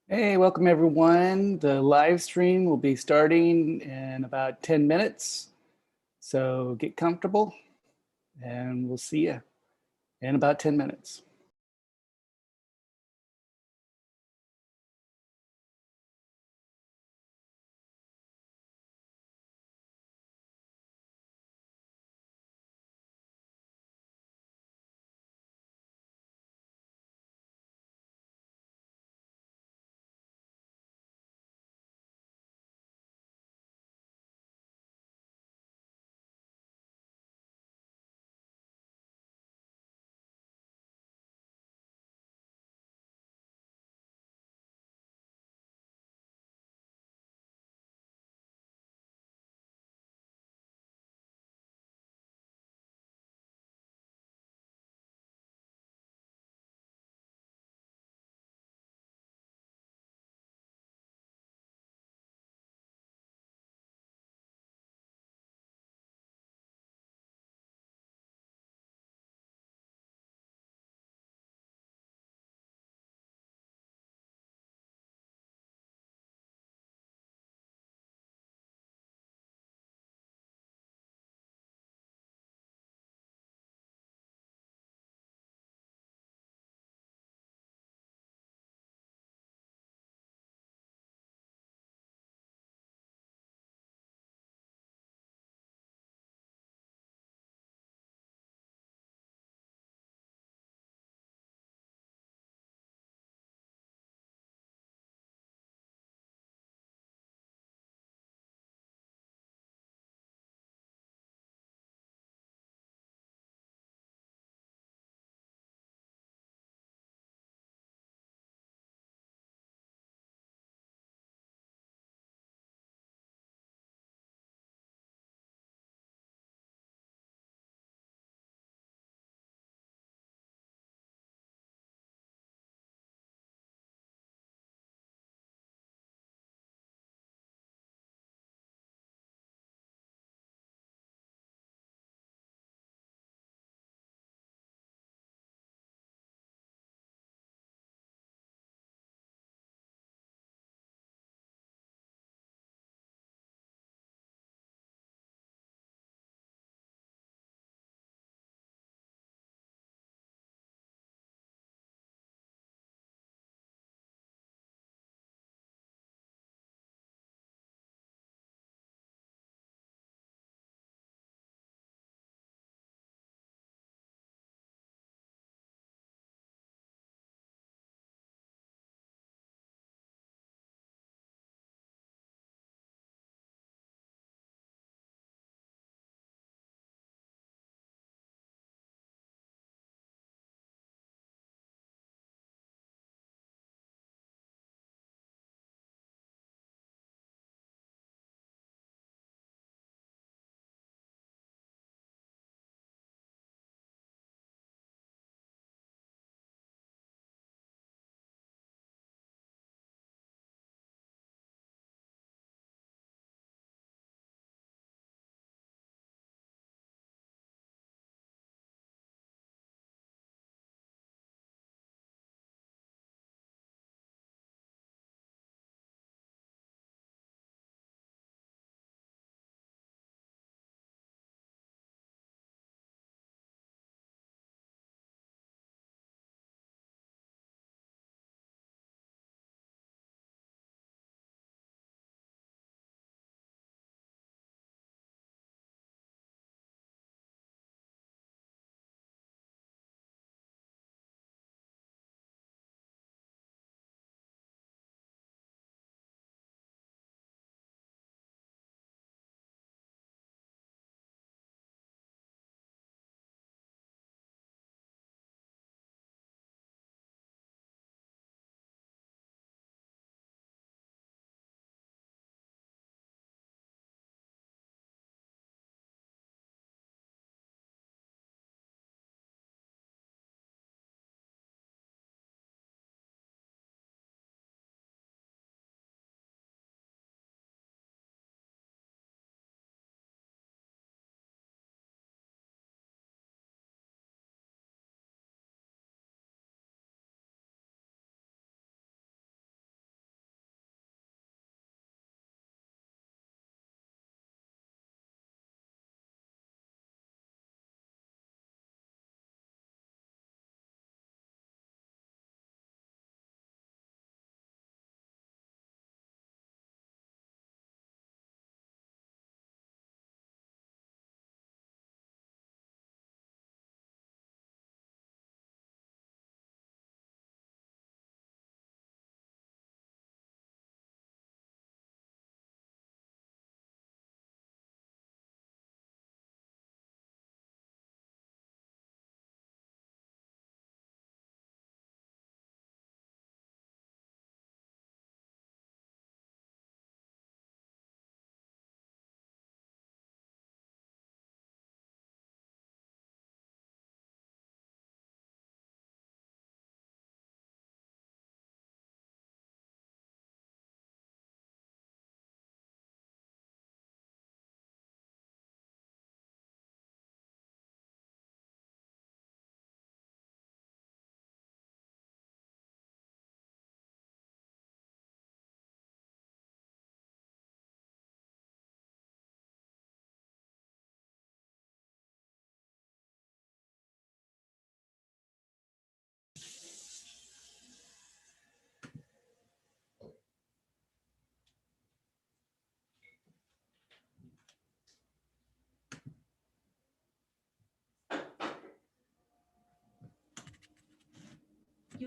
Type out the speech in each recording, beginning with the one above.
Hey, welcome everyone. The live stream will be starting in about 10 minutes. So get comfortable and we'll see you in about 10 minutes.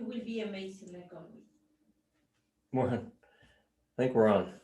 You will be amazing like always. Well, I think we're on.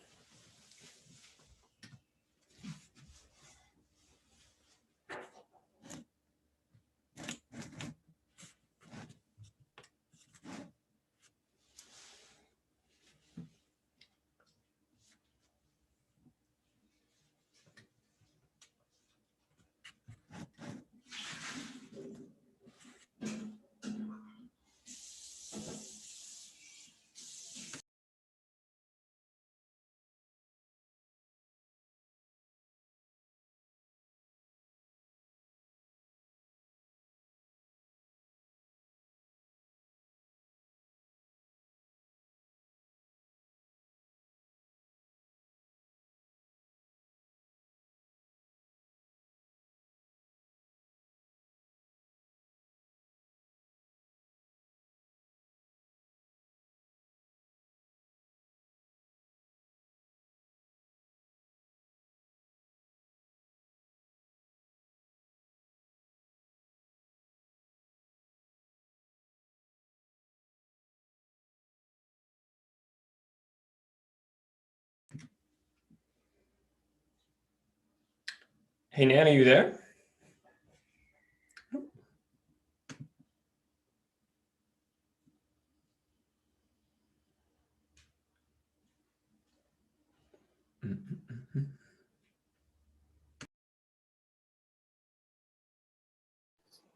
Hey, Nan, are you there?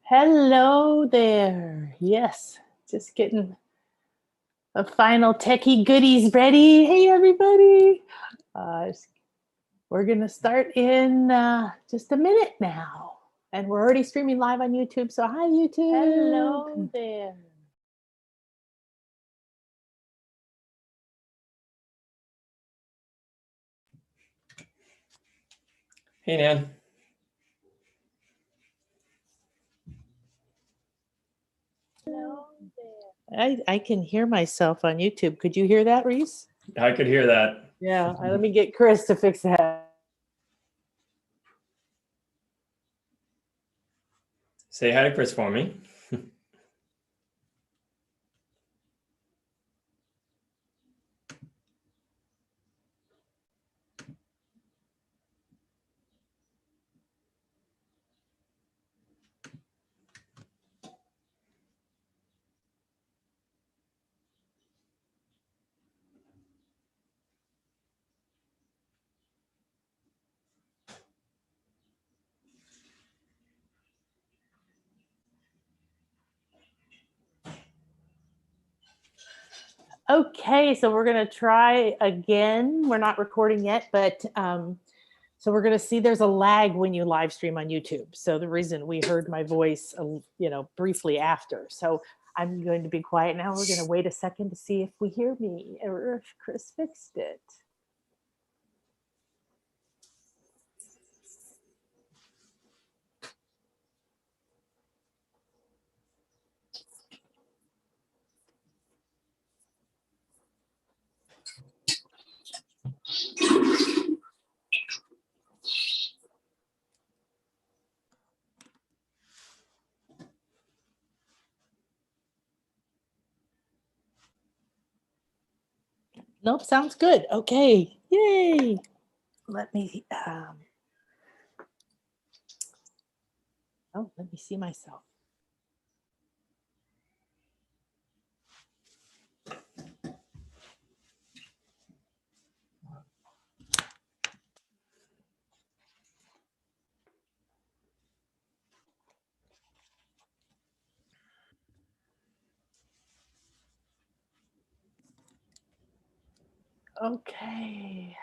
Hello there. Yes, just getting the final techie goodies ready. Hey, everybody. We're going to start in just a minute now. And we're already streaming live on YouTube. So, hi, YouTube. Hello there. Hey, Nan. Hello there. I can hear myself on YouTube. Could you hear that, Rhys? I could hear that. Yeah, let me get Chris to fix that. Say hi to Chris for me. Okay, so we're going to try again. We're not recording yet, but so we're going to see there's a lag when you live stream on YouTube. So the reason we heard my voice, briefly after. So I'm going to be quiet now. We're going to wait a second to see if we hear me or if Chris fixed it. Nope, sounds good. Okay, yay. Let me see myself. Okay.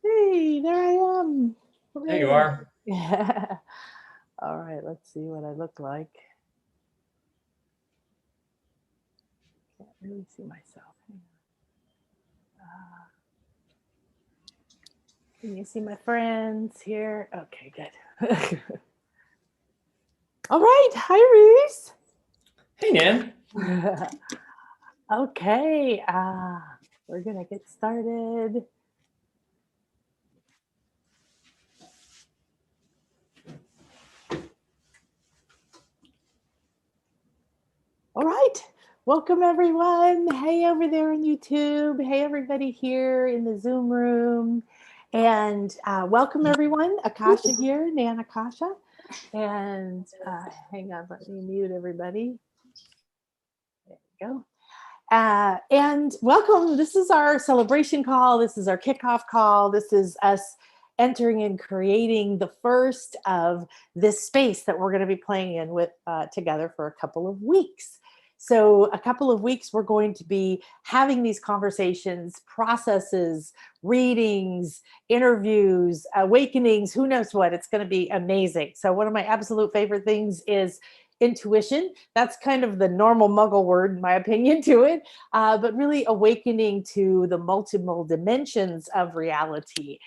Hey, there I am. There you are. Yeah. All right, let's see what I look like. Can't really see myself. Can you see my friends here? Okay, good. All right, hi, Rhys. Hey, Nan. Okay, we're gonna get started. All right, Welcome everyone. Hey over there on YouTube. Hey everybody here in the Zoom room. And welcome everyone. Akasha here, Nan Akasha. And hang on, let me mute everybody. There we go. And welcome. This is our celebration call. This is our kickoff call. This is us entering and creating the first of this space that we're going to be playing in with together for a couple of weeks. So a couple of weeks, we're going to be having these conversations, processes, readings, interviews, awakenings, who knows what. It's going to be amazing. So one of my absolute favorite things is intuition. That's kind of the normal muggle word, in my opinion, to it, but really awakening to the multiple dimensions of reality.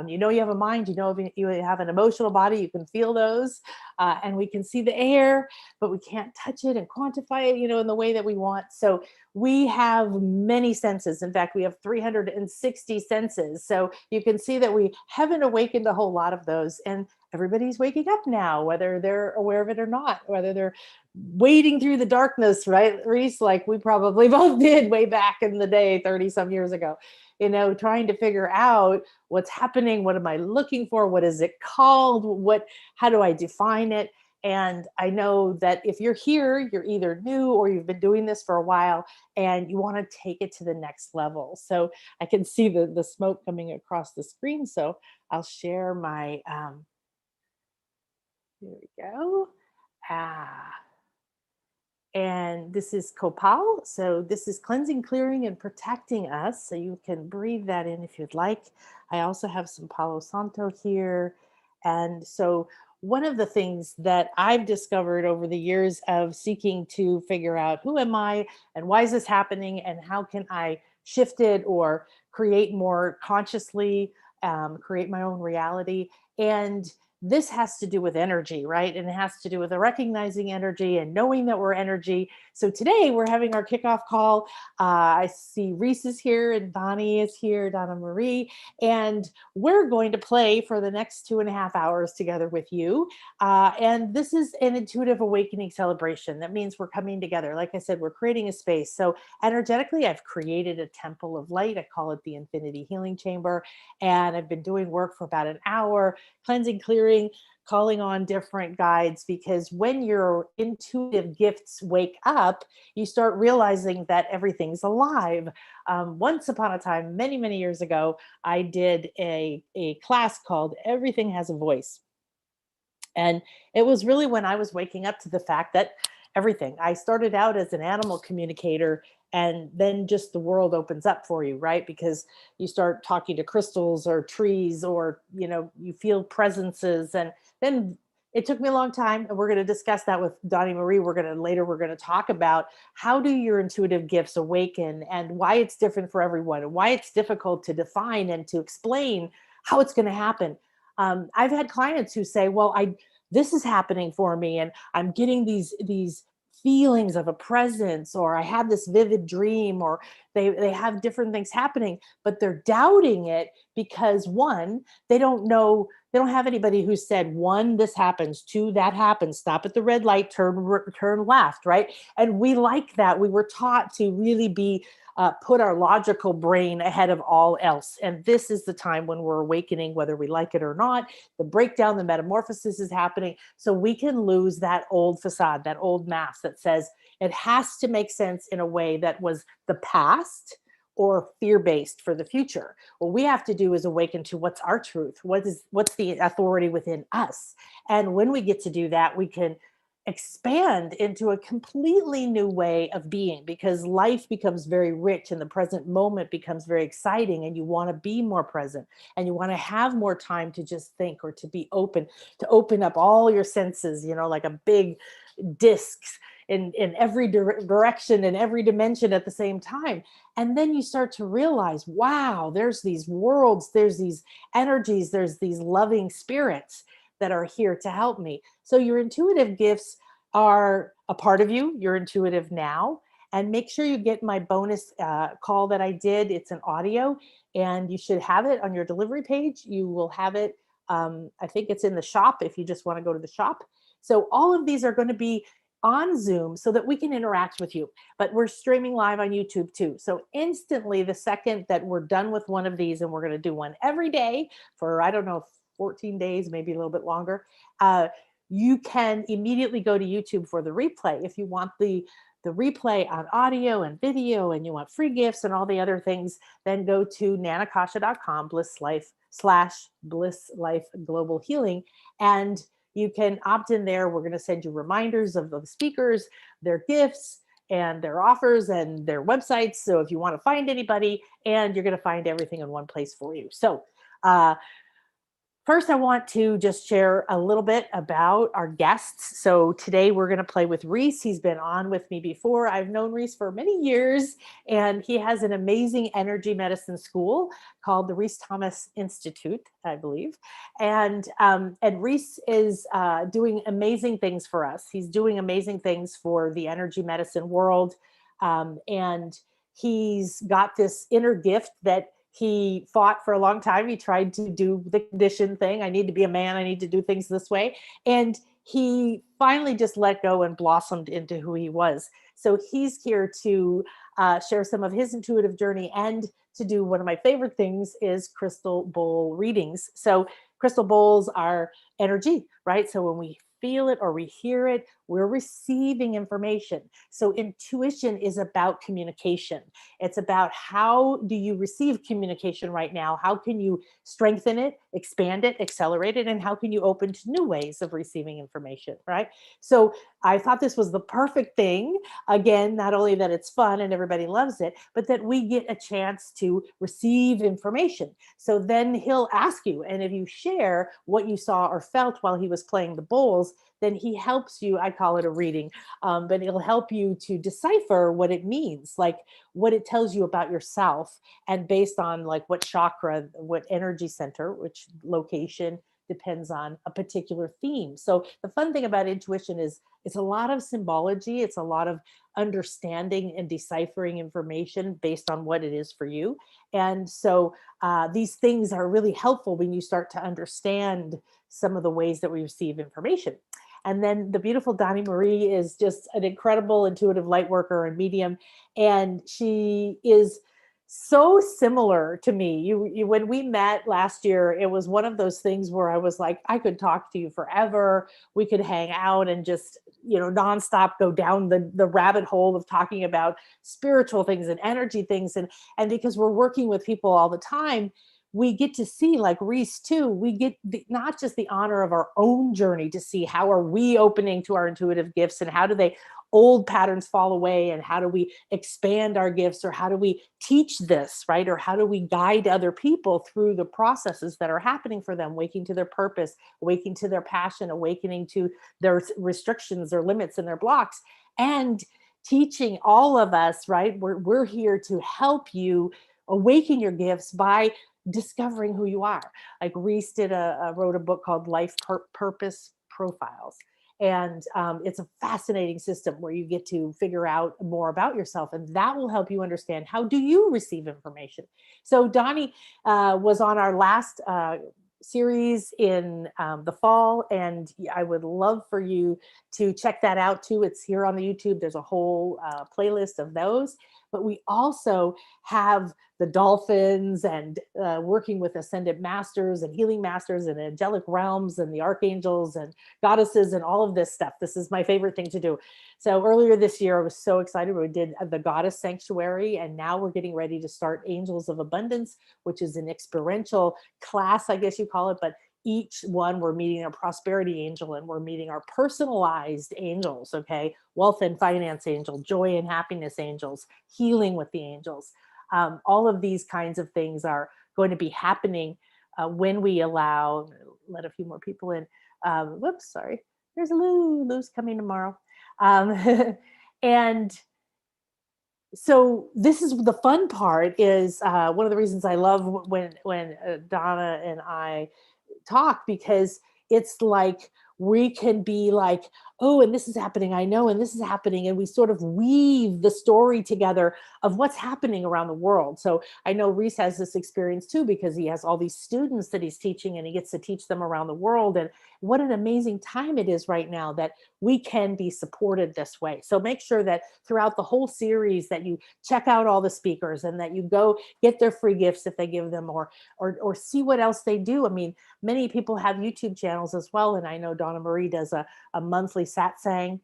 You know, you have a mind, you know, you have an emotional body, you can feel those, and we can see the air, but we can't touch it and quantify it, you know, in the way that we want. So we have many senses. In fact, we have 360 senses. So you can see that we haven't awakened a whole lot of those. And everybody's waking up now, whether they're aware of it or not, whether they're wading through the darkness, right, Rhys, like we probably both did way back in the day, 30 some years ago, you know, trying to figure out what's happening, what am I looking for, what is it called, how do I define it? And I know that if you're here, you're either new or you've been doing this for a while and you want to take it to the next level. So I can see the smoke coming across the screen. So I'll share my, here we go. And this is Copal. So this is cleansing, clearing, and protecting us. So you can breathe that in if you'd like. I also have some Palo Santo here. And so one of the things that I've discovered over the years of seeking to figure out who am I and why is this happening and how can I shift it or create more consciously, create my own reality. And this has to do with energy, right? And it has to do with recognizing energy and knowing that we're energy. So today we're having our kickoff call. I see Rhys is here and Donnie is here, Donna-Marie, and we're going to play for the next 2.5 hours together with you. And this is an intuitive awakening celebration. That means we're coming together. Like I said, we're creating a space. So energetically, I've created a temple of light. I call it the Infinity Healing Chamber. And I've been doing work for about an hour, cleansing, clearing, calling on different guides, because when your intuitive gifts wake up, you start realizing that everything's alive. Once upon a time, many, many years ago, I did a class called Everything Has a Voice. And it was really when I was waking up to the fact that everything, I started out as an animal communicator, and then just the world opens up for you, right? Because you start talking to crystals or trees, or, you know, you feel presences. And then it took me a long time, and we're going to discuss that with Donna-Marie. We're going to talk about how do your intuitive gifts awaken and why it's different for everyone and why it's difficult to define and to explain how it's going to happen. I've had clients who say, well, this is happening for me and I'm getting these feelings of a presence, or I have this vivid dream, or they have different things happening, but they're doubting it because, one, they don't know, they don't have anybody who said, one, this happens, two, that happens, stop at the red light, turn left, right? And we like that. We were taught to really be put our logical brain ahead of all else. And this is the time when we're awakening, whether we like it or not. The breakdown, the metamorphosis is happening. So we can lose that old facade, that old mask that says it has to make sense in a way that was the past or fear-based for the future. What we have to do is awaken to what's our truth, what's the authority within us. And when we get to do that, we can expand into a completely new way of being, because life becomes very rich and the present moment becomes very exciting, and you want to be more present and you want to have more time to just think, or to be open, to open up all your senses, you know, like a big disc in every direction and every dimension at the same time. And then you start to realize, wow, there's these worlds, there's these energies, there's these loving spirits that are here to help me. So your intuitive gifts are a part of you. You're intuitive now. And make sure you get my bonus call that I did. It's an audio, and you should have it on your delivery page. You will have it, I think it's in the shop if you just want to go to the shop. So all of these are going to be on Zoom so that we can interact with you. But we're streaming live on YouTube too. So instantly, the second that we're done with one of these, and we're going to do one every day for, I don't know, 14 days, maybe a little bit longer, you can immediately go to YouTube for the replay. If you want the replay on audio and video, and you want free gifts and all the other things, then go to nanakasha.com /Bliss Life Global Healing, and you can opt in there. We're going to send you reminders of the speakers, their gifts, and their offers and their websites. So if you want to find anybody, and you're going to find everything in one place for you. So first, I want to just share a little bit about our guests. So today we're going to play with Rhys. He's been on with me before. I've known Rhys for many years, and he has an amazing energy medicine school called the Rhys Thomas Institute, I believe. And Rhys is doing amazing things for us. He's doing amazing things for the energy medicine world. And he's got this inner gift that he fought for a long time. He tried to do the condition thing. I need to be a man. I need to do things this way. And he finally just let go and blossomed into who he was. So he's here to share some of his intuitive journey, and to do one of my favorite things is crystal bowl readings. So crystal bowls are energy, right? So when we feel it or we hear it, we're receiving information. So intuition is about communication. It's about how do you receive communication right now? How can you strengthen it, expand it, accelerate it, and how can you open to new ways of receiving information, right? So I thought this was the perfect thing. Again, not only that it's fun and everybody loves it, but that we get a chance to receive information. So then he'll ask you, and if you share what you saw or felt while he was playing the bowls, then he helps you. I call it a reading, but it'll help you to decipher what it means, like what it tells you about yourself, and based on like what chakra, what energy center, which location depends on a particular theme. So the fun thing about intuition is it's a lot of symbology. It's a lot of understanding and deciphering information based on what it is for you. And so these things are really helpful when you start to understand some of the ways that we receive information. And then the beautiful Donna-Marie is just an incredible intuitive light worker and medium. And she is so similar to me. You when we met last year, it was one of those things where I was like, I could talk to you forever. We could hang out and just, nonstop go down the rabbit hole of talking about spiritual things and energy things. And because we're working with people all the time, we get to see, like Rhys too, we get not just the honor of our own journey to see how are we opening to our intuitive gifts, and how do old patterns fall away, and how do we expand our gifts, or how do we teach this, right? Or how do we guide other people through the processes that are happening for them, waking to their purpose, awakening to their passion, awakening to their restrictions, their limits, and their blocks, and teaching all of us, right? We're here to help you awaken your gifts by discovering who you are. Like Rhys wrote a book called Life Purpose Profiles. And it's a fascinating system where you get to figure out more about yourself, and that will help you understand how do you receive information. So Donnie was on our last series in the fall, and I would love for you to check that out too. It's here on the YouTube. There's a whole playlist of those. But we also have the dolphins, and working with ascended masters and healing masters and angelic realms and the archangels and goddesses and all of this stuff. This is my favorite thing to do. So earlier this year, I was so excited. We did the Goddess Sanctuary, and now we're getting ready to start Angels of Abundance, which is an experiential class, I guess you call it, but each one we're meeting a prosperity angel, and we're meeting our personalized angels, okay? Wealth and finance angel, joy and happiness angels, healing with the angels. All of these kinds of things are going to be happening when we let a few more people in. Whoops, sorry. There's Lou's coming tomorrow. And so this is the fun part is one of the reasons I love when Donna and I talk, because it's like we can be like, oh, and this is happening, I know, and this is happening. And we sort of weave the story together of what's happening around the world. So I know Rhys has this experience too, because he has all these students that he's teaching and he gets to teach them around the world. And what an amazing time it is right now that we can be supported this way. So make sure that throughout the whole series that you check out all the speakers and that you go get their free gifts if they give them, or see what else they do. I mean, many people have YouTube channels as well. And I know Donna-Marie does a monthly satsang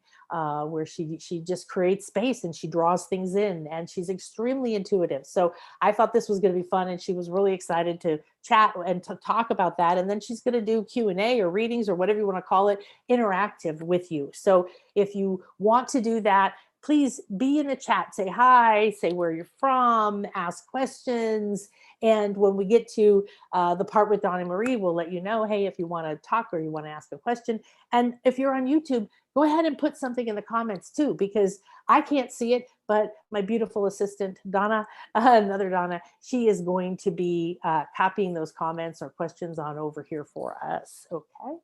where she just creates space and she draws things in, and she's extremely intuitive. So I thought this was going to be fun, and she was really excited to chat and to talk about that. And then she's going to do Q&A or readings or whatever you want to call it, interactive with you. So if you want to do that, please be in the chat, say hi, say where you're from, ask questions. And when we get to the part with Donna-Marie, we'll let you know, hey, if you want to talk or you want to ask a question. And if you're on YouTube, go ahead and put something in the comments too, because I can't see it, but my beautiful assistant, Donna, another Donna, she is going to be copying those comments or questions on over here for us. Okay.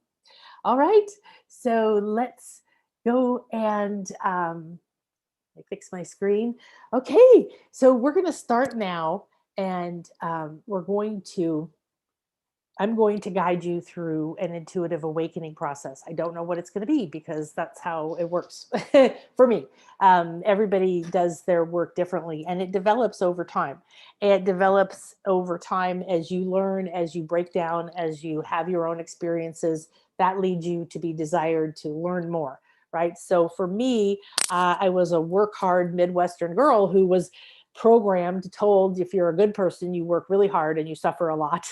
All right. So let's go and I fix my screen. Okay. So we're going to start now, and I'm going to guide you through an intuitive awakening process. I don't know what it's going to be because that's how it works for me. Everybody does their work differently, and it develops over time. It develops over time as you learn, as you break down, as you have your own experiences that lead you to be desired to learn more, right? So for me, I was a work hard Midwestern girl who was programmed, told, if you're a good person, you work really hard and you suffer a lot.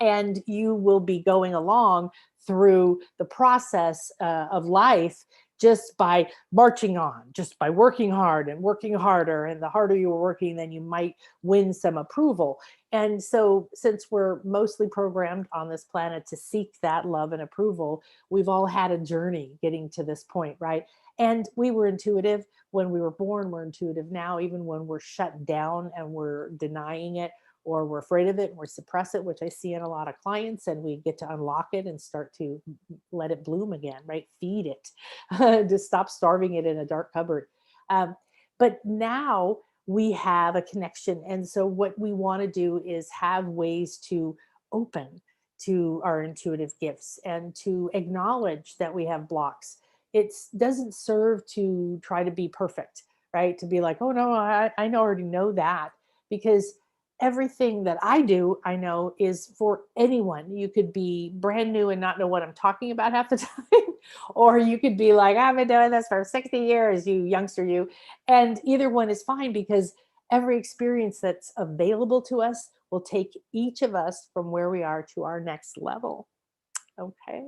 And you will be going along through the process of life just by marching on, just by working hard and working harder. And the harder you were working, then you might win some approval. And so since we're mostly programmed on this planet to seek that love and approval, we've all had a journey getting to this point, right? And we were intuitive when we were born, we're intuitive now, even when we're shut down and we're denying it, or we're afraid of it and we suppress it, which I see in a lot of clients, and we get to unlock it and start to let it bloom again, right? Feed it, to stop starving it in a dark cupboard. But now we have a connection. And so what we want to do is have ways to open to our intuitive gifts and to acknowledge that we have blocks. It doesn't serve to try to be perfect, right? To be like, oh no, I already know that, because everything that I do, I know is for anyone. You could be brand new and not know what I'm talking about half the time, or you could be like, I've been doing this for 60 years, you youngster, you. And either one is fine, because every experience that's available to us will take each of us from where we are to our next level. Okay.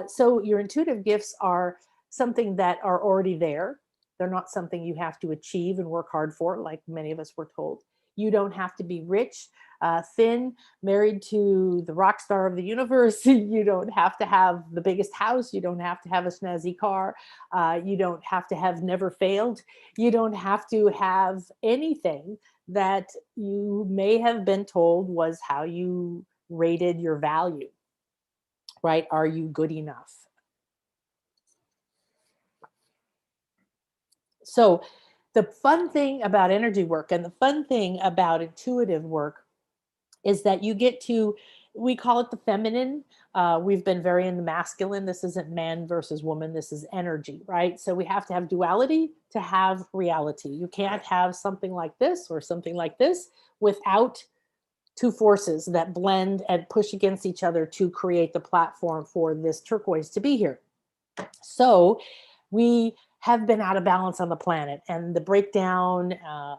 So your intuitive gifts are something that are already there. They're not something you have to achieve and work hard for, like many of us were told. You don't have to be rich, thin, married to the rock star of the universe. You don't have to have the biggest house. You don't have to have a snazzy car. You don't have to have never failed. You don't have to have anything that you may have been told was how you rated your value. Right? Are you good enough? So the fun thing about energy work and the fun thing about intuitive work is that you get to, we call it the feminine. We've been very in the masculine. This isn't man versus woman. This is energy, right? So we have to have duality to have reality. You can't have something like this or something like this without two forces that blend and push against each other to create the platform for this turquoise to be here. So we have been out of balance on the planet, and the breakdown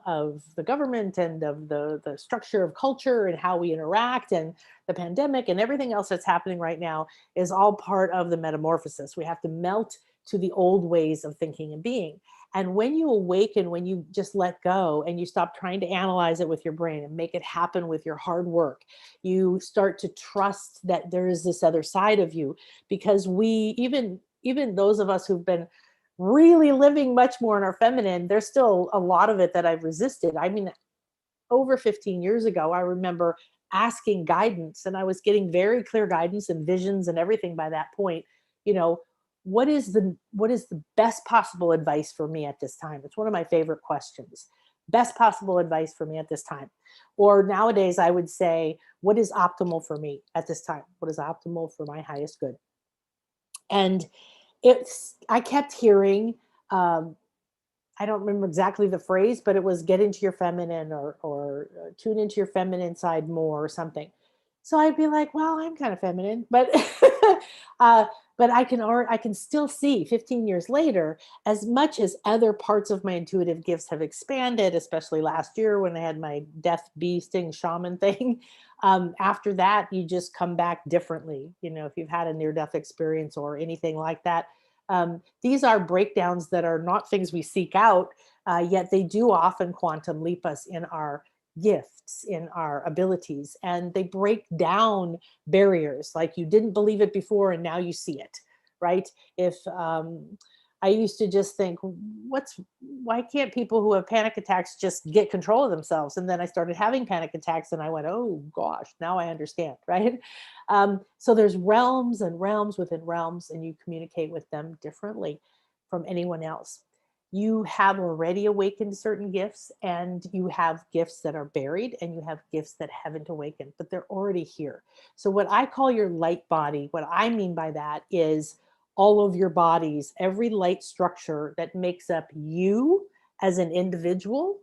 of the government and of the structure of culture and how we interact and the pandemic and everything else that's happening right now is all part of the metamorphosis. We have to melt to the old ways of thinking and being. And when you awaken, when you just let go and you stop trying to analyze it with your brain and make it happen with your hard work, you start to trust that there is this other side of you. Because we, even those of us who've been really living much more in our feminine, there's still a lot of it that I've resisted. I mean, over 15 years ago, I remember asking guidance, and I was getting very clear guidance and visions and everything by that point. You know, what is the best possible advice for me at this time? It's one of my favorite questions. Best possible advice for me at this time. Or nowadays I would say, what is optimal for me at this time? What is optimal for my highest good? And I kept hearing, I don't remember exactly the phrase, but it was get into your feminine, or tune into your feminine side more, or something. So I'd be like, well, I'm kind of feminine, but but I can still see 15 years later, as much as other parts of my intuitive gifts have expanded, especially last year when I had my death bee sting shaman thing. After that, you just come back differently. You know, if you've had a near-death experience or anything like that, these are breakdowns that are not things we seek out, yet they do often quantum leap us in our gifts, in our abilities, and they break down barriers. Like you didn't believe it before and now you see it, right? If I used to just think, why can't people who have panic attacks just get control of themselves? And then I started having panic attacks and I went, oh gosh, now I understand, right? So there's realms and realms within realms, and you communicate with them differently from anyone else. You have already awakened certain gifts, and you have gifts that are buried, and you have gifts that haven't awakened, but they're already here. So what I call your light body, what I mean by that is all of your bodies, every light structure that makes up you as an individual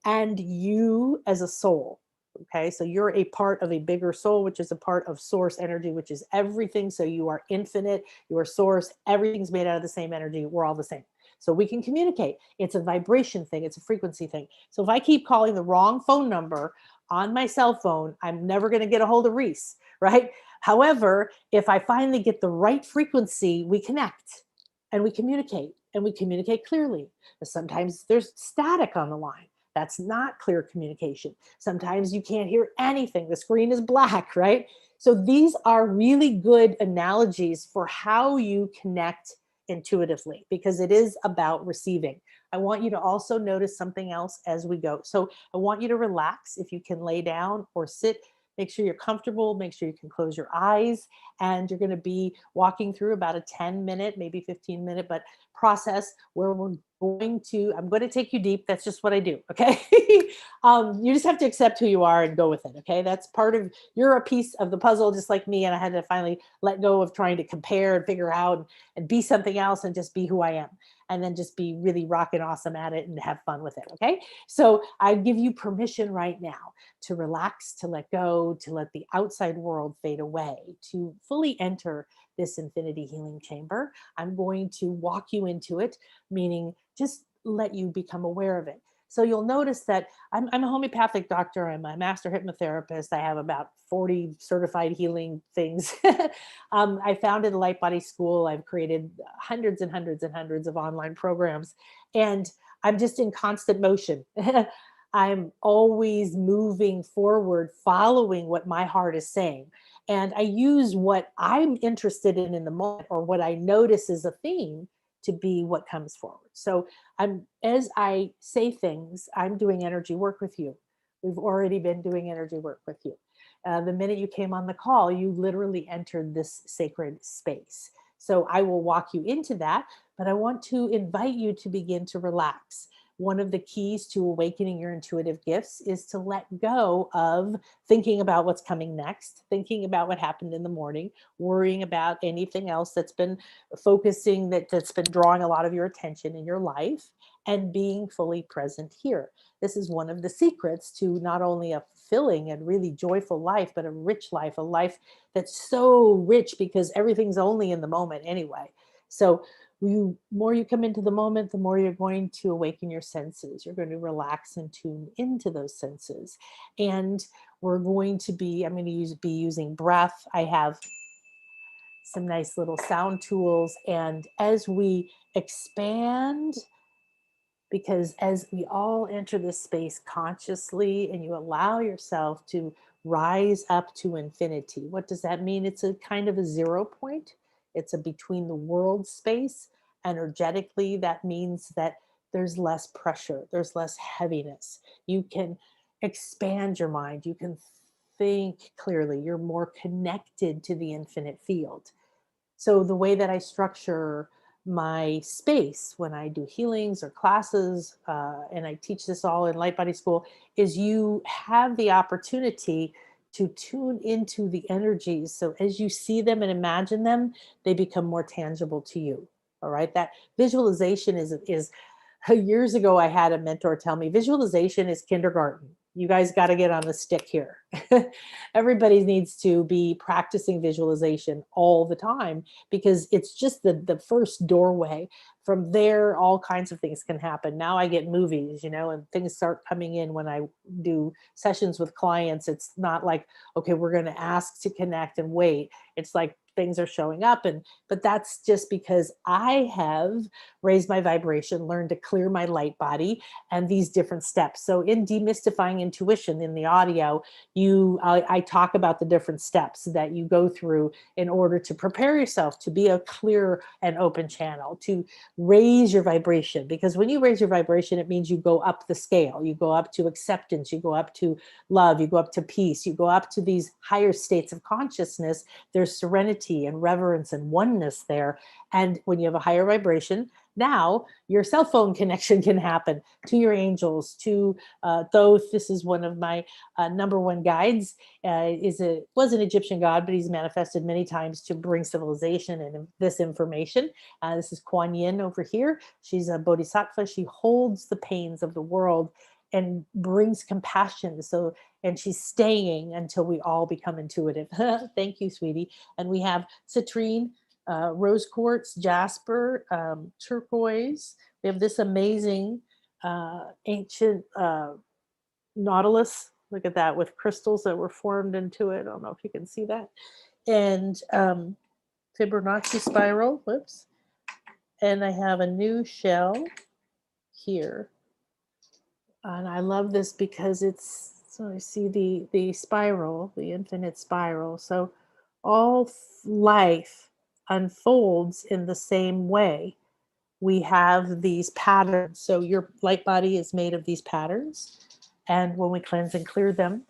and you as a soul. Okay, so you're a part of a bigger soul, which is a part of source energy, which is everything. So you are infinite, you are source, everything's made out of the same energy. We're all the same. So we can communicate. It's a vibration thing. It's a frequency thing. So if I keep calling the wrong phone number on my cell phone, I'm never going to get a hold of Rhys, right? However, if I finally get the right frequency, we connect and we communicate clearly. Sometimes there's static on the line. That's not clear communication. Sometimes you can't hear anything. The screen is black, right? So these are really good analogies for how you connect intuitively, because it is about receiving. I want you to also notice something else as we go. So I want you to relax. If you can lay down or sit, make sure you're comfortable, make sure you can close your eyes, and you're going to be walking through about a 10-minute, maybe 15-minute, but process where I'm going to take you deep. That's just what I do. Okay. You just have to accept who you are and go with it. Okay. That's part of, you're a piece of the puzzle, just like me. And I had to finally let go of trying to compare and figure out and be something else, and just be who I am, and then just be really rocking awesome at it and have fun with it. Okay. So I give you permission right now to relax, to let go, to let the outside world fade away, to fully enter this infinity healing chamber. I'm going to walk you into it, meaning just let you become aware of it. So you'll notice that I'm a homeopathic doctor. I'm a master hypnotherapist. I have about 40 certified healing things. I founded a Light Body School. I've created hundreds and hundreds and hundreds of online programs, and I'm just in constant motion. I'm always moving forward, following what my heart is saying. And I use what I'm interested in the moment, or what I notice is a theme, to be what comes forward. So as I say things, I'm doing energy work with you. We've already been doing energy work with you. The minute you came on the call, you literally entered this sacred space. So I will walk you into that, but I want to invite you to begin to relax. One of the keys to awakening your intuitive gifts is to let go of thinking about what's coming next, thinking about what happened in the morning, worrying about anything else that's been focusing, that's been drawing a lot of your attention in your life, and being fully present here. This is one of the secrets to not only a fulfilling and really joyful life, but a rich life, a life that's so rich because everything's only in the moment anyway. So more you come into the moment, the more you're going to awaken your senses. You're going to relax and tune into those senses. And I'm going to be using breath. I have some nice little sound tools. And as we expand, because as we all enter this space consciously and you allow yourself to rise up to infinity, what does that mean? It's a kind of a 0 point. It's a between the world space. Energetically, that means that there's less pressure, there's less heaviness. You can expand your mind. You can think clearly. You're more connected to the infinite field. So the way that I structure my space when I do healings or classes, and I teach this all in Light Body School, is you have the opportunity to tune into the energies. So as you see them and imagine them, they become more tangible to you. All right. That visualization is years ago, I had a mentor tell me visualization is kindergarten. You guys got to get on the stick here. Everybody needs to be practicing visualization all the time because it's just the first doorway. From there, all kinds of things can happen. Now I get movies, and things start coming in when I do sessions with clients. It's not like, okay, we're going to ask to connect and wait. It's like things are showing up. But that's just because I have raised my vibration, learned to clear my light body, and these different steps. So in Demystifying Intuition, in the audio, I talk about the different steps that you go through in order to prepare yourself to be a clear and open channel, to raise your vibration. Because when you raise your vibration, it means you go up the scale. You go up to acceptance, you go up to love, you go up to peace, you go up to these higher states of consciousness. There's serenity and reverence and oneness there. And when you have a higher vibration, now your cell phone connection can happen to your angels, to though this is one of my number one guides, was an Egyptian god, but he's manifested many times to bring civilization and this information. This is Kuan Yin over here. She's a bodhisattva. She holds the pains of the world and brings compassion. So, and she's staying until we all become intuitive. Thank you, sweetie. And we have citrine, rose quartz, jasper, turquoise. We have this amazing ancient nautilus. Look at that, with crystals that were formed into it. I don't know if you can see that. And Fibonacci spiral. Whoops. And I have a new shell here. And I love this because so I see the spiral, the infinite spiral. So all life unfolds in the same way. We have these patterns. So your light body is made of these patterns. And when we cleanse and clear them,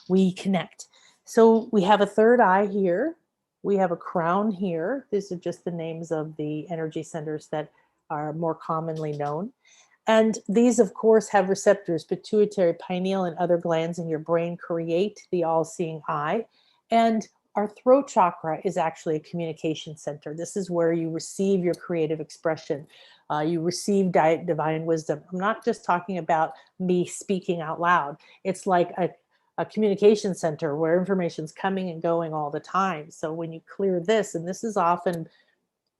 we connect. So we have a third eye here. We have a crown here. These are just the names of the energy centers that are more commonly known. And these, of course, have receptors. Pituitary, pineal, and other glands in your brain create the all-seeing eye. And our throat chakra is actually a communication center. This is where you receive your creative expression. You receive divine wisdom. I'm not just talking about me speaking out loud. It's like a communication center where information's coming and going all the time. So when you clear this, and this is often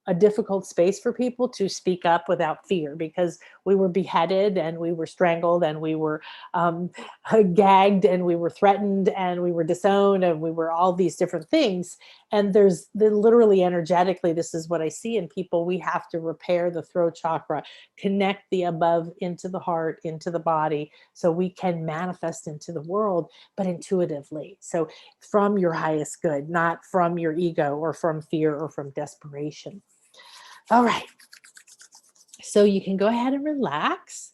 a difficult space for people to speak up without fear, because we were beheaded and we were strangled and we were gagged and we were threatened and we were disowned and we were all these different things. And there's literally energetically, this is what I see in people. We have to repair the throat chakra, connect the above into the heart, into the body, so we can manifest into the world, but intuitively. So from your highest good, not from your ego or from fear or from desperation. All right. So you can go ahead and relax.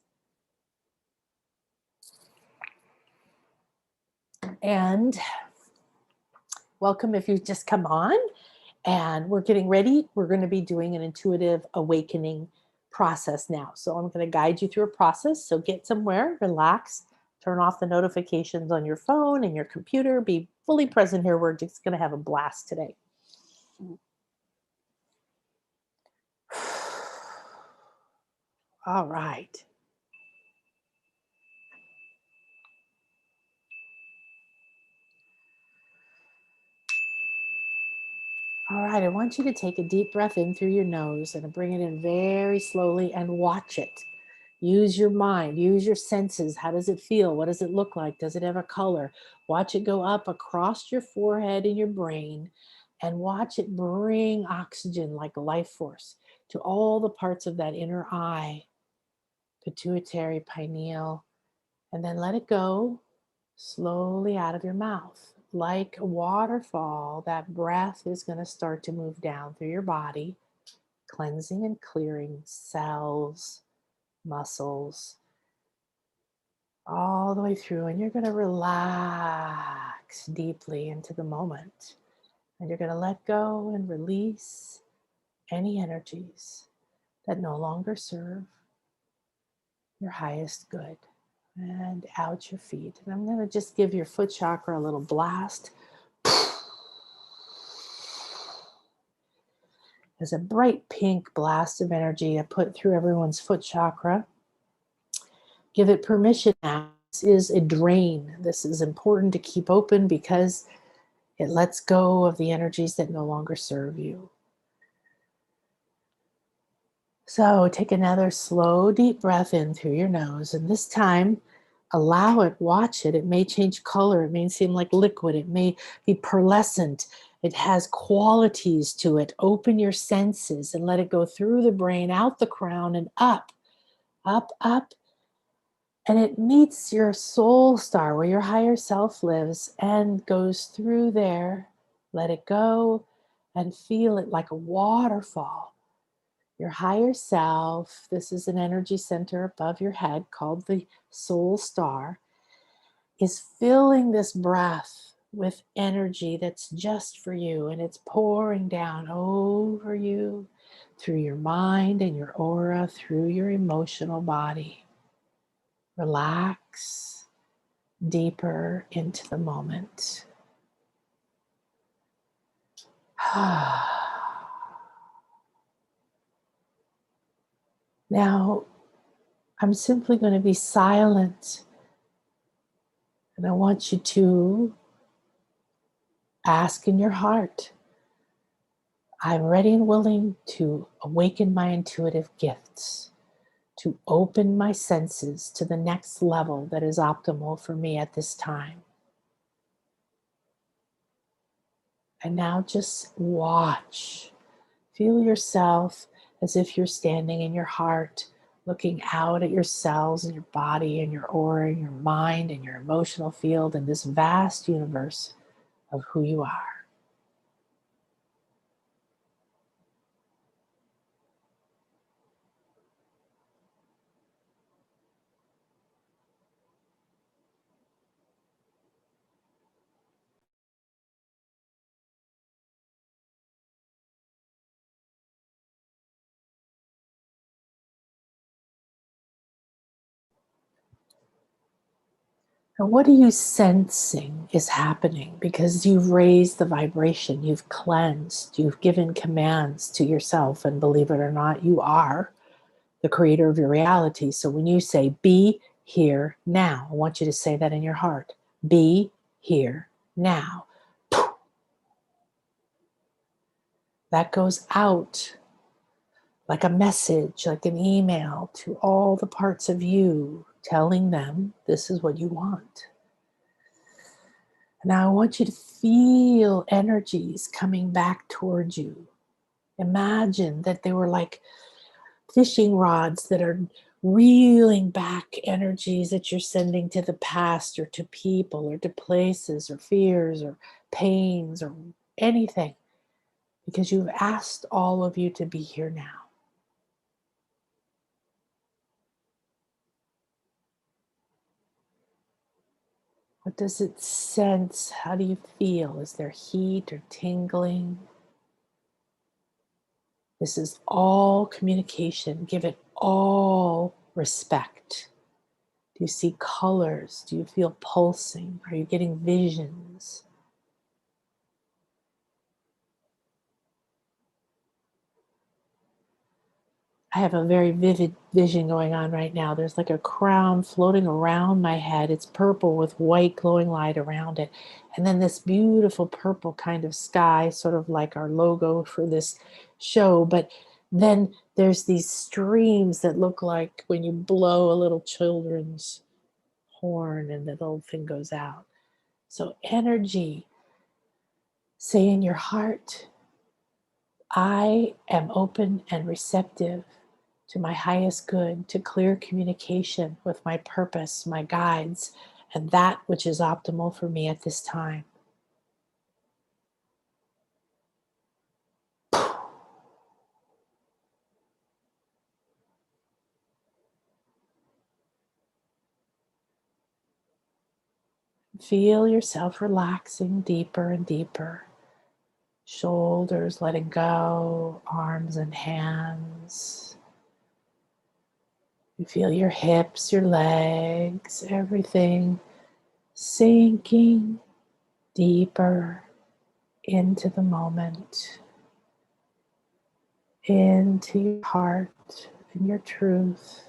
And welcome if you've just come on. And we're getting ready. We're going to be doing an intuitive awakening process now. So I'm going to guide you through a process. So get somewhere, relax, turn off the notifications on your phone and your computer. Be fully present here. We're just going to have a blast today. All right. All right, I want you to take a deep breath in through your nose and bring it in very slowly and watch it. Use your mind, use your senses. How does it feel? What does it look like? Does it have a color? Watch it go up across your forehead and your brain, and watch it bring oxygen like a life force to all the parts of that inner eye, pituitary, pineal, and then let it go slowly out of your mouth. Like a waterfall, that breath is going to start to move down through your body, cleansing and clearing cells, muscles, all the way through. And you're going to relax relax deeply into the moment. And you're going to let go and release any energies that no longer serve your highest good. And out your feet. And I'm going to just give your foot chakra a little blast. There's a bright pink blast of energy I put through everyone's foot chakra. Give it permission now. This is a drain. This is important to keep open because it lets go of the energies that no longer serve you. So take another slow, deep breath in through your nose. And this time, allow it, watch it. It may change color. It may seem like liquid. It may be pearlescent. It has qualities to it. Open your senses and let it go through the brain, out the crown, and up, up, up. And it meets your soul star where your higher self lives and goes through there. Let it go and feel it like a waterfall. Your higher self, this is an energy center above your head called the soul star, is filling this breath with energy that's just for you, and it's pouring down over you through your mind and your aura, through your emotional body. Relax deeper into the moment. Now, I'm simply going to be silent, and I want you to ask in your heart, I'm ready and willing to awaken my intuitive gifts, to open my senses to the next level that is optimal for me at this time. And now just watch. Feel yourself as if you're standing in your heart, looking out at your cells and your body and your aura and your mind and your emotional field and this vast universe of who you are. And what are you sensing is happening? Because you've raised the vibration, you've cleansed, you've given commands to yourself, and believe it or not, you are the creator of your reality. So when you say, be here now, I want you to say that in your heart. Be here now. That goes out like a message, like an email to all the parts of you, telling them this is what you want. Now I want you to feel energies coming back towards you. Imagine that they were like fishing rods that are reeling back energies that you're sending to the past or to people or to places or fears or pains or anything, because you've asked all of you to be here now. What does it sense? How do you feel? Is there heat or tingling? This is all communication. Give it all respect. Do you see colors? Do you feel pulsing? Are you getting visions? I have a very vivid vision going on right now. There's like a crown floating around my head. It's purple with white glowing light around it. And then this beautiful purple kind of sky, sort of like our logo for this show. But then there's these streams that look like when you blow a little children's horn and the little thing goes out. So energy, say in your heart, I am open and receptive to my highest good, to clear communication with my purpose, my guides, and that which is optimal for me at this time. Feel yourself relaxing deeper and deeper. Shoulders letting go, arms and hands. You feel your hips, your legs, everything sinking deeper into the moment, into your heart and your truth.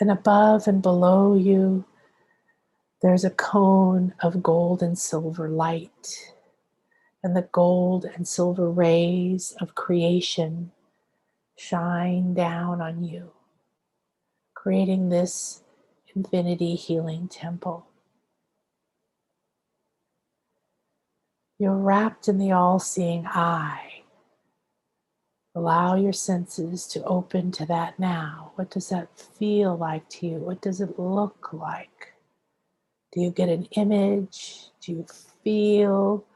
And above and below you, there's a cone of gold and silver light. And the gold and silver rays of creation shine down on you, creating this infinity healing temple. You're wrapped in the all-seeing eye. Allow your senses to open to that now. What does that feel like to you? What does it look like? Do you get an image? Do you feel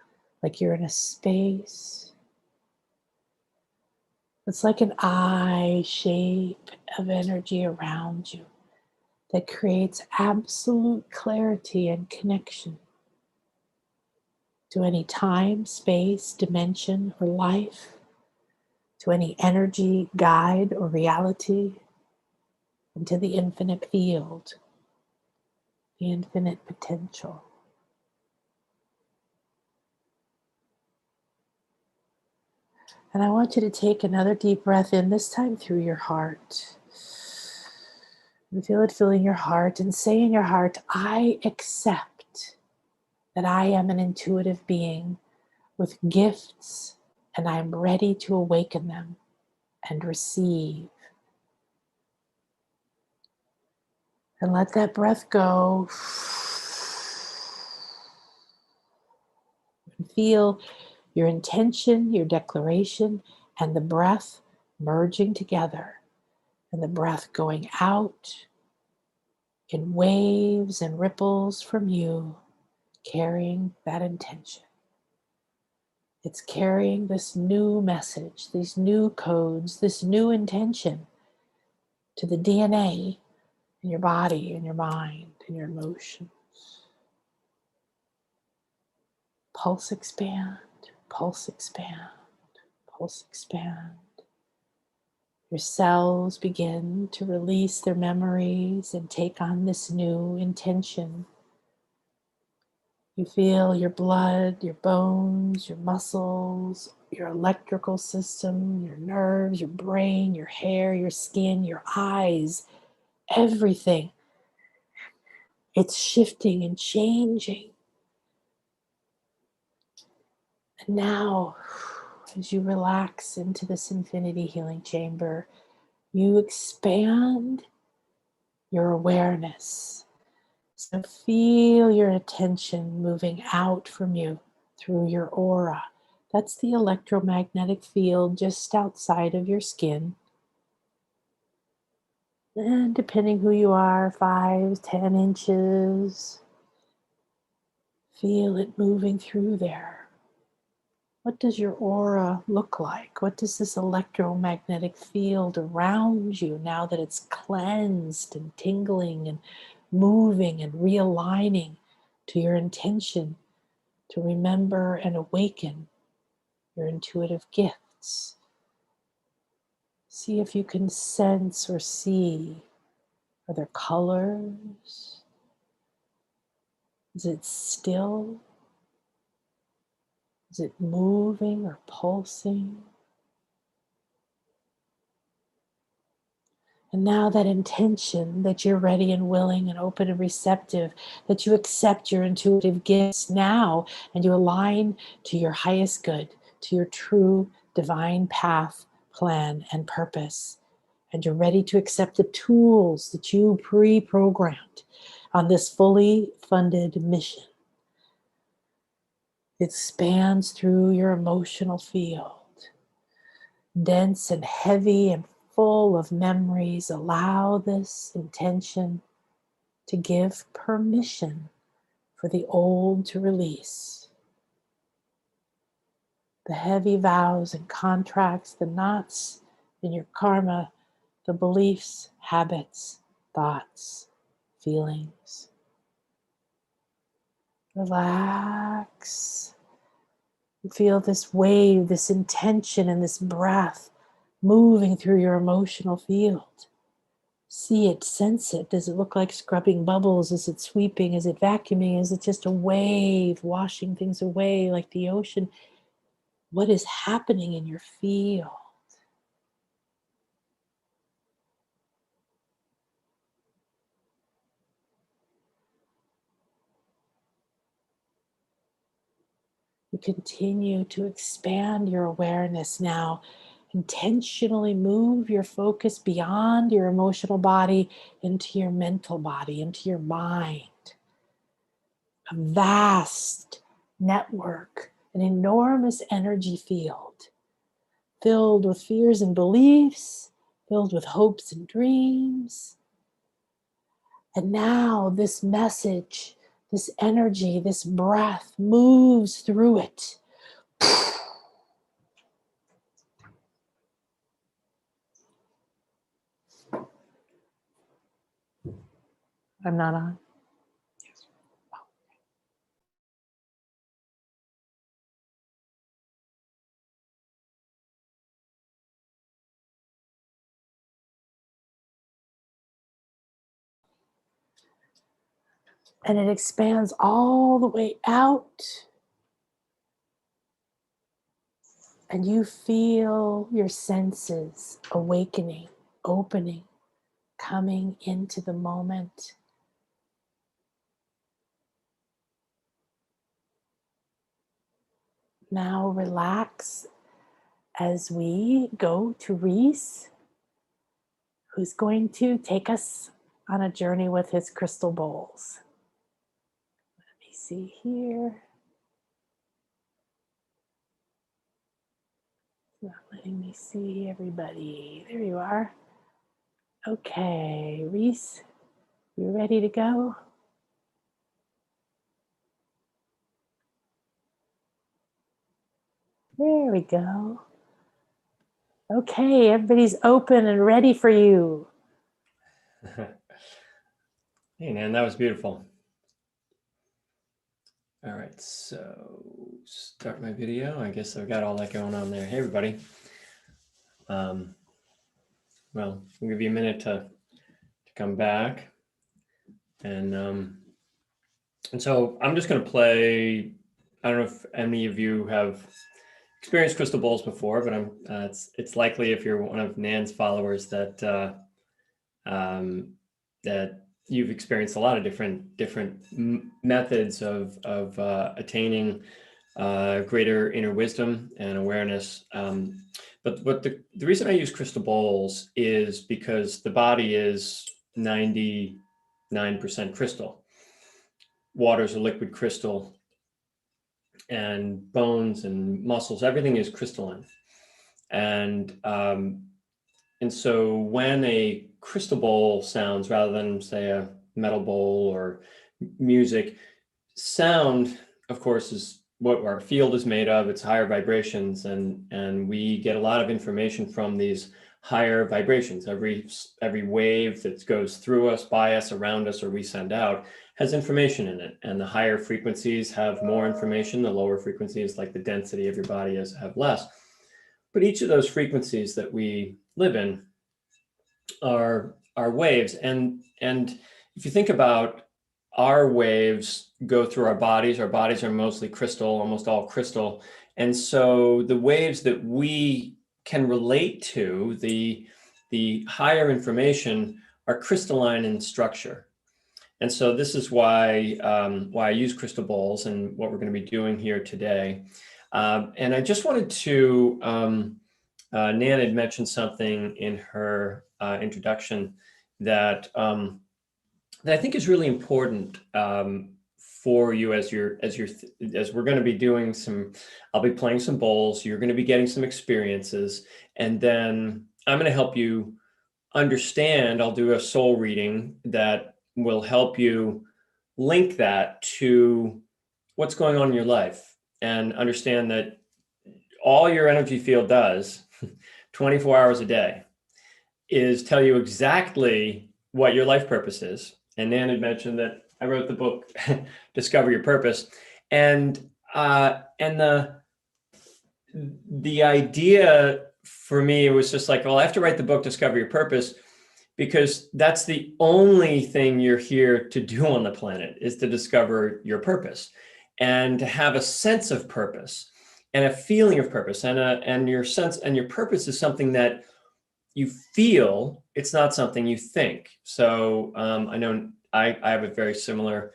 like you're in a space? It's like an eye shape of energy around you that creates absolute clarity and connection to any time, space, dimension, or life, to any energy, guide, or reality, and to the infinite field, the infinite potential. And I want you to take another deep breath in, this time through your heart. And feel it filling your heart, and say in your heart, I accept that I am an intuitive being with gifts, and I'm ready to awaken them and receive. And let that breath go. And feel your intention, your declaration, and the breath merging together. And the breath going out in waves and ripples from you, carrying that intention. It's carrying this new message, these new codes, this new intention to the DNA in your body, in your mind, in your emotions. Pulse expand, pulse expand, pulse expand. Your cells begin to release their memories and take on this new intention. You feel your blood, your bones, your muscles, your electrical system, your nerves, your brain, your hair, your skin, your eyes, everything. It's shifting and changing. And now, as you relax into this infinity healing chamber, you expand your awareness. So feel your attention moving out from you through your aura. That's the electromagnetic field just outside of your skin. And depending who you are, 5, 10 inches. Feel it moving through there. What does your aura look like? What does this electromagnetic field around you now that it's cleansed and tingling and moving and realigning to your intention to remember and awaken your intuitive gifts? See if you can sense or see. Are there colors? Is it still? Is it moving or pulsing? And now that intention that you're ready and willing and open and receptive, that you accept your intuitive gifts now and you align to your highest good, to your true divine path, plan, and purpose. And you're ready to accept the tools that you pre-programmed on this fully funded mission. It spans through your emotional field, dense and heavy and full of memories. Allow this intention to give permission for the old to release. The heavy vows and contracts, the knots in your karma, the beliefs, habits, thoughts, feelings. Relax. Feel this wave, this intention, and this breath moving through your emotional field. See it, sense it. Does it look like scrubbing bubbles? Is it sweeping? Is it vacuuming? Is it just a wave washing things away like the ocean? What is happening in your field? You continue to expand your awareness now. Intentionally move your focus beyond your emotional body into your mental body, into your mind. A vast network, an enormous energy field filled with fears and beliefs, filled with hopes and dreams. And now this message, this energy, this breath moves through it. I'm not on. And it expands all the way out. And you feel your senses awakening, opening, coming into the moment. Now relax as we go to Rhys, who's going to take us on a journey with his crystal bowls. Let me see here. It's not letting me see everybody. There you are. Okay, Rhys, you ready to go? There we go. Okay, everybody's open and ready for you. Hey, Nan, that was beautiful. All right, so start my video. I guess I've got all that going on there. Hey, everybody. Well, we'll give you a minute to come back. And so I'm just going to play. I don't know if any of you have experienced crystal bowls before, but it's likely if you're one of Nan's followers that that you've experienced a lot of different methods of attaining greater inner wisdom and awareness. But the reason I use crystal bowls is because the body is 99% crystal. Water is a liquid crystal, and bones and muscles, everything is crystalline. And so when a crystal bowl sounds, rather than say a metal bowl or music, sound, of course, is what our field is made of. It's higher vibrations, and we get a lot of information from these higher vibrations. Every wave that goes through us, by us, around us, or we send out has information in it. And the higher frequencies have more information. The lower frequencies, like the density of your body, have less. But each of those frequencies that we live in are waves. And if you think about our waves go through our bodies are mostly crystal, almost all crystal. And so the waves that we can relate to, the higher information, are crystalline in structure. And so this is why I use crystal bowls and what we're going to be doing here today. And I just wanted to, Nan had mentioned something in her introduction that I think is really important for you as we're going to be doing I'll be playing some bowls. You're going to be getting some experiences, and then I'm going to help you understand. I'll do a soul reading that will help you link that to what's going on in your life and understand that all your energy field does 24 hours a day is tell you exactly what your life purpose is. And Nan had mentioned that I wrote the book, Discover Your Purpose. And the idea for me was just like, well, I have to write the book, Discover Your Purpose, because that's the only thing you're here to do on the planet, is to discover your purpose and to have a sense of purpose and a feeling of purpose, and your sense and your purpose is something that you feel. It's not something you think. So I know I have a very similar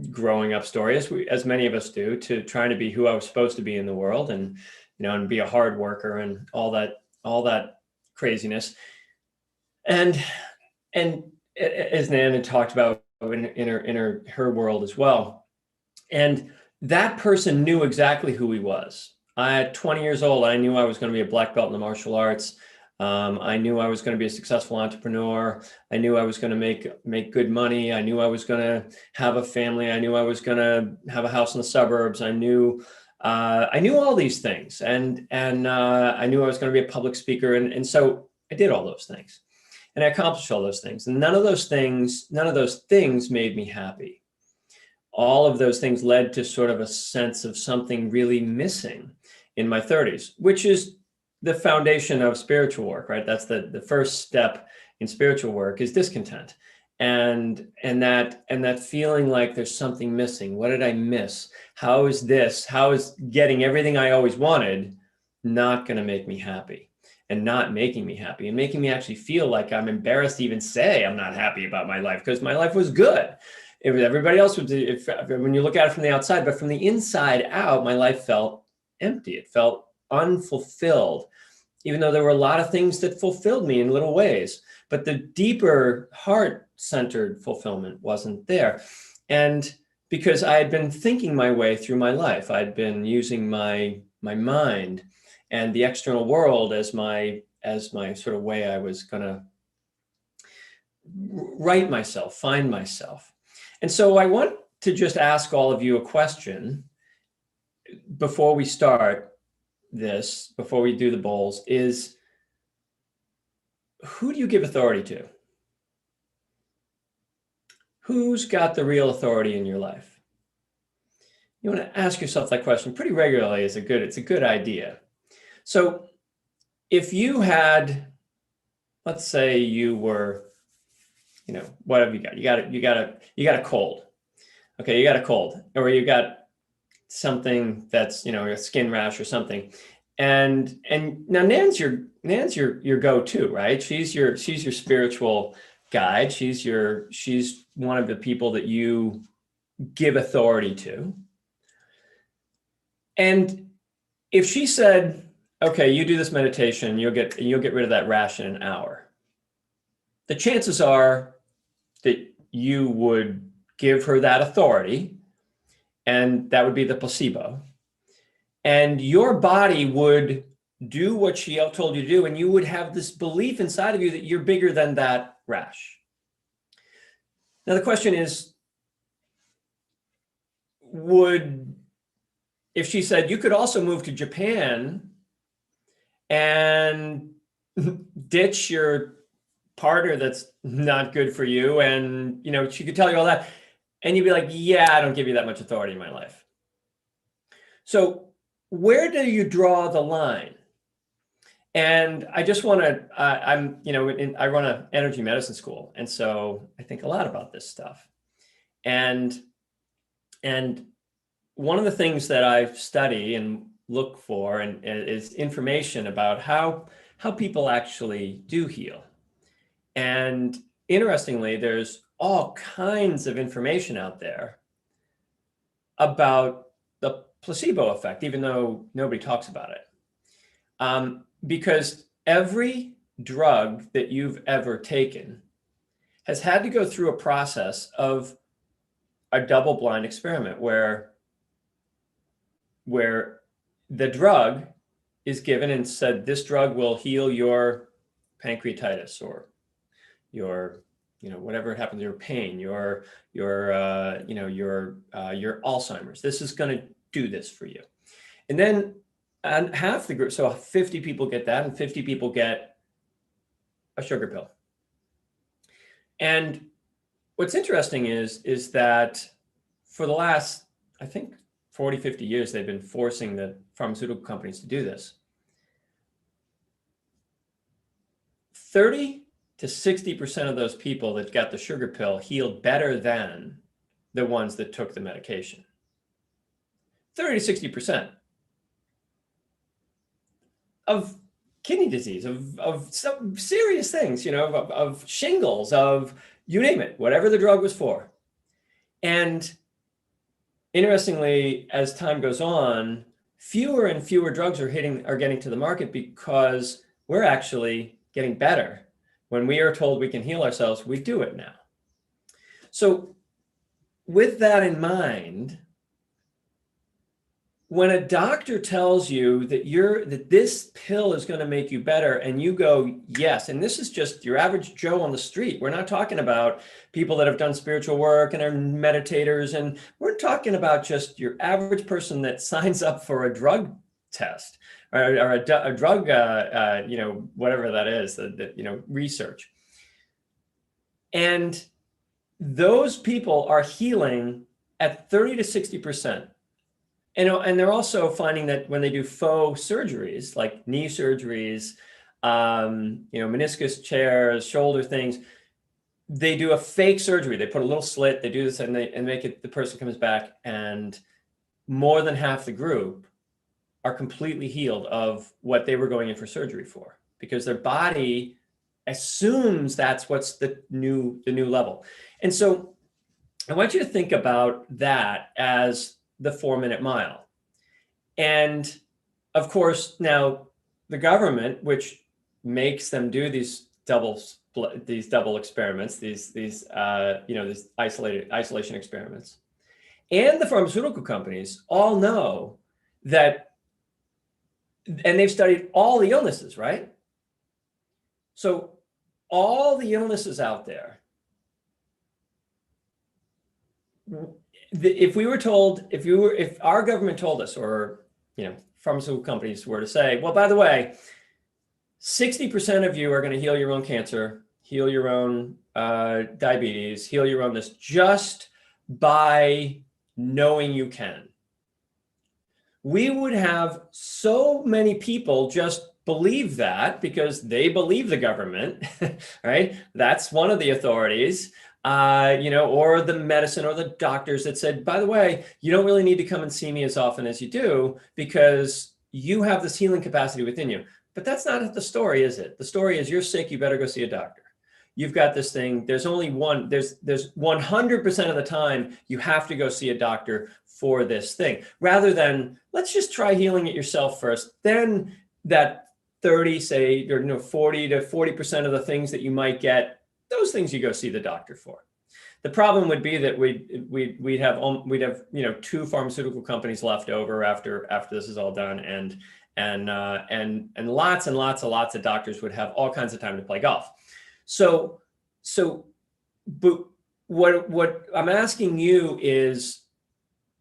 growing up story, as many of us do, to trying to be who I was supposed to be in the world, and and be a hard worker and all that craziness. And as Nan had talked about in her world as well. And that person knew exactly who he was. At 20 years old, I knew I was going to be a black belt in the martial arts. I knew I was going to be a successful entrepreneur. I knew I was going to make good money. I knew I was going to have a family. I knew I was going to have a house in the suburbs. I knew all these things, and I knew I was going to be a public speaker, and so I did all those things, and I accomplished all those things. And none of those things made me happy. All of those things led to sort of a sense of something really missing in my 30s, which is the foundation of spiritual work, right? That's the first step in spiritual work, is discontent. And that feeling like there's something missing. What did I miss? How is getting everything I always wanted not going to make me happy, and not making me happy, and making me actually feel like I'm embarrassed to even say I'm not happy about my life, because my life was good. Everybody else would, when you look at it from the outside, but from the inside out, my life felt empty. It felt unfulfilled, even though there were a lot of things that fulfilled me in little ways, but the deeper heart-centered fulfillment wasn't there. And because I had been thinking my way through my life, I'd been using my mind and the external world as my sort of way I was gonna right myself, find myself. And so I want to just ask all of you a question before we start this, before we do the bowls, is who do you give authority to? Who's got the real authority in your life? You want to ask yourself that question pretty regularly. It's a good idea. So if you had, let's say you were, what have you got? You got a cold. Okay, you got a cold, or you got something that's, a skin rash or something. And now Nan's your go-to, right? She's your spiritual guide. She's one of the people that you give authority to. And if she said, okay, you do this meditation, you'll get rid of that rash in an hour, the chances are that you would give her that authority, and that would be the placebo. And your body would do what she told you to do, and you would have this belief inside of you that you're bigger than that rash. Now, the question is, if she said you could also move to Japan and ditch your partner that's not good for you, and she could tell you all that, and you'd be like, yeah, I don't give you that much authority in my life. So where do you draw the line? And I just want to, I run an energy medicine school, and so I think a lot about this stuff. And one of the things that I study and look for is information about how people actually do heal. And interestingly, there's all kinds of information out there about the placebo effect, even though nobody talks about it. Because every drug that you've ever taken has had to go through a process of a double-blind experiment where the drug is given and said, this drug will heal your pancreatitis, or your, whatever it happens, your pain, your Alzheimer's. This is going to do this for you. And then half the group, so 50 people get that, and 50 people get a sugar pill. And what's interesting is that for the last, I think, 40, 50 years, they've been forcing the pharmaceutical companies to do this. 30 to 60% of those people that got the sugar pill healed better than the ones that took the medication. 30 to 60% of kidney disease, of some serious things, you know, of shingles, of you name it, whatever the drug was for. And interestingly, as time goes on, fewer and fewer drugs are getting to the market because we're actually getting better. When we are told we can heal ourselves, we do it now. So with that in mind, when a doctor tells you that this pill is going to make you better and you go, yes, and this is just your average Joe on the street. We're not talking about people that have done spiritual work and are meditators. And we're talking about just your average person that signs up for a drug test or a drug, you know, whatever that is, you know, research. And those people are healing at 30 to 60%. And they're also finding that when they do faux surgeries, like knee surgeries, you know, meniscus tears, shoulder things, they do a fake surgery. They put a little slit, they do this and make it, the person comes back and more than half the group are completely healed of what they were going in for surgery for, because their body assumes that's what's the new level. And so I want you to think about that as the 4-minute mile. And of course, now the government, which makes them do these double experiments, these you know, these isolation experiments, and the pharmaceutical companies all know that, and they've studied all the illnesses, right? So all the illnesses out there, if we were told, if our government told us, or, you know, pharmaceutical companies were to say, well, by the way, 60% of you are going to heal your own cancer, heal your own diabetes, heal your own this, just by knowing you can. We would have so many people just believe that because they believe the government, right? That's one of the authorities. You know, or the medicine or the doctors that said, by the way, you don't really need to come and see me as often as you do because you have this healing capacity within you. But that's not the story, is it? The story is you're sick, you better go see a doctor. You've got this thing. There's only one, there's 100% of the time you have to go see a doctor for this thing, rather than let's just try healing it yourself first. Then that 30, say, or, you know, 40 to 40% of the things that you might get, those things you go see the doctor for. The problem would be that we'd have, you know, 2 pharmaceutical companies left over after this is all done, and lots of doctors would have all kinds of time to play golf. So, but what I'm asking you is,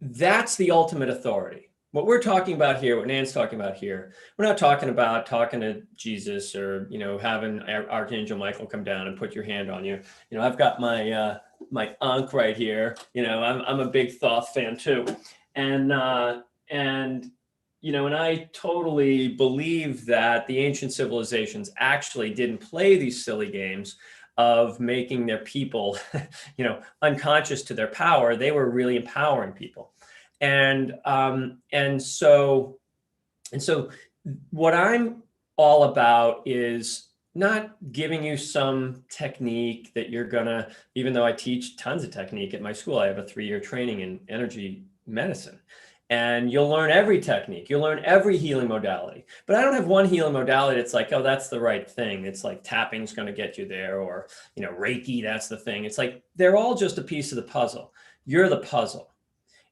that's the ultimate authority. What we're talking about here, what Nan's talking about here, we're not talking about talking to Jesus or, you know, having Archangel Michael come down and put your hand on you. You know, I've got my my Ankh right here. You know, I'm a big Thoth fan too, and you know, and I totally believe that the ancient civilizations actually didn't play these silly games of making their people, you know, unconscious to their power. They were really empowering people. And so what I'm all about is not giving you some technique that you're gonna, even though I teach tons of technique at my school, I have a 3-year training in energy medicine, and you'll learn every technique, you'll learn every healing modality, but I don't have one healing modality that's like, oh, that's the right thing. It's like tapping's gonna get you there, or, you know, Reiki, that's the thing. It's like, they're all just a piece of the puzzle. You're the puzzle.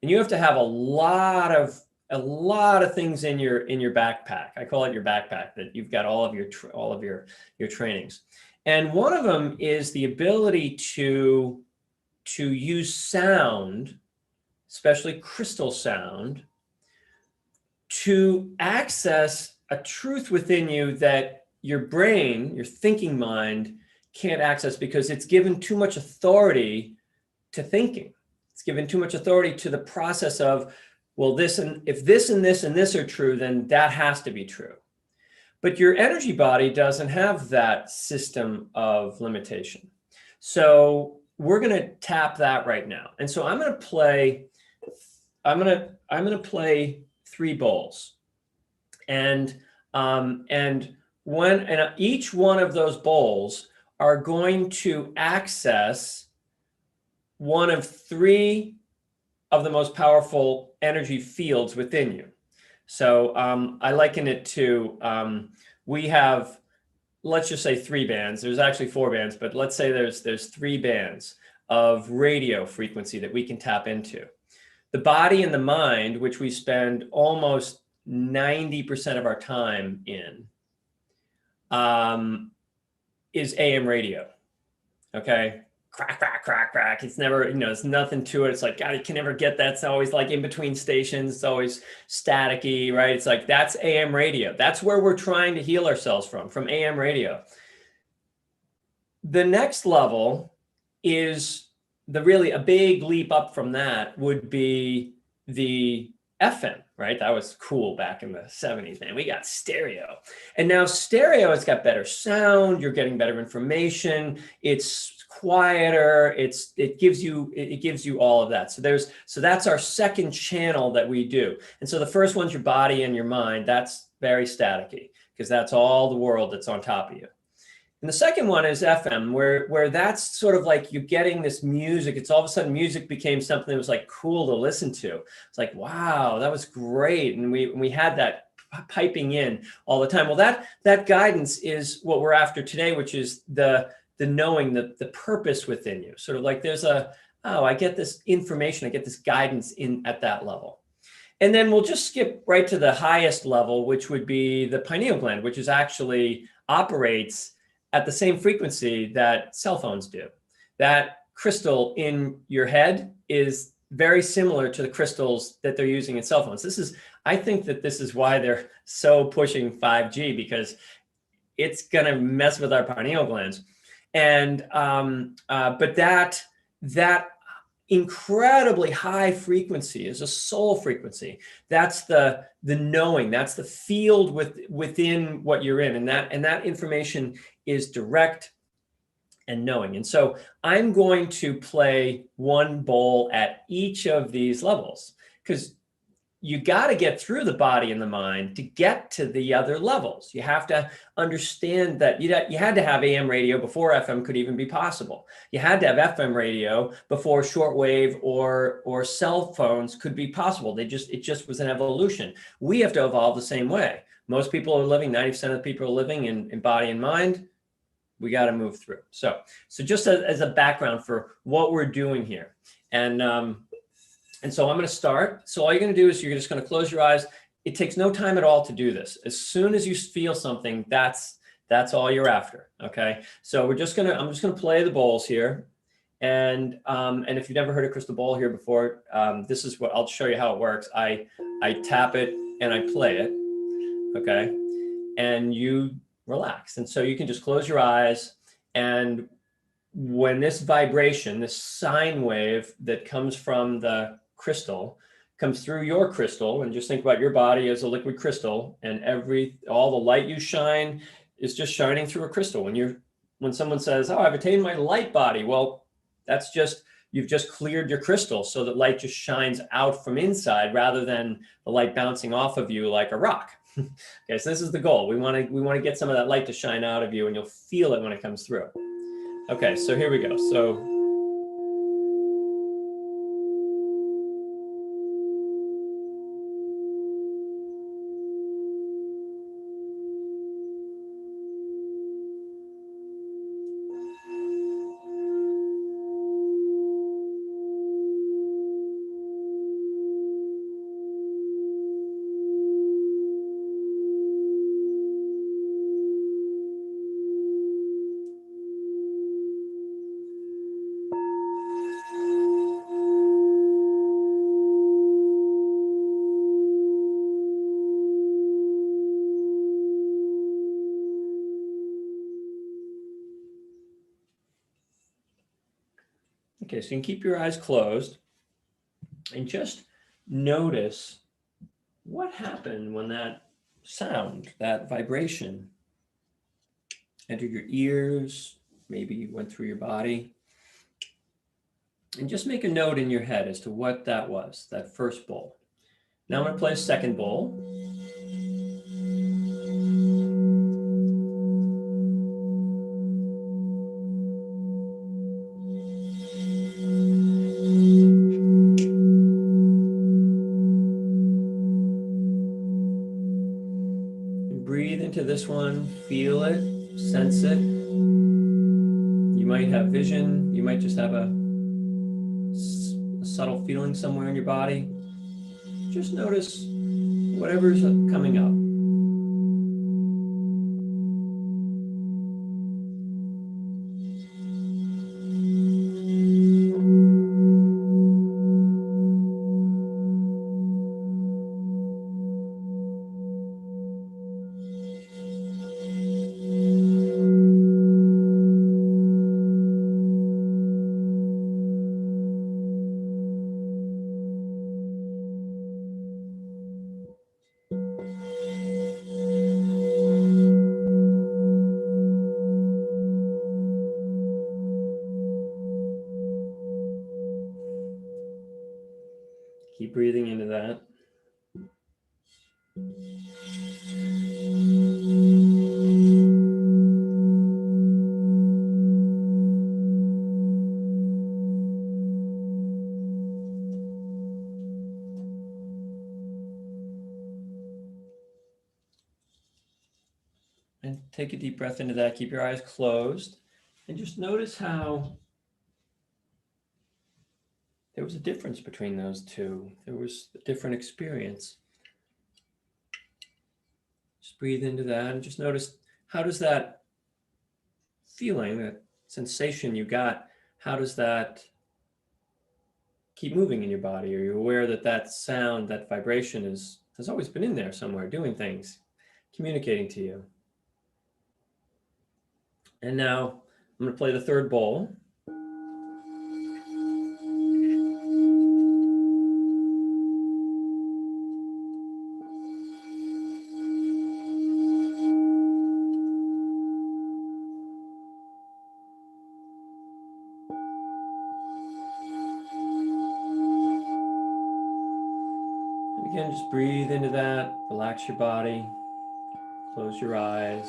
And you have to have a lot of things in your backpack. I call it your backpack, that you've got all of your trainings. And one of them is the ability to use sound, especially crystal sound, to access a truth within you that your brain, your thinking mind, can't access because it's given too much authority to thinking. It's given too much authority to the process of, well, this and if this and this and this are true, then that has to be true. But your energy body doesn't have that system of limitation. So we're going to tap that right now. And so I'm going to play 3 bowls. And each one of those bowls are going to access one of 3 of the most powerful energy fields within you. So I liken it to, we have, let's just say 3 bands. There's actually 4 bands, but let's say there's 3 bands of radio frequency that we can tap into. The body and the mind, which we spend almost 90% of our time in, is AM radio. Okay. Crack, crack, crack, crack. It's never, it's nothing to it. It's like, God, you can never get that. It's always like in between stations. It's always staticky, right? It's like, that's AM radio. That's where we're trying to heal ourselves from AM radio. The next level is really a big leap up from that would be the FM, right? That was cool back in the 70s, man. We got stereo. And now stereo has got better sound. You're getting better information. It's quieter. It gives you all of that. So that's our second channel that we do. And so the first one's your body and your mind. That's very staticky because that's all the world that's on top of you. And the second one is FM, where that's sort of like you're getting this music. It's all of a sudden music became something that was like cool to listen to. It's like, wow, that was great. And we had that piping in all the time. Well, that guidance is what we're after today, which is the knowing, the purpose within you. Sort of like there's I get this information, I get this guidance at that level. And then we'll just skip right to the highest level, which would be the pineal gland, which is actually operates at the same frequency that cell phones do. That crystal in your head is very similar to the crystals that they're using in cell phones. I think that this is why they're so pushing 5G, because it's gonna mess with our pineal glands. And but that incredibly high frequency is a soul frequency. That's the knowing. That's the field within what you're in, and that information is direct and knowing. And so I'm going to play 1 bowl at each of these levels, because you got to get through the body and the mind to get to the other levels. You have to understand that you had to have AM radio before FM could even be possible. You had to have FM radio before shortwave or cell phones could be possible. It just was an evolution. We have to evolve the same way. Most people are living, 90% of the people are living in body and mind. We got to move through. So just as a background for what we're doing here. And so I'm going to start. So all you're going to do is you're just going to close your eyes. It takes no time at all to do this. As soon as you feel something, that's all you're after. Okay. So I'm just going to play the bowls here. And if you've never heard a crystal ball here before, this is what I'll show you how it works. I tap it and I play it. Okay. And you relax. And so you can just close your eyes, and when this vibration, this sine wave that comes from the crystal comes through your crystal, and just think about your body as a liquid crystal, and all the light you shine is just shining through a crystal. When someone says, "Oh, I've attained my light body," well, that's just, you've just cleared your crystal so that light just shines out from inside rather than the light bouncing off of you like a rock. Okay, so this is the goal. We want to get some of that light to shine out of you, and you'll feel it when it comes through. Okay, so here we go. So Okay, so you can keep your eyes closed and just notice what happened when that sound, that vibration entered your ears, maybe went through your body. And just make a note in your head as to what that was, that first bowl. Now I'm going to play a second bowl. And breathe into this one, feel it, sense it. You might have vision, you might just have a subtle feeling somewhere in your body. Just notice whatever's coming up. Keep breathing into that. And take a deep breath into that. Keep your eyes closed. And just notice how there was a difference between those two. There was a different experience. Just breathe into that and just notice, how does that feeling, that sensation you got, how does that keep moving in your body? Are you aware that that sound, that vibration has always been in there somewhere, doing things, communicating to you? And now I'm going to play the third bowl. And again, just breathe into that, relax your body, close your eyes.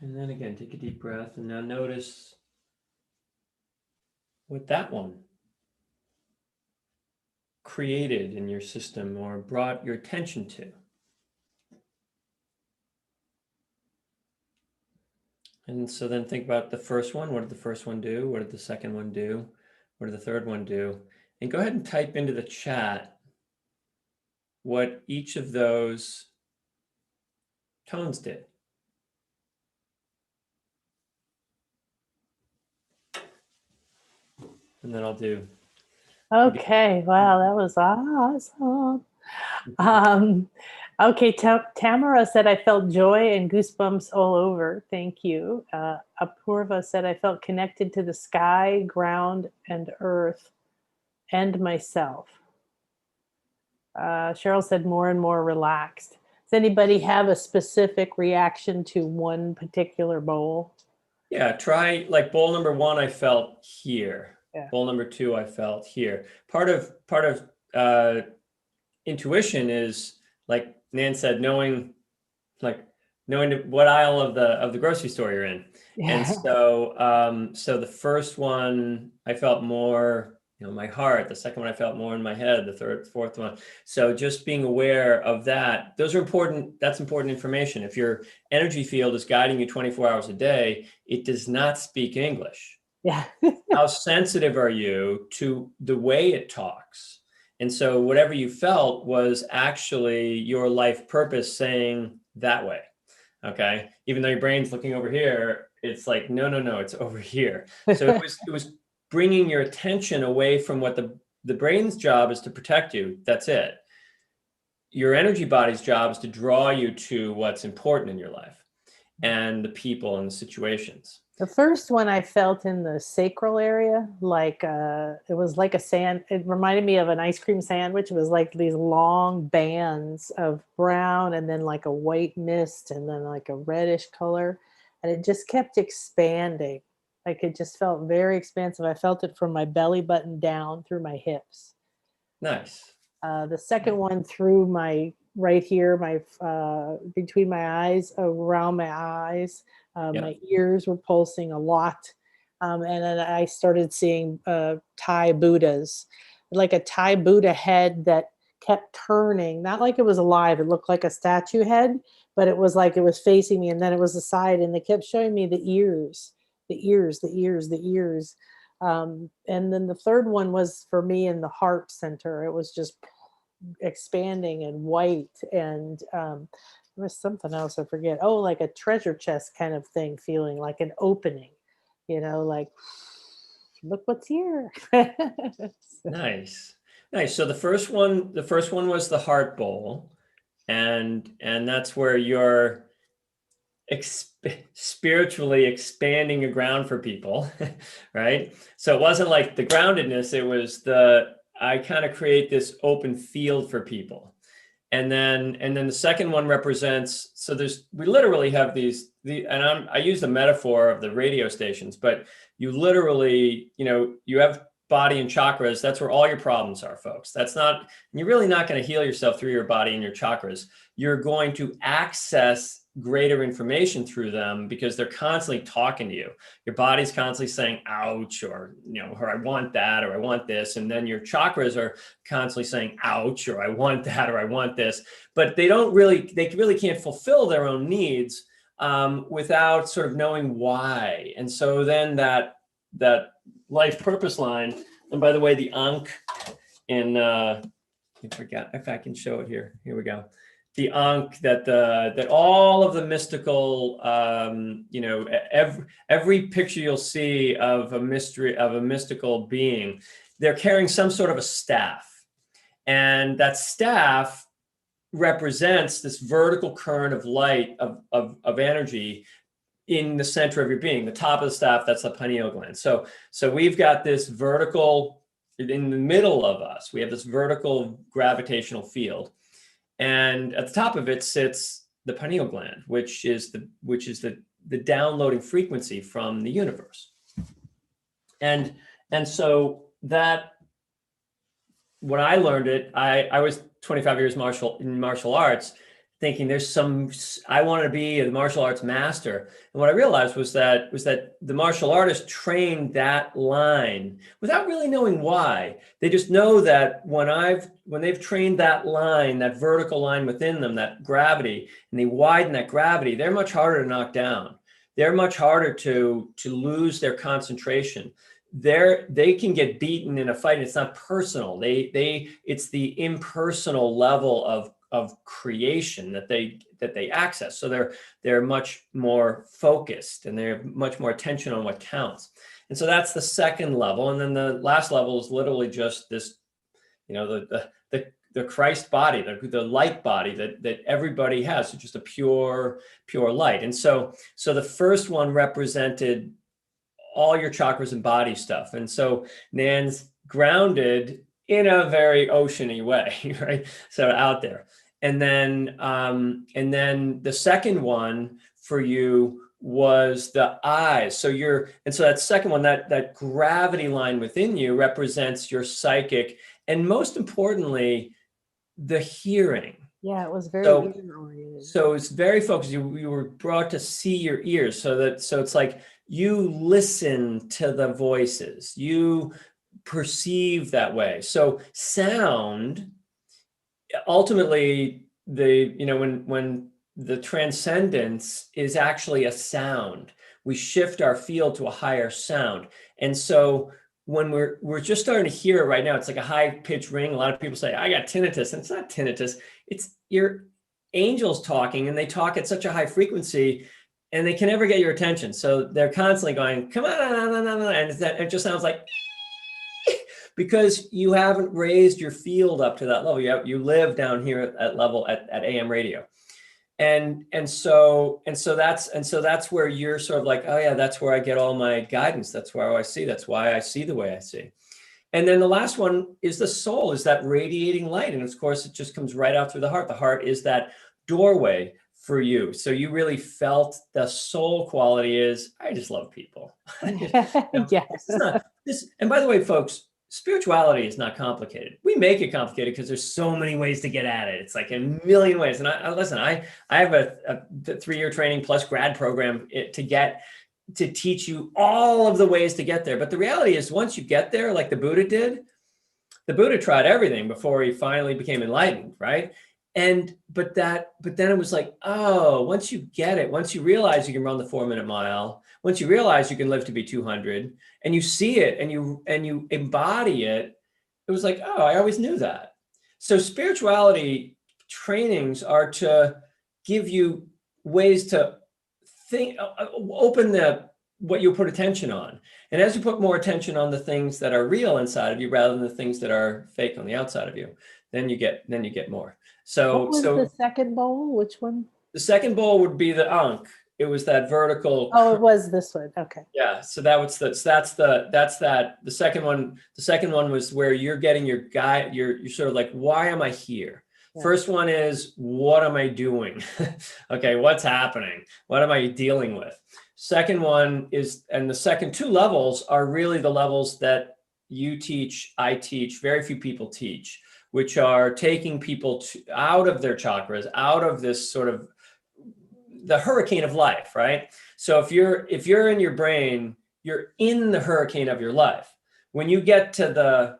And then again, take a deep breath and now notice what that one created in your system or brought your attention to. And so then think about the first one. What did the first one do? What did the second one do? What did the third one do? And go ahead and type into the chat what each of those tones did. And then I'll do. Okay, wow, that was awesome. Okay, Tamara said, I felt joy and goosebumps all over. Thank you. Apurva said, I felt connected to the sky, ground, and earth, and myself. Cheryl said, more and more relaxed. Does anybody have a specific reaction to one particular bowl? Yeah, try like bowl number one, I felt here. Yeah. Bowl number two, I felt here. Part of intuition is like Nan said, knowing what aisle of the grocery store you're in. And so, so the first one, I felt more, my heart. The second one, I felt more in my head. The third, fourth one. So just being aware of that, those are important. That's important information. If your energy field is guiding you 24 hours a day, it does not speak English. Yeah. How sensitive are you to the way it talks? And so whatever you felt was actually your life purpose saying that way. Okay. Even though your brain's looking over here, it's like, no, it's over here. So it was bringing your attention away from what the brain's job is to protect you. That's it. Your energy body's job is to draw you to what's important in your life and the people and the situations. The first one I felt in the sacral area, like it was like it reminded me of an ice cream sandwich. It was like these long bands of brown and then like a white mist and then like a reddish color. And it just kept expanding. Like it just felt very expansive. I felt it from my belly button down through my hips. Nice. The second one through my right here, my between my eyes, around my eyes. My ears were pulsing a lot. And then I started seeing Thai Buddhas, like a Thai Buddha head that kept turning, not like it was alive. It looked like a statue head, but it was like it was facing me. And then it was the side and they kept showing me the ears. And then the third one was for me in the heart center. It was just expanding and white. And there was something else I forget. Oh, like a treasure chest kind of thing, feeling like an opening, like, look what's here. Nice. So the first one was the heart bowl. And that's where you're spiritually expanding your ground for people, right? So it wasn't like the groundedness, it was I kind of create this open field for people. And then the second one represents, so we literally have I use the metaphor of the radio stations, but you literally, you have body and chakras. That's where all your problems are, folks. You're really not going to heal yourself through your body and your chakras. You're going to access greater information through them because they're constantly talking to you. Your body's constantly saying, ouch, or I want that, or I want this. And then your chakras are constantly saying, ouch, or I want that, or I want this. But they really can't fulfill their own needs without sort of knowing why. And so then that life purpose line, and by the way, the Ankh I forgot if I can show it here. Here we go. The Ankh, that all of the mystical, every picture you'll see of a mystical being, they're carrying some sort of a staff, and that staff represents this vertical current of light of energy in the center of your being. The top of the staff, that's the pineal gland. So we've got this vertical in the middle of us. We have this vertical gravitational field. And at the top of it sits the pineal gland, which is the downloading frequency from the universe. And so that, when I learned it, I was 25 years in martial arts, thinking I wanted to be a martial arts master. And what I realized was that the martial artists trained that line without really knowing why. They just know that when they've trained that line, that vertical line within them, that gravity, and they widen that gravity, they're much harder to knock down. They're much harder to lose their concentration. They can get beaten in a fight. It's not personal. It's the impersonal level of creation that they access. So they're much more focused and they have much more attention on what counts. And so that's the second level. And then the last level is literally just this, the Christ body, the light body that everybody has. So just a pure light. And so the first one represented all your chakras and body stuff. And so Nan's grounded in a very oceany way, right? So out there. And then the second one for you was the eyes. So that second one, that gravity line within you represents your psychic, and most importantly, the hearing. Yeah, it was very So- ear oriented. So it's very focused. You were brought to see your ears, so it's like you listen to the voices, you perceive that way. So sound, ultimately, when the transcendence is actually a sound, we shift our field to a higher sound. And so when we're just starting to hear it right now, it's like a high pitched ring. A lot of people say, I got tinnitus, and it's not tinnitus. It's your angels talking, and they talk at such a high frequency, and they can never get your attention. So they're constantly going, come on, and it just sounds like, because you haven't raised your field up to that level. You live down here at level at AM radio. And so that's where you're sort of like, oh yeah, that's where I get all my guidance. That's where I see. That's why I see the way I see. And then the last one is the soul, is that radiating light. And of course, it just comes right out through the heart. The heart is that doorway for you. So you really felt the soul quality is, I just love people. Yes. And by the way, folks, spirituality is not complicated. We make it complicated because there's so many ways to get at it. It's like a million ways. And I have a 3-year training plus grad program to teach you all of the ways to get there. But the reality is, once you get there, like the Buddha did, the Buddha tried everything before he finally became enlightened, right? But then it was like, oh, once you get it, once you realize you can run the 4-minute mile, once you realize you can live to be 200, and you see it and you embody it, it was like, oh, I always knew that. So spirituality trainings are to give you ways to think, open what you put attention on. And as you put more attention on the things that are real inside of you rather than the things that are fake on the outside of you, then you get more. So What was the second bowl? Which one? the second bowl would be the Ankh. It was that vertical. Oh, it was this one. Okay. Yeah. So that's the second one. The second one was where you're getting your guide. You're sort of like, why am I here? Yeah. First one is, what am I doing? Okay. What's happening? What am I dealing with? Second one is, and the second 2 levels are really the levels that you teach, I teach, very few people teach, which are taking people out of their chakras, out of this sort of the hurricane of life, right? So if you're in your brain, you're in the hurricane of your life. When you get to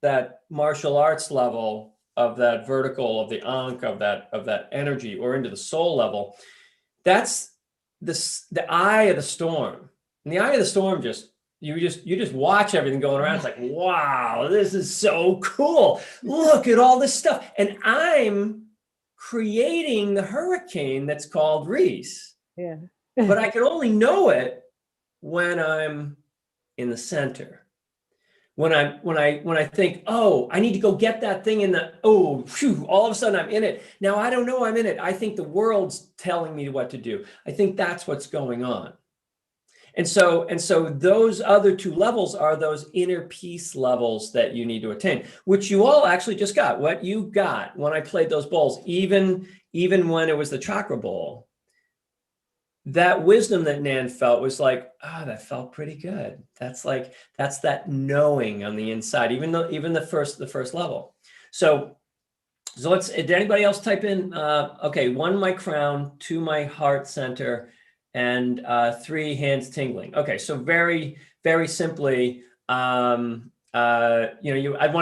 that martial arts level of that vertical, of the Ankh, of that energy, or into the soul level, that's the eye of the storm. And the eye of the storm you just watch everything going around. It's like, wow, this is so cool. Look at all this stuff. And I'm creating the hurricane that's called Rhys. Yeah. But I can only know it when I'm in the center. When I think, oh, I need to go get that thing all of a sudden I'm in it. Now I don't know I'm in it. I think the world's telling me what to do. I think that's what's going on. And so those other 2 levels are those inner peace levels that you need to attain, which you all actually just got. What you got when I played those bowls, even when it was the chakra bowl, that wisdom that Nan felt was like, that felt pretty good. That's that knowing on the inside, even the first level. So did anybody else type in, okay, 1, my crown, 2, my heart center, and 3, hands tingling. Okay, so very, very simply, I want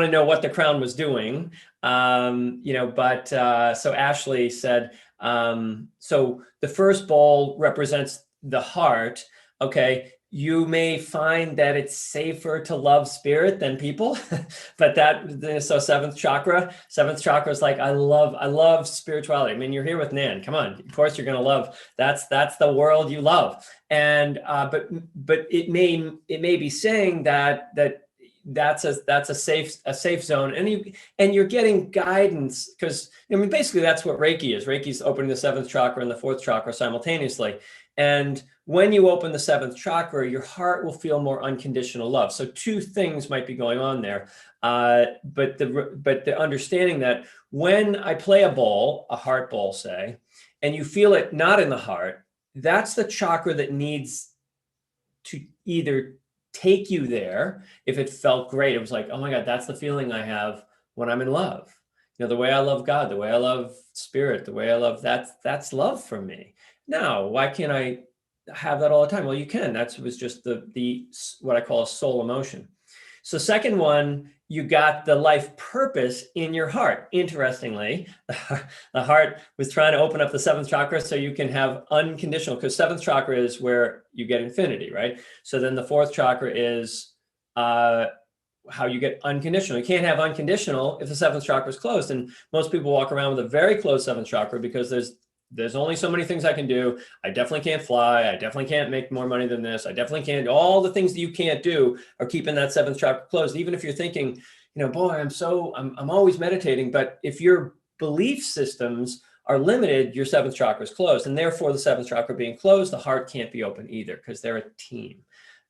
to know what the crown was doing, but so Ashley said, so the first bowl represents the heart. Okay, you may find that it's safer to love spirit than people, but so seventh chakra is like, I love spirituality. I mean, you're here with Nan. Come on, of course you're gonna love. That's the world you love. And but it may be saying that's a safe zone, and you're getting guidance, because I mean basically that's what Reiki is. Reiki's opening the 7th chakra and the 4th chakra simultaneously. And when you open the 7th chakra, your heart will feel more unconditional love. So 2 things might be going on there. But the understanding that when I play a bowl, a heart bowl, say, and you feel it not in the heart, that's the chakra that needs to either take you there. If it felt great, it was like, oh my God, that's the feeling I have when I'm in love. the way I love God, the way I love spirit, the way I love that's love for me. Now, why can't I have that all the time? Well, you can. That was just the what I call a soul emotion. So second one, you got the life purpose in your heart. Interestingly, the heart was trying to open up the seventh chakra so you can have unconditional, because seventh chakra is where you get infinity, right? So then the fourth chakra is how you get unconditional. You can't have unconditional if the seventh chakra is closed. And most people walk around with a very closed seventh chakra because there's only so many things I can do. I definitely can't fly. I definitely can't make more money than this. I definitely can't. All the things that you can't do are keeping that seventh chakra closed. Even if you're thinking, boy, I'm always meditating. But if your belief systems are limited, your seventh chakra is closed. And therefore the seventh chakra being closed, the heart can't be open either, because they're a team,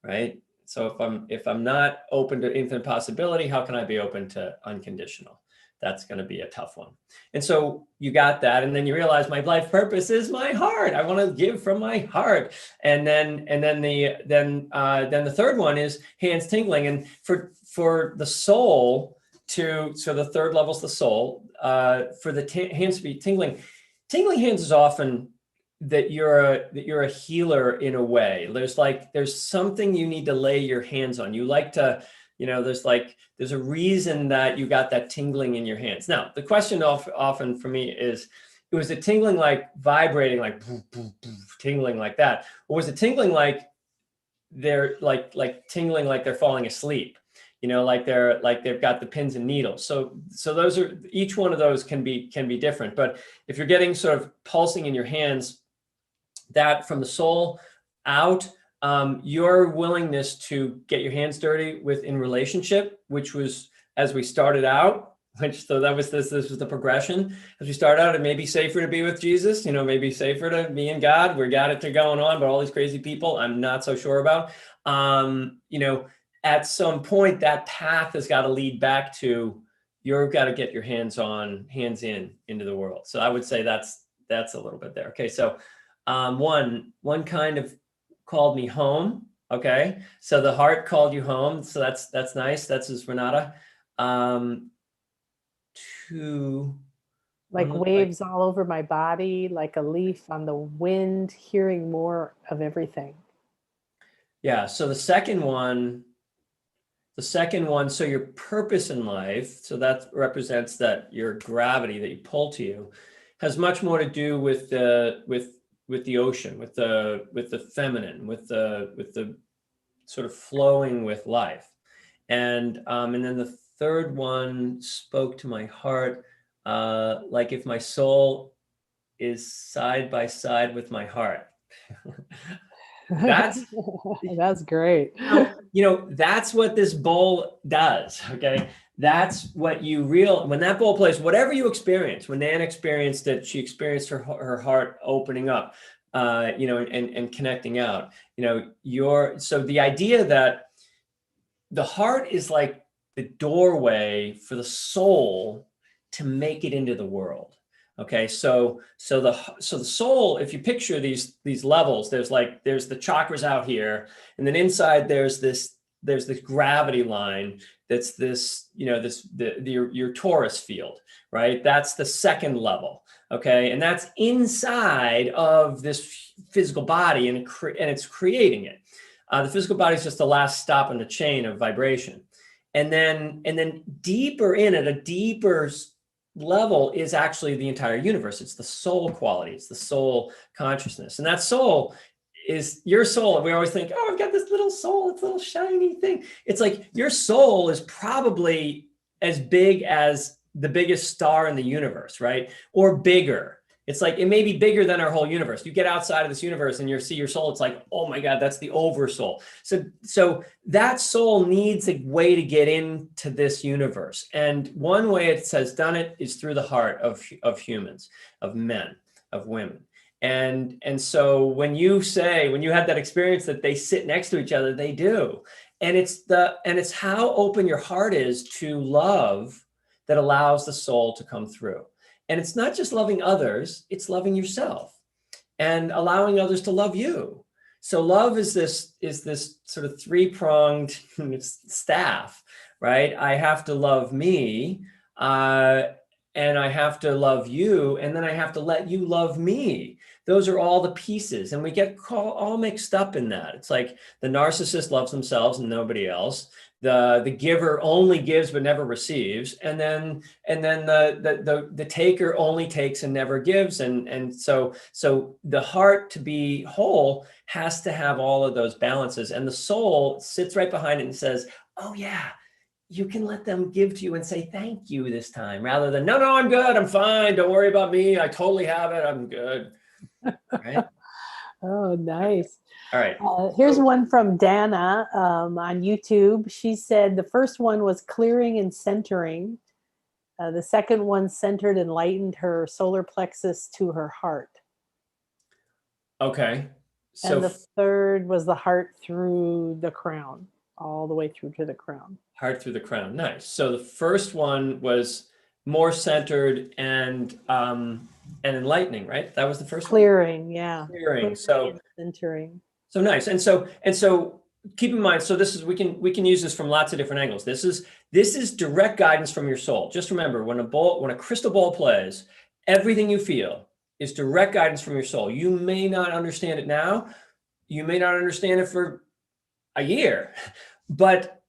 right? So if I'm not open to infinite possibility, how can I be open to unconditional? That's going to be a tough one. And so you got that, and then you realize my life purpose is my heart. I want to give from my heart. And then the third one is hands tingling. And for the soul so the third level is the soul. For the hands to be tingling hands is often that you're a healer in a way. There's something you need to lay your hands on. You like to, there's a reason that you got that tingling in your hands. Now, the question often for me is, was it tingling like vibrating, like boof, boof, boof, tingling like that? Or was it tingling like they're like tingling like they're falling asleep? Like they've got the pins and needles. So those are, each one of those can be different. But if you're getting sort of pulsing in your hands, that from the soul out, your willingness to get your hands dirty in relationship, which was as we started out, so that was this was the progression. As we start out, it may be safer to be with Jesus, maybe safer to be in God. We got it to going on, but all these crazy people, I'm not so sure about. At some point, that path has got to lead back to, you've got to get your hands into the world. So I would say that's a little bit there. Okay, so one kind of called me home. Okay, so the heart called you home. So that's nice. That's his Renata. Two, like waves all over my body, like a leaf on the wind, hearing more of everything. Yeah. So the second one, so your purpose in life, so that represents that your gravity that you pull to you, has much more to do with the ocean, with the feminine, with the sort of flowing with life. And then the third one spoke to my heart, like if my soul is side by side with my heart. That's great. That's what this bowl does. Okay. That's what when that bowl plays, whatever you experience, when Nan experienced it, she experienced her heart opening up, and connecting out, so the idea that the heart is like the doorway for the soul to make it into the world. Okay, so the soul, if you picture these levels, there's the chakras out here, and then inside there's this gravity line that's your torus field, right? That's the second level. Okay, and that's inside of this physical body, and it's creating it. The physical body is just the last stop in the chain of vibration, and then deeper in at a deeper level is actually the entire universe. It's the soul quality. It's the soul consciousness, and that soul is your soul. We always think, oh, I've got this little soul, it's a little shiny thing. It's like your soul is probably as big as the biggest star in the universe, right? Or bigger. It's like, it may be bigger than our whole universe. You get outside of this universe and you see your soul, it's like, oh my God, that's the oversoul. So that soul needs a way to get into this universe. And one way it has done it is through the heart of humans, of men, of women. And so when you had that experience that they sit next to each other, they do. And it's how open your heart is to love that allows the soul to come through. And it's not just loving others, it's loving yourself and allowing others to love you. So love is this sort of three-pronged staff, right? I have to love me, and and I have to love you, and then I have to let you love me. Those are all the pieces, and we get all mixed up in that. It's like the narcissist loves themselves and nobody else. The giver only gives but never receives, and then the taker only takes and never gives. And so the heart, to be whole, has to have all of those balances, and the soul sits right behind it and says, oh yeah, you can let them give to you and say thank you this time, rather than no, I'm good, I'm fine, don't worry about me, I totally have it, I'm good. Right? Oh, nice. All right. Here's one from Dana on YouTube. She said the first one was clearing and centering. The second one centered and lightened her solar plexus to her heart. Okay. So And the third was the heart through the crown, all the way through to the crown. Heart through the crown. Nice. So the first one was more centered and enlightening, right? That was the first Clearing, one? yeah. Clearing. So and centering. So nice. And so keep in mind, so this is, we can use this from lots of different angles. This is direct guidance from your soul. Just remember, when a crystal ball plays, everything you feel is direct guidance from your soul. You may not understand it now. You may not understand it for a year, but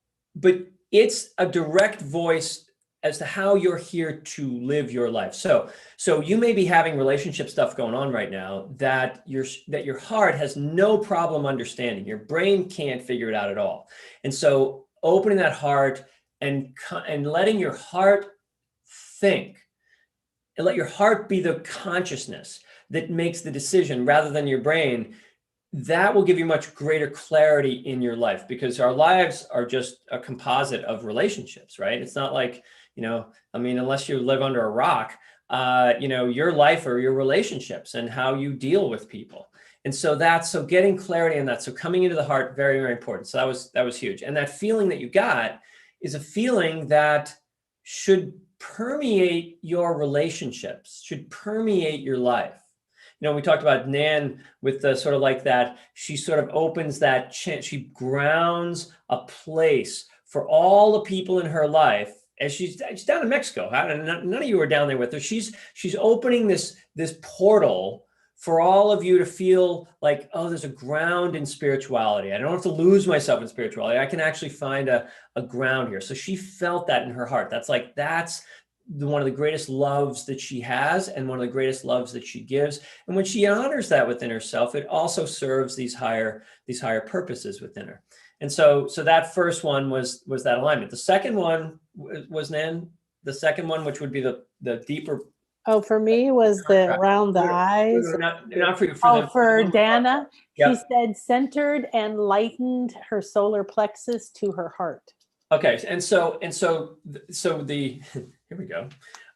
it's a direct voice as to how you're here to live your life. So you may be having relationship stuff going on right now that your heart has no problem understanding. Your brain can't figure it out at all. And so opening that heart and letting your heart think, and let your heart be the consciousness that makes the decision rather than your brain, that will give you much greater clarity in your life, because our lives are just a composite of relationships, right? It's not like, unless you live under a rock, your life or your relationships and how you deal with people. And so getting clarity in that. So coming into the heart, very, very important. So that was huge. And that feeling that you got is a feeling that should permeate your relationships, should permeate your life. We talked about Nan with the sort of like that, she sort of opens that, she grounds a place for all the people in her life. As she's down in Mexico, none of you are down there with her. She's opening this portal for all of you to feel like, oh, there's a ground in spirituality. I don't have to lose myself in spirituality. I can actually find a ground here. So she felt that in her heart. That's one of the greatest loves that she has, and one of the greatest loves that she gives. And when she honors that within herself, it also serves these higher purposes within her. And so that first one was that alignment. The second one was Nan. The second one, which would be the deeper. Oh, for me was around the eyes. Not for you. For Dana, yep. She said centered and lightened her solar plexus to her heart. Okay, and so the here we go.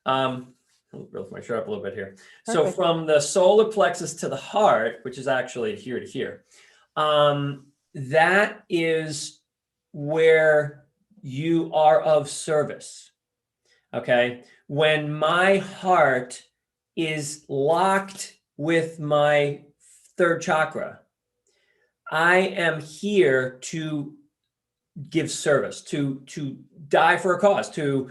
I'll lift my shirt up a little bit here. Perfect. So from the solar plexus to the heart, which is actually here to here, that is where you are of service. Okay, when my heart is locked with my third chakra, I am here to give service, to die for a cause, to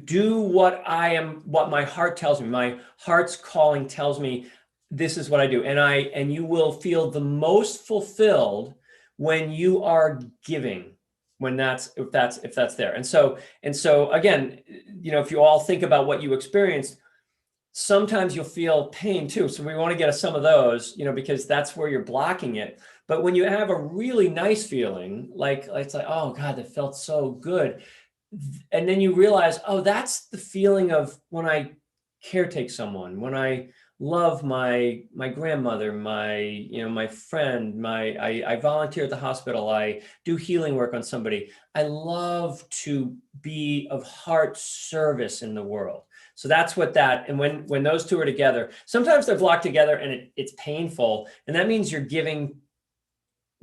do what my heart tells me. My heart's calling tells me this is what I do. And you will feel the most fulfilled when you are giving, if that's there. And so again, if you all think about what you experienced, sometimes you'll feel pain too. So we want to get some of those, because that's where you're blocking it. But when you have a really nice feeling, like it's like, oh God, that felt so good. And then you realize, oh, that's the feeling of when I caretake someone, when I love my grandmother, my friend, I volunteer at the hospital, I do healing work on somebody. I love to be of heart service in the world. So that's what and when those two are together, sometimes they're blocked together and it's painful. And that means you're giving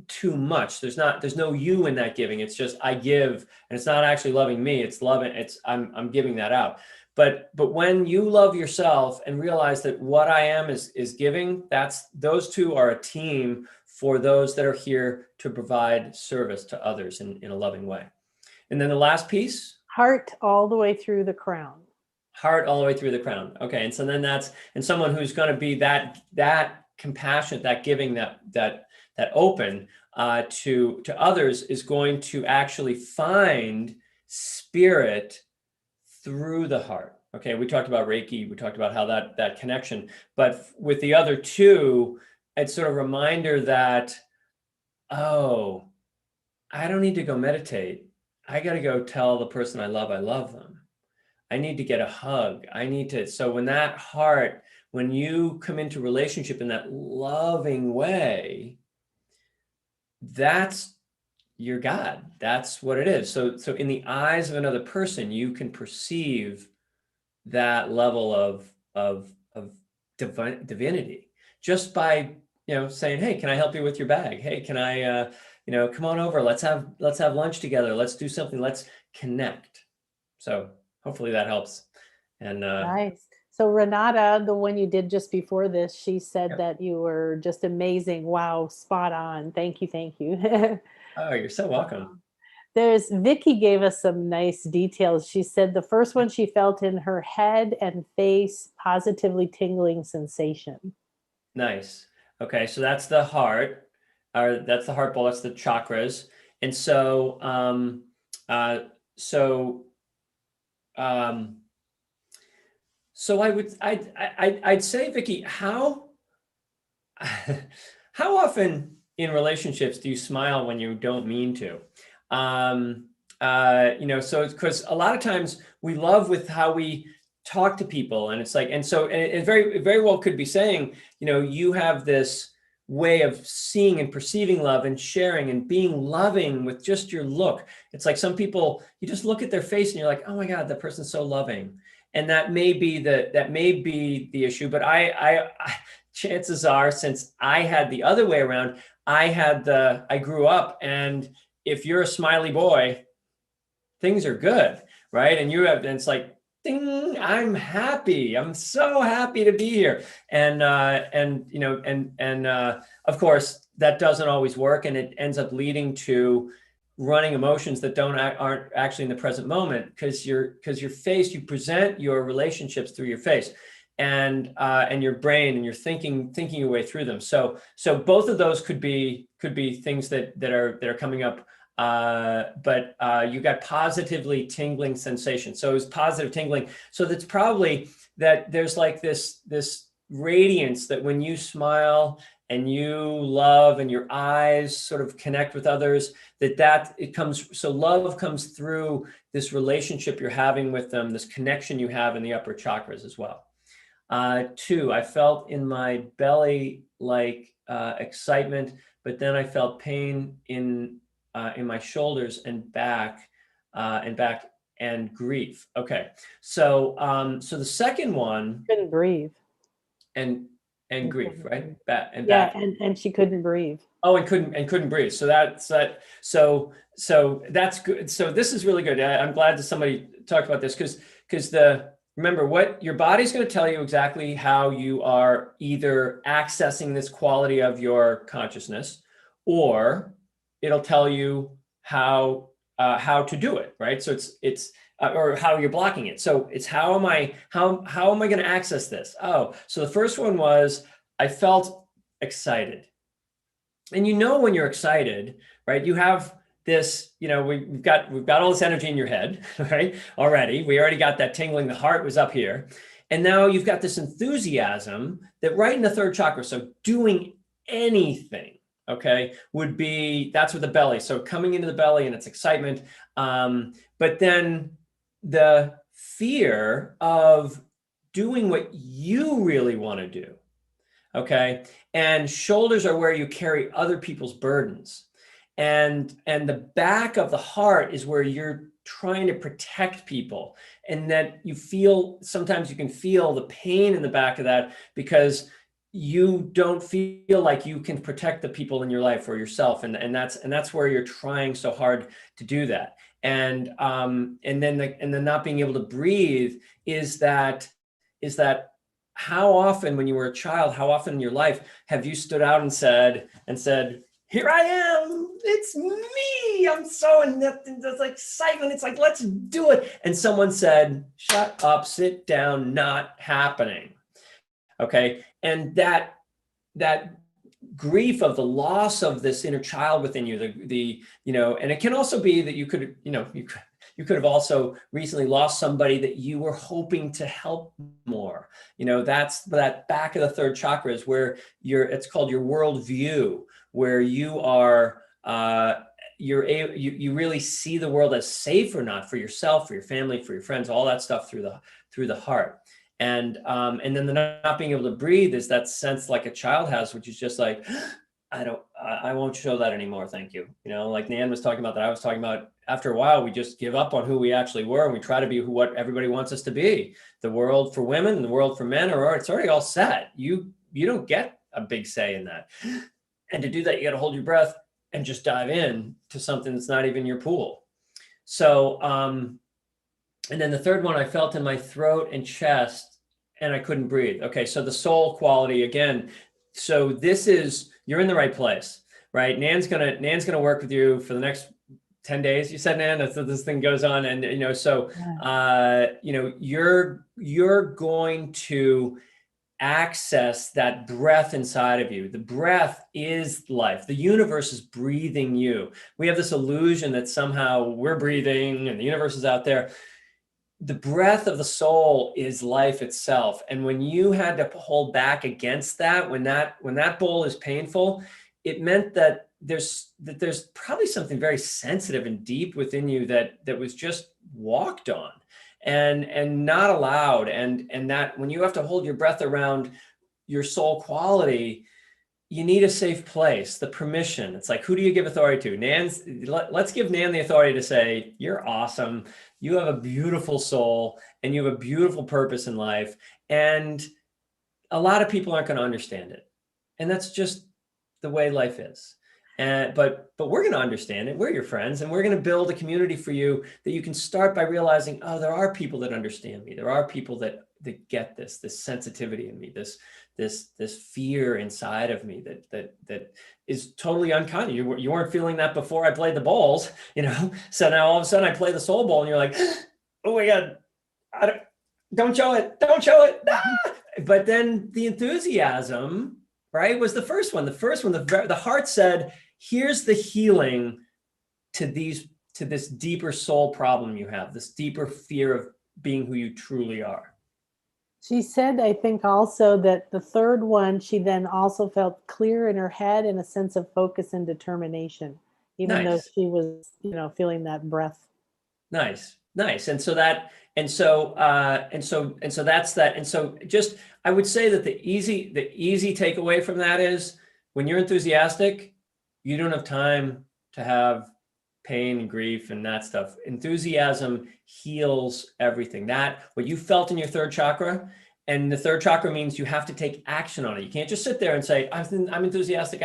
too much. There's no you in that giving. It's just, I give, and it's not actually loving me. It's loving, I'm giving that out. But when you love yourself and realize that what I am is giving, those two are a team for those that are here to provide service to others in a loving way. And then the last piece. Heart all the way through the crown. heart all the way through the crown. Okay, and so then and someone who's going to be that compassionate, that giving, that open to others is going to actually find spirit through the heart. Okay, we talked about Reiki, we talked about how that connection, but with the other two, it's sort of a reminder that, oh, I don't need to go meditate. I got to go tell the person I love them. I need to get a hug. So when that heart, when you come into relationship in that loving way, that's your God. That's what it is. So in the eyes of another person, you can perceive that level of divinity just by, saying, hey, can I help you with your bag? Hey, can I, come on over. Let's have lunch together. Let's do something. Let's connect. So hopefully that helps. And nice. So Renata, the one you did just before this, she said Yep. that you were just amazing. Wow, spot on. Thank you. Oh, you're so welcome. There's Vicky gave us some nice details. She said the first one she felt in her head and face, positively tingling sensation. Nice. Okay, so that's the heart, or that's the heart ball. That's the chakras, and so I'd say, Vicky, how often in relationships do you smile when you don't mean to? So it's because a lot of times we love with how we talk to people, and it's like, and it very, very well could be saying, you have this way of seeing and perceiving love and sharing and being loving with just your look. It's like some people, you just look at their face and you're like, oh my God, that person's so loving. And that may be the issue, but I chances are, since I had the other way around, I grew up, and if you're a smiley boy, things are good, right? And it's like, ding, I'm happy. I'm so happy to be here. And of course that doesn't always work. And it ends up leading to running emotions that aren't actually in the present moment, because your face, you present your relationships through your face and your brain, and you're thinking your way through them. So both of those could be things that are coming up. But you got positively tingling sensation. So it was positive tingling. So that's probably that there's like this radiance that when you smile and you love and your eyes sort of connect with others, so love comes through this relationship you're having with them, this connection you have in the upper chakras as well. 2, I felt in my belly like excitement, but then I felt pain in my shoulders and back and grief. Okay, so the second one, Couldn't breathe. and grief, right? Back. And she couldn't breathe. Oh, and couldn't breathe. So that's that. So that's good. So this is really good. I'm glad that somebody talked about this, because remember, what your body's going to tell you exactly how you are either accessing this quality of your consciousness, or it'll tell you how to do it, right? So it's or how you're blocking it. So it's how am I going to access this? Oh, so the first one was I felt excited, and when you're excited, right? You have this, we've got all this energy in your head, right? We already got that tingling. The heart was up here, and now you've got this enthusiasm that right in the third chakra. So doing anything, okay, that's with the belly. So coming into the belly, and it's excitement. But then the fear of doing what you really want to do. Okay. And shoulders are where you carry other people's burdens. And the back of the heart is where you're trying to protect people. And that sometimes you can feel the pain in the back of that, because you don't feel like you can protect the people in your life or yourself. And that's where you're trying so hard to do that. And then not being able to breathe is that how often when you were a child, how often in your life have you stood out and said, here I am. It's me. I'm so inept. And there's like excitement. It's like, let's do it. And someone said, shut up, sit down, not happening. Okay. And that grief of the loss of this inner child within you, and it can also be that you could have also recently lost somebody that you were hoping to help more. That's that back of the third chakra is where it's called your worldview, where you are, you really see the world as safe or not for yourself, for your family, for your friends, all that stuff through the heart. And then the not being able to breathe is that sense like a child has, which is just like, I won't show that anymore. Thank you. Like Nan was talking about, that I was talking about, after a while, we just give up on who we actually were. And we try to be what everybody wants us to be. The world for women and the world for men, it's already all set. You don't get a big say in that. And to do that, you got to hold your breath and just dive in to something that's not even your pool. So, and then the third one, I felt in my throat and chest, and I couldn't breathe. Okay, so the soul quality again. So this is, you're in the right place, right? Nan's gonna work with you for the next 10 days. You said, Nan, that's this thing goes on, and you're going to access that breath inside of you. The breath is life. The universe is breathing you. We have this illusion that somehow we're breathing and the universe is out there. The breath of the soul is life itself. And when you had to hold back against that, when that bowl is painful, it meant that there's probably something very sensitive and deep within you that was just walked on and not allowed. And that when you have to hold your breath around your soul quality, you need a safe place, the permission. It's like, who do you give authority to? Let's give Nan the authority to say, you're awesome. You have a beautiful soul and you have a beautiful purpose in life. And a lot of people aren't going to understand it. And that's just the way life is. But we're going to understand it. We're your friends, and we're going to build a community for you that you can start by realizing, oh, there are people that understand me. There are people that get this sensitivity in me, this fear inside of me that is totally unkind. You weren't feeling that before I played the bowls, So now all of a sudden I play the soul bowl and you're like, oh my God, don't show it. Ah! But then the enthusiasm, right, was the first one. The heart said, here's the healing to this deeper soul problem you have, this deeper fear of being who you truly are. She said, I think also that the third one, she then also felt clear in her head and a sense of focus and determination, even though she was, feeling that breath. Nice. And so that's that. And so just, I would say that the easy takeaway from that is when you're enthusiastic, you don't have time to have pain and grief and that stuff. Enthusiasm heals everything. That what you felt in your third chakra, and the third chakra means you have to take action on it. You can't just sit there and say, I'm enthusiastic.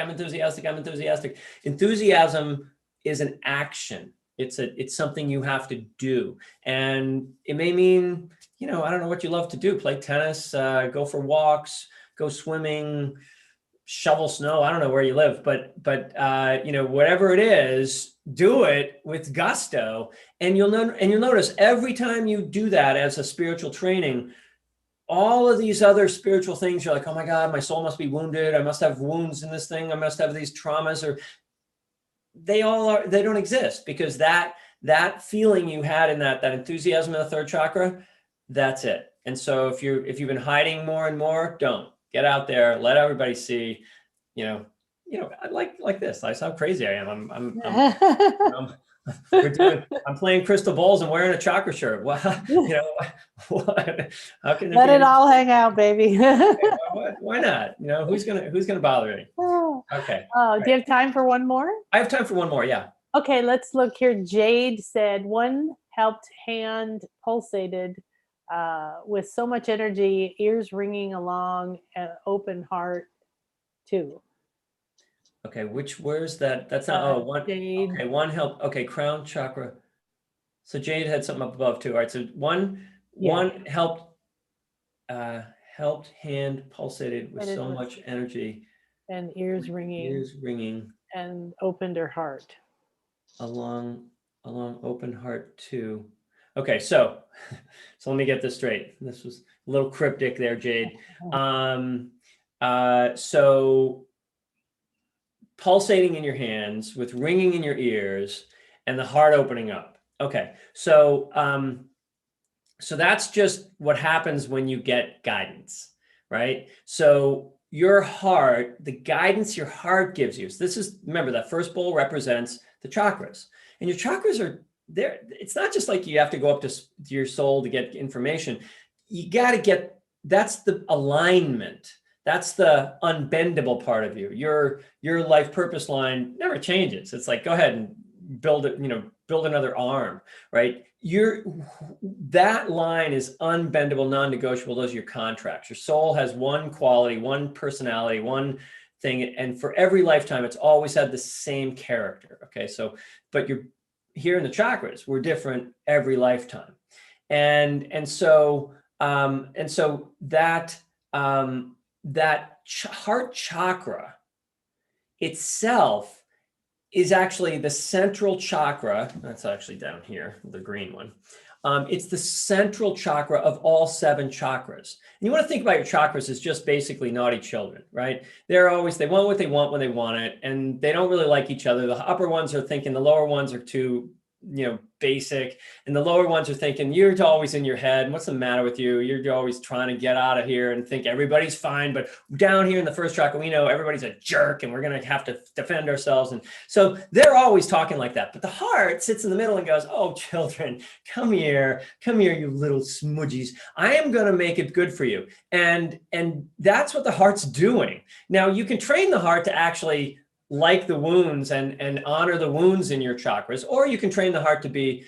Enthusiasm is an action. It's something you have to do. And it may mean, I don't know what you love to do, play tennis, go for walks, go swimming, shovel snow. I don't know where you live, but whatever it is, do it with gusto. And you'll notice every time you do that as a spiritual training, all of these other spiritual things, you're like, oh my God, my soul must be wounded. I must have wounds in this thing. I must have these traumas, or they don't exist, because that feeling you had in that enthusiasm in the third chakra, that's it. And so if you've been hiding more and more, don't. Get out there, let everybody see, I like this. That's how crazy I am. I'm playing crystal bowls and wearing a chakra shirt. Well, what? How can let it all hang out, baby? Why not? Who's gonna bother me? Okay. Oh, do you have time for one more? I have time for one more. Yeah. Okay, let's look here. Jade said one helped hand pulsated with so much energy, ears ringing along, an open heart too. Okay, where's that? That's not, one. Jade. Okay, one help. Okay, crown chakra. So Jade had something up above too. All right, so one helped hand pulsated with so much energy. And ears ringing. and opened her heart. Along open heart 2. Okay, so let me get this straight. This was a little cryptic there, Jade. So pulsating in your hands with ringing in your ears and the heart opening up. Okay, so so that's just what happens when you get guidance, right? So your heart, the guidance your heart gives you. So this is, remember, that first bowl represents the chakras, and your chakras are there. It's not just like you have to go up to your soul to get information. You got to get, that's the alignment. That's the unbendable part of you. Your life purpose line never changes. It's like, go ahead and build it, build another arm, right? That line is unbendable, non-negotiable. Those are your contracts. Your soul has one quality, one personality, one thing. And for every lifetime, it's always had the same character. Okay. So, but you're here in the chakras, we're different every lifetime. And so that heart chakra itself is actually the central chakra. That's actually down here, the green one. It's the central chakra of all 7 chakras. And you want to think about your chakras as just basically naughty children, right? They want what they want when they want it, and they don't really like each other. The upper ones are thinking the lower ones are too, basic, and the lower ones are thinking you're always in your head. What's the matter with you? You're always trying to get out of here and think everybody's fine. But down here in the first chakra, we know everybody's a jerk and we're going to have to defend ourselves. And so they're always talking like that. But the heart sits in the middle and goes, oh, children, come here, you little smudgies. I am going to make it good for you. And that's what the heart's doing. Now, you can train the heart to actually like the wounds and honor the wounds in your chakras, or you can train the heart to be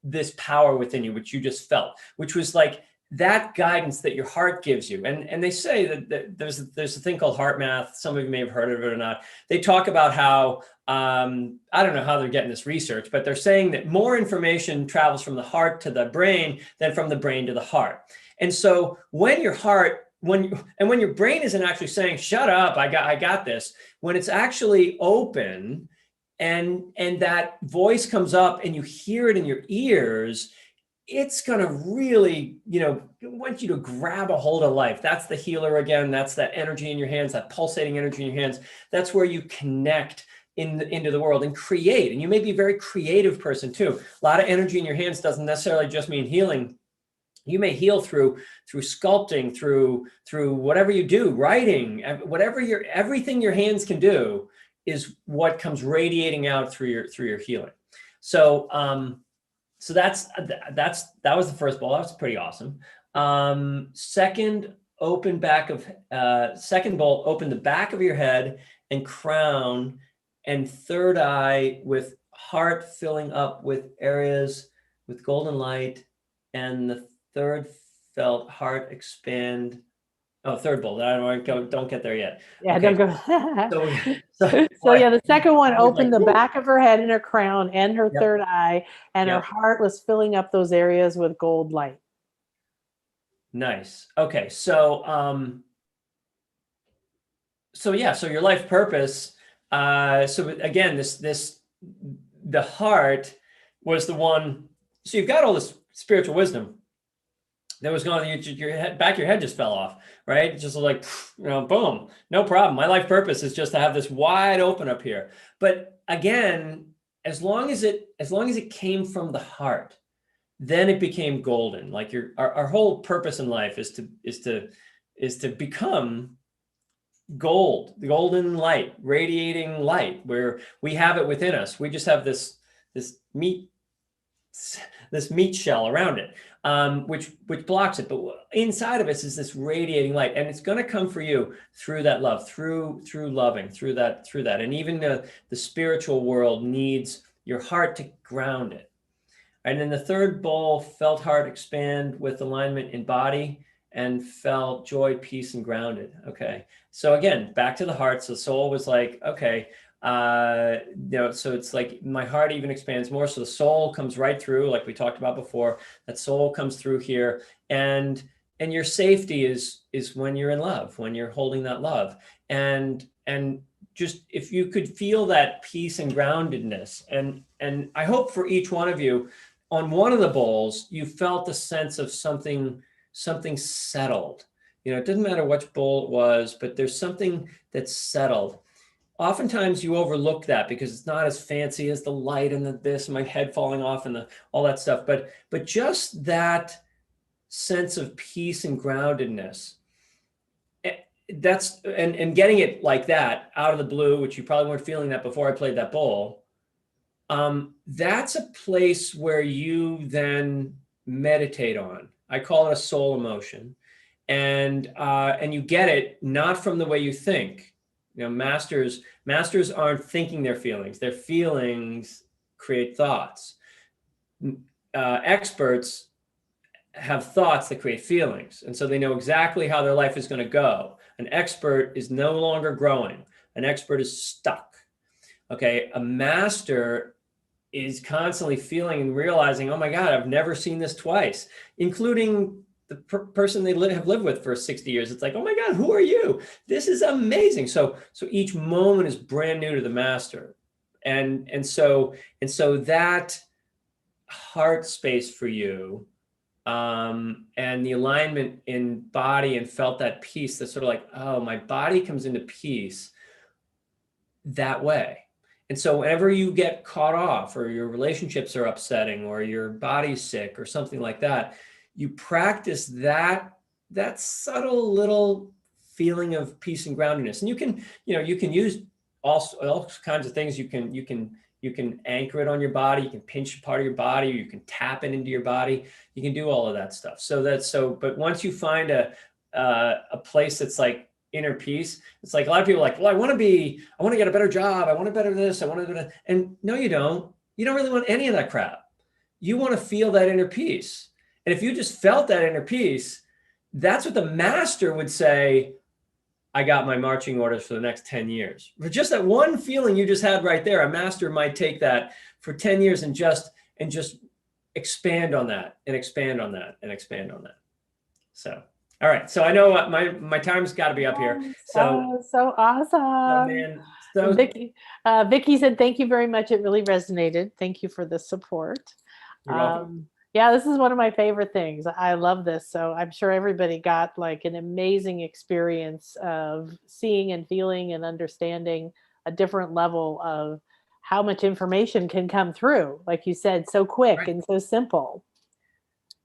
this power within you, which you just felt, which was like that guidance that your heart gives you. And they say that there's a thing called heart math. Some of you may have heard of it or not. They talk about how, I don't know how they're getting this research, but they're saying that more information travels from the heart to the brain than from the brain to the heart. And so when your heart, when your brain isn't actually saying, shut up, I got this, when it's actually open and that voice comes up and you hear it in your ears, it's going to really, want you to grab a hold of life. That's the healer again. That's that energy in your hands, that pulsating energy in your hands. That's where you connect into the world and create. And you may be a very creative person too. A lot of energy in your hands doesn't necessarily just mean healing. You may heal through sculpting, through whatever you do, writing, everything your hands can do is what comes radiating out through your healing. So that was the first bowl. That was pretty awesome. Second bowl, open the back of your head and crown, and third eye with heart filling up with areas with golden light, and the third felt heart expand. Oh, third bowl. Don't get there yet. Yeah, okay. Don't go. So yeah, the second one opened like, the back of her head and her crown and her Yep. third eye, and her Yep. heart was filling up those areas with gold light. Nice. Okay, so your life purpose. So again, the heart was the one. So you've got all this spiritual wisdom that was going, your head, back of your head just fell off, right? Just like, boom, no problem. My life purpose is just to have this wide open up here. But again, as long as it came from the heart, then it became golden. Like our whole purpose in life is to become gold, the golden light, radiating light, where we have it within us. We just have this meat shell around it, which blocks it. But inside of us is this radiating light, and it's going to come for you through that love, through loving, through that. And even the spiritual world needs your heart to ground it. And then the third bowl, felt heart expand with alignment in body, and felt joy, peace, and grounded. Okay. So again, back to the heart. So the soul was like, okay, so it's like my heart even expands more. So the soul comes right through, like we talked about before. That soul comes through here, and your safety is when you're in love, when you're holding that love, and if you could feel that peace and groundedness, and I hope for each one of you, on one of the bowls, you felt a sense of something settled. You know, it doesn't matter which bowl it was, but there's something that's settled. Oftentimes you overlook that because it's not as fancy as the light and the this, and my head falling off and all that stuff. But just that sense of peace and groundedness, that's and getting it like that out of the blue, which you probably weren't feeling that before I played that bowl. That's a place where you then meditate on. I call it a soul emotion, and you get it not from the way you think. You know, masters aren't thinking their feelings. Their feelings create thoughts. Experts have thoughts that create feelings, and so they know exactly how their life is going to go. An expert is no longer growing. An expert is stuck. Okay, a master is constantly feeling and realizing, oh my God, I've never seen this twice, including the person they have lived with for 60 years. It's like, oh my God, who are you? This is amazing. So each moment is brand new to the master. And so that heart space for you, and the alignment in body, and felt that peace, that's sort of like, oh, my body comes into peace that way. And so whenever you get caught off, or your relationships are upsetting, or your body's sick or something like that, you practice that subtle little feeling of peace and groundedness. And you can use all kinds of things. You can anchor it on your body. You can pinch a part of your body, or you can tap it into your body. You can do all of that stuff. But once you find a place that's like inner peace, it's like a lot of people are like, well, I want to get a better job. I want to better this. I want to do that. And no, you don't really want any of that crap. You want to feel that inner peace. And if you just felt that inner peace, that's what the master would say, I got my marching orders for the next 10 years. For just that one feeling you just had right there, a master might take that for 10 years and just expand on that and expand on that and expand on that. So, all right. So I know my time's got to be up here. So awesome. Oh, man. So Vicky said, thank you very much. It really resonated. Thank you for the support. You're welcome. Yeah, this is one of my favorite things. I love this. So I'm sure everybody got like an amazing experience of seeing and feeling and understanding a different level of how much information can come through. Like you said, so quick Right. and so simple.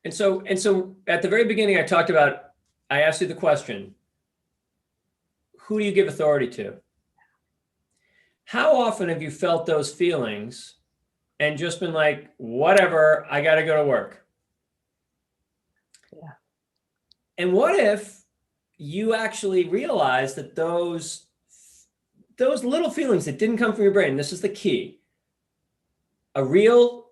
And so at the very beginning, I asked you the question, who do you give authority to? How often have you felt those feelings and just been like, whatever, I got to go to work? Yeah. And what if you actually realize that those little feelings that didn't come from your brain, this is the key, a real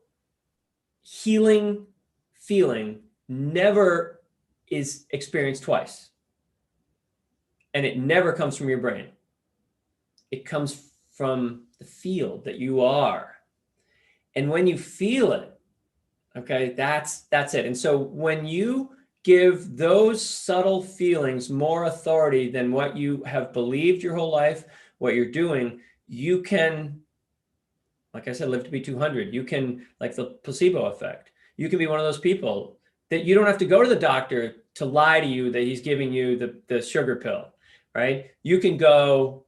healing feeling never is experienced twice. And it never comes from your brain. It comes from the field that you are. And when you feel it, okay, that's it. And so when you give those subtle feelings more authority than what you have believed your whole life, what you're doing, you can, like I said, live to be 200. You can, like the placebo effect, you can be one of those people that you don't have to go to the doctor to lie to you that he's giving you the sugar pill, right? You can go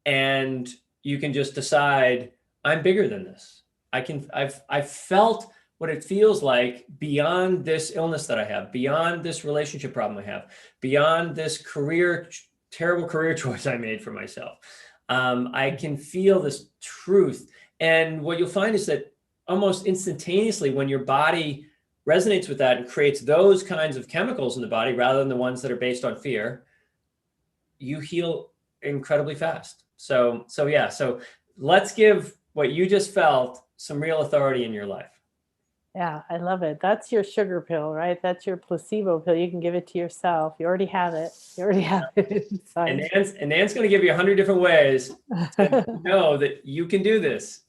and you can just decide, I'm bigger than this. I've felt what it feels like beyond this illness that I have, beyond this relationship problem I have, beyond this terrible career choice I made for myself. I can feel this truth. And what you'll find is that almost instantaneously, when your body resonates with that and creates those kinds of chemicals in the body, rather than the ones that are based on fear, you heal incredibly fast. So let's give what you just felt some real authority in your life. Yeah, I love it. That's your sugar pill, right? That's your placebo pill. You can give it to yourself. You already have it. You already have it inside. And Nan's going to give you 100 different ways to know that you can do this.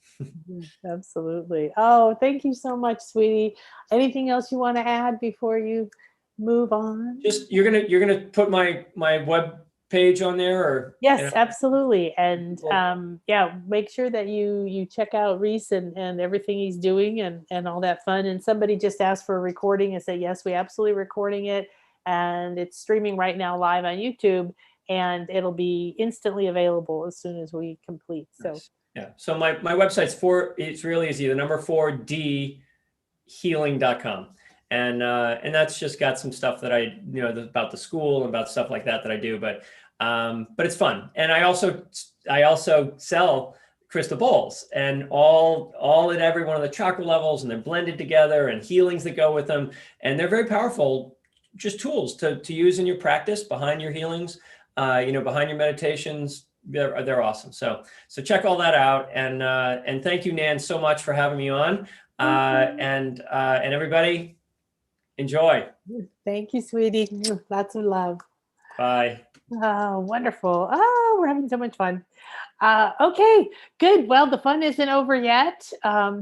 Absolutely. Oh, thank you so much, sweetie. Anything else you want to add before you move on? Just you're gonna put my web page on there, or? Yes, absolutely. And Cool. yeah, make sure that you check out Rhys and everything he's doing and all that fun. And somebody just asked for a recording and said, yes, we absolutely recording it. And it's streaming right now live on YouTube, and it'll be instantly available as soon as we complete. So Nice. Yeah. So my website's it's really easy. The number 4D healing.com. And that's just got some stuff that I, about the school and about stuff like that I do, but it's fun. And I also sell crystal bowls, and all at every one of the chakra levels, and they're blended together, and healings that go with them. And they're very powerful, just tools to use in your practice, behind your healings, behind your meditations. They're awesome. So check all that out. And thank you, Nan, so much for having me on. And everybody, enjoy. thank you, sweetie. Lots of love. Bye. Oh, wonderful. Oh, we're having so much fun. Okay, good. Well, the fun isn't over yet.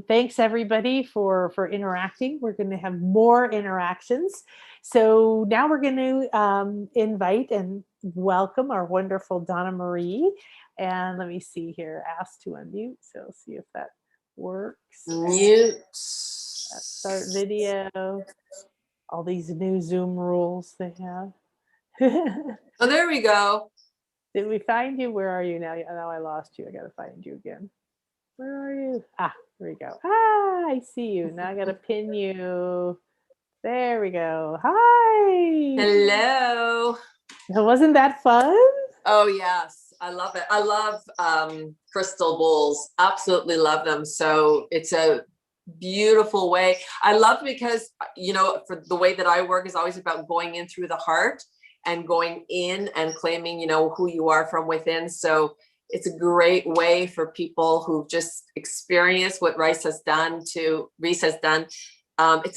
Thanks everybody for interacting. We're going to have more interactions. So now we're going to invite and welcome our wonderful Donna-Marie. And let me see here, ask to unmute. So see if that works. Mute. Start video. All these new Zoom rules they have. Oh, there we go. Did we find you? Where are you now? Now I lost you. I got to find you again. Where are you? Ah, there we go. Ah, I see you. Now I got to pin you. There we go. Hi. Hello. Wasn't that fun? Oh, yes. I love it. I love crystal bowls. Absolutely love them. So it's a beautiful way. I love because, for the way that I work is always about going in through the heart and going in and claiming, who you are from within. So it's a great way for people who've just experienced what Rhys has done. It's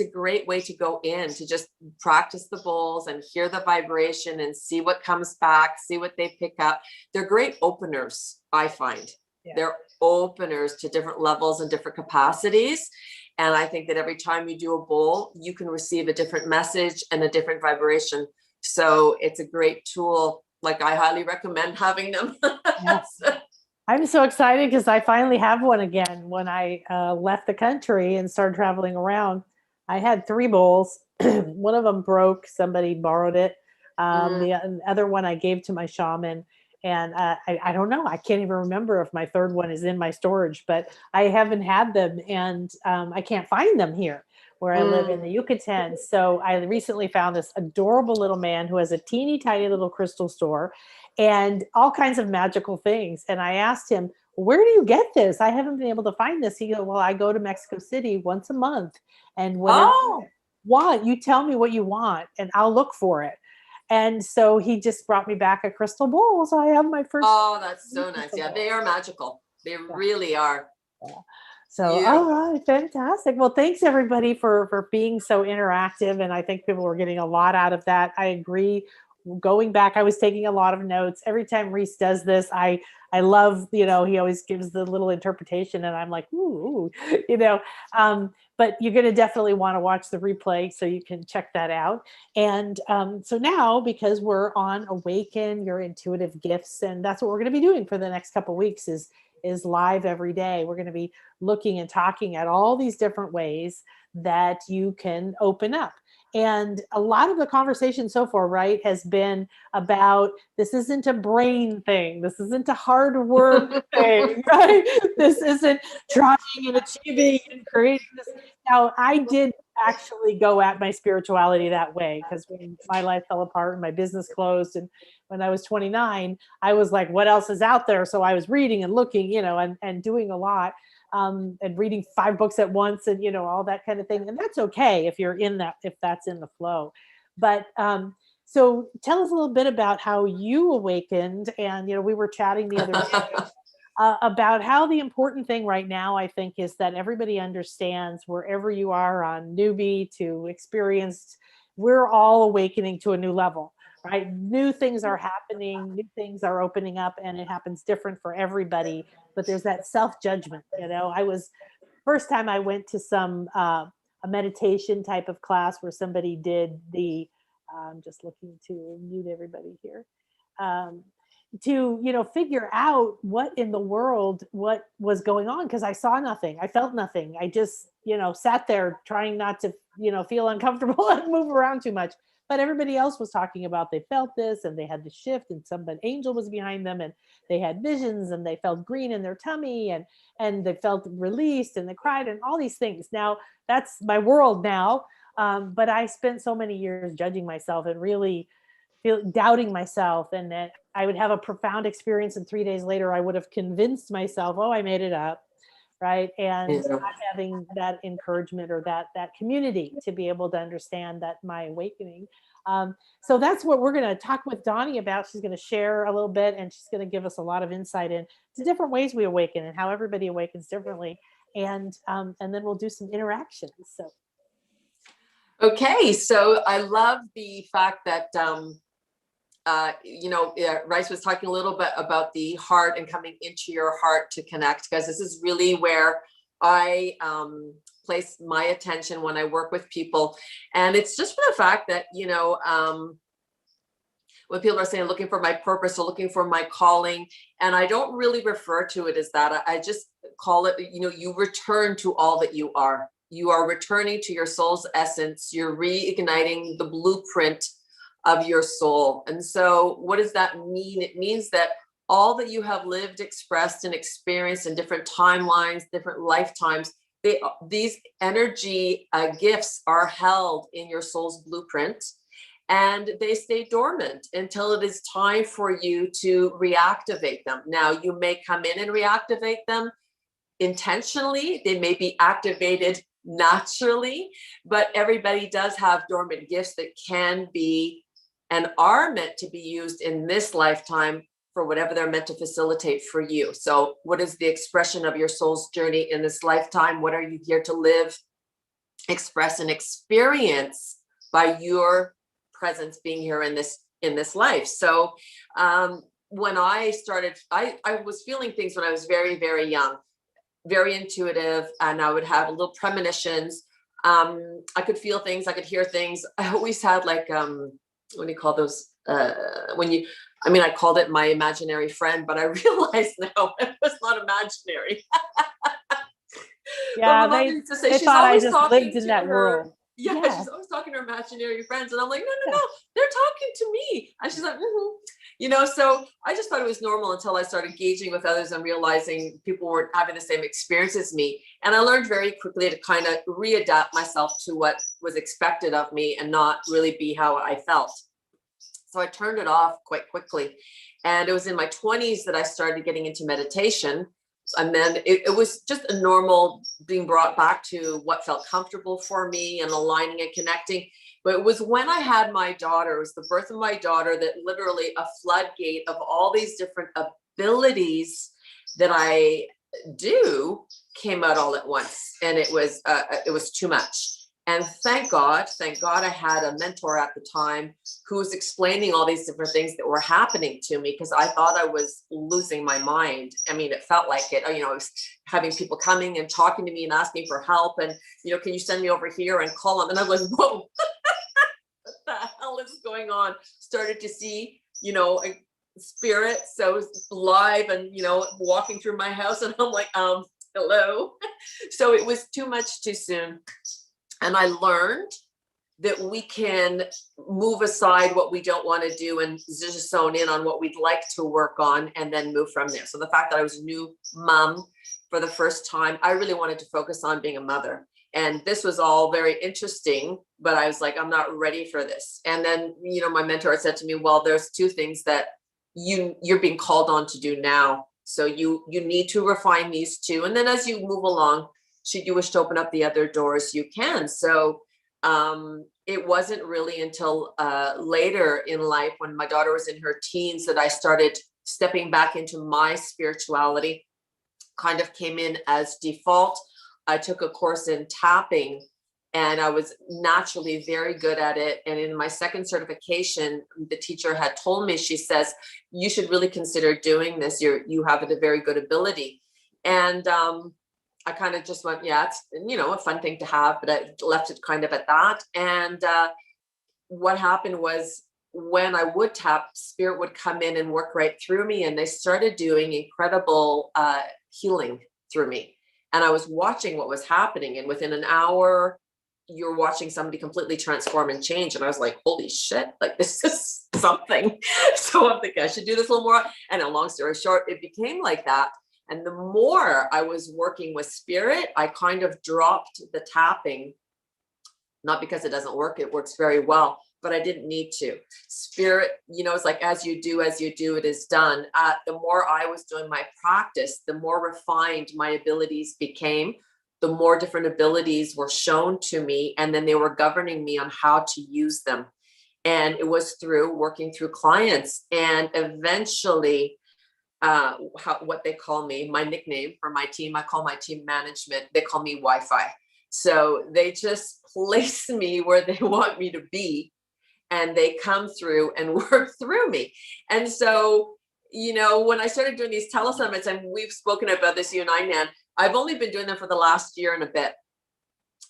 a great way to go in, to just practice the bowls and hear the vibration and see what comes back, see what they pick up. They're great openers, I find. Yeah. They're openers to different levels and different capacities. And I think that every time you do a bowl, you can receive a different message and a different vibration. So it's a great tool. Like, I highly recommend having them. Yes. I'm so excited because I finally have one again. When I left the country and started traveling around, I had 3 bowls. One of them broke. Somebody borrowed it. The other one I gave to my shaman. And I don't know. I can't even remember if my 3rd one is in my storage, but I haven't had them. And I can't find them here where I live in the Yucatan. So I recently found this adorable little man who has a teeny tiny little crystal store and all kinds of magical things. And I asked him, where do you get this? I haven't been able to find this. He goes, well, I go to Mexico City once a month. And whatever you want, you tell me what you want and I'll look for it. And so he just brought me back a crystal bowl. So I have my first. Oh, that's so nice. Yeah, they are magical. They really are. Yeah. So, all right, fantastic. Well, thanks everybody for being so interactive. And I think people were getting a lot out of that. I agree. Going back, I was taking a lot of notes. Every time Rhys does this, I love, he always gives the little interpretation and I'm like, ooh, but you're going to definitely want to watch the replay so you can check that out. And so now, because we're on Awaken Your Intuitive Gifts, and that's what we're going to be doing for the next couple of weeks is live every day. We're going to be looking and talking at all these different ways that you can open up. And a lot of the conversation so far, right, has been about this isn't a brain thing. This isn't a hard work thing, right? This isn't trying and achieving and creating this. Now, I did actually go at my spirituality that way because when my life fell apart and my business closed and when I was 29, I was like, what else is out there? So I was reading and looking, and doing a lot. And reading 5 books at once and, all that kind of thing. And that's okay if you're in that, if that's in the flow. But so tell us a little bit about how you awakened. And, we were chatting the other day about how the important thing right now, I think, is that everybody understands wherever you are on newbie to experienced, we're all awakening to a new level. Right? New things are happening, new things are opening up, and it happens different for everybody. But there's that self-judgment, first time I went to some, a meditation type of class where somebody did the, I'm just looking to mute everybody here. to, you know, figure out what in the world, what was going on. Cause I saw nothing. I felt nothing. I just, you know, sat there trying not to, you know, feel uncomfortable and move around too much. But everybody else was talking about they felt this and they had the shift and an angel was behind them and they had visions and they felt green in their tummy and they felt released and they cried and all these things. Now that's my world now. But I spent so many years judging myself and really doubting myself, and that I would have a profound experience and 3 days later I would have convinced myself, oh, I made it up, right? And Yeah. not having that encouragement or that community to be able to understand that my awakening. So that's what we're going to talk with Donnie about. She's going to share a little bit, and she's going to give us a lot of insight into different ways we awaken and how everybody awakens differently. And then we'll do some interactions. So. Okay, so I love the fact that, you know, Rhys was talking a little bit about the heart and coming into your heart to connect, because this is really where I place my attention when I work with people. And it's just for the fact that, you know, when people are saying looking for my purpose or looking for my calling, and I don't really refer to it as that. I just call it, you know, you return to all that you are. You are returning to your soul's essence. You're reigniting the blueprint of your soul. And so what does that mean? It means that all that you have lived, expressed, and experienced in different timelines, different lifetimes, these energy gifts are held in your soul's blueprint, and they stay dormant until it is time for you to reactivate them. Now, you may come in and reactivate them intentionally. They may be activated naturally, but everybody does have dormant gifts that can be and are meant to be used in this lifetime for whatever they're meant to facilitate for you. So what is the expression of your soul's journey in this lifetime? What are you here to live, express, and experience by your presence being here in this life? So when I started, I was feeling things when I was very, very young, very intuitive, and I would have little premonitions. I could feel things, I could hear things. I always had like, what do you call those? I called it my imaginary friend, but I realized now it was not imaginary. Yeah, they thought I just lived in that world. Yeah, she's always talking to her imaginary friends. And I'm like, no, they're talking to me. And she's like, you know, so I just thought it was normal until I started engaging with others and realizing people weren't having the same experience as me. And I learned very quickly to kind of readapt myself to what was expected of me and not really be how I felt. So I turned it off quite quickly. And it was in my 20s that I started getting into meditation. And then it was just a normal being brought back to what felt comfortable for me and aligning and connecting. But it was when I had my daughter, it was the birth of my daughter, that literally a floodgate of all these different abilities that I do came out all at once. And it was too much. And thank God I had a mentor at the time who was explaining all these different things that were happening to me, because I thought I was losing my mind. I mean, it felt like it. You know, I was having people coming and talking to me and asking for help, and, you know, can you send me over here and call them? And I was like, whoa, what the hell is going on? Started to see, you know, spirits. So I was live and, you know, walking through my house, and I'm like, hello. So it was too much too soon. And I learned that we can move aside what we don't want to do and just zone in on what we'd like to work on and then move from there. So the fact that I was a new mom for the first time, I really wanted to focus on being a mother. And this was all very interesting, but I was like, I'm not ready for this. And then, you know, my mentor said to me, well, there's two things that you're being called on to do now. So you need to refine these two. And then as you move along, should you wish to open up the other doors, you can. So it wasn't really until later in life, when my daughter was in her teens, that I started stepping back into my spirituality. Kind of came in as default. I took a course in tapping, and I was naturally very good at it. And in my second certification, the teacher had told me, she says, you should really consider doing this. You have a very good ability. And I kind of just went, yeah, it's, you know, a fun thing to have, but I left it kind of at that. And what happened was when I would tap, spirit would come in and work right through me. And they started doing incredible healing through me. And I was watching what was happening. And within an hour, you're watching somebody completely transform and change. And I was like, holy shit, like this is something. So I'm thinking I should do this a little more. And a long story short, it became like that. And the more I was working with spirit, I kind of dropped the tapping, not because it doesn't work, it works very well, but I didn't need to. Spirit, you know, it's like, as you do, it is done. The more I was doing my practice, the more refined my abilities became, the more different abilities were shown to me, and then they were governing me on how to use them. And it was through working through clients, and eventually, what they call me, my nickname for my team, I call my team management, they call me Wi-Fi. So they just place me where they want me to be, and they come through and work through me. And so, you know, when I started doing these telesummits, and we've spoken about this, you and I, Nan, I've only been doing them for the last year and a bit.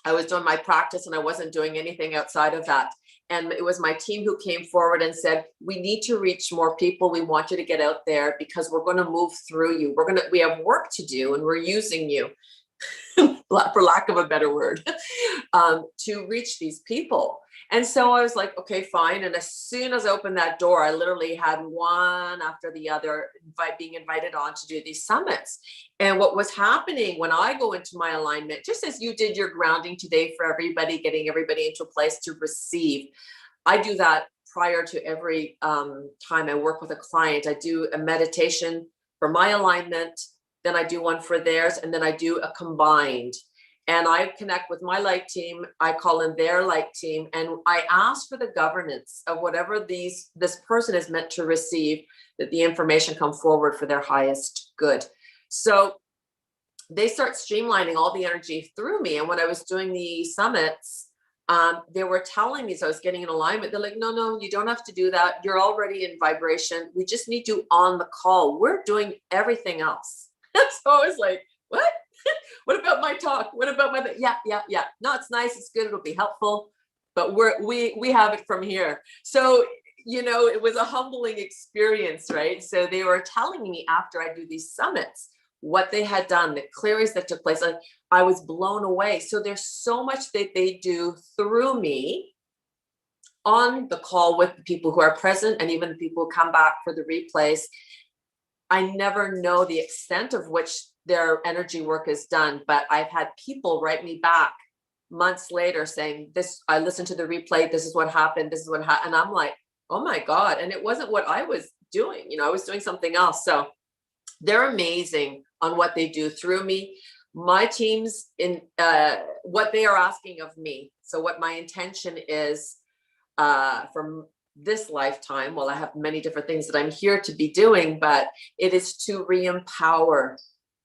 I was doing my practice and I wasn't doing anything outside of that. And it was my team who came forward and said, we need to reach more people. We want you to get out there because we're going to move through you. We have work to do, and we're using you, for lack of a better word, to reach these people. And so I was like, okay, fine. And as soon as I opened that door, I literally had one after the other being invited on to do these summits. And what was happening when I go into my alignment, just as you did your grounding today for everybody, getting everybody into a place to receive, I do that prior to every time I work with a client. I do a meditation for my alignment, then I do one for theirs, and then I do a combined. And I connect with my light team, I call in their light team, and I ask for the governance of whatever this person is meant to receive, that the information come forward for their highest good. So they start streamlining all the energy through me. And when I was doing the summits, they were telling me, so I was getting in alignment. They're like, no, you don't have to do that. You're already in vibration. We just need you on the call. We're doing everything else. So I was like, what? What about my talk? What about my, yeah. No, it's nice. It's good. It'll be helpful, but we have it from here. So, you know, it was a humbling experience, right? So they were telling me after I do these summits, what they had done, the clearings that took place. I was blown away. So there's so much that they do through me on the call with the people who are present, and even the people who come back for the replays. I never know the extent of which their energy work is done, but I've had people write me back months later saying, this, I listened to the replay, this is what happened, this is what happened. And I'm like, oh my God. And it wasn't what I was doing. You know, I was doing something else. So they're amazing on what they do through me. My teams, in what they are asking of me. So what my intention is from this lifetime, well, I have many different things that I'm here to be doing, but it is to re-empower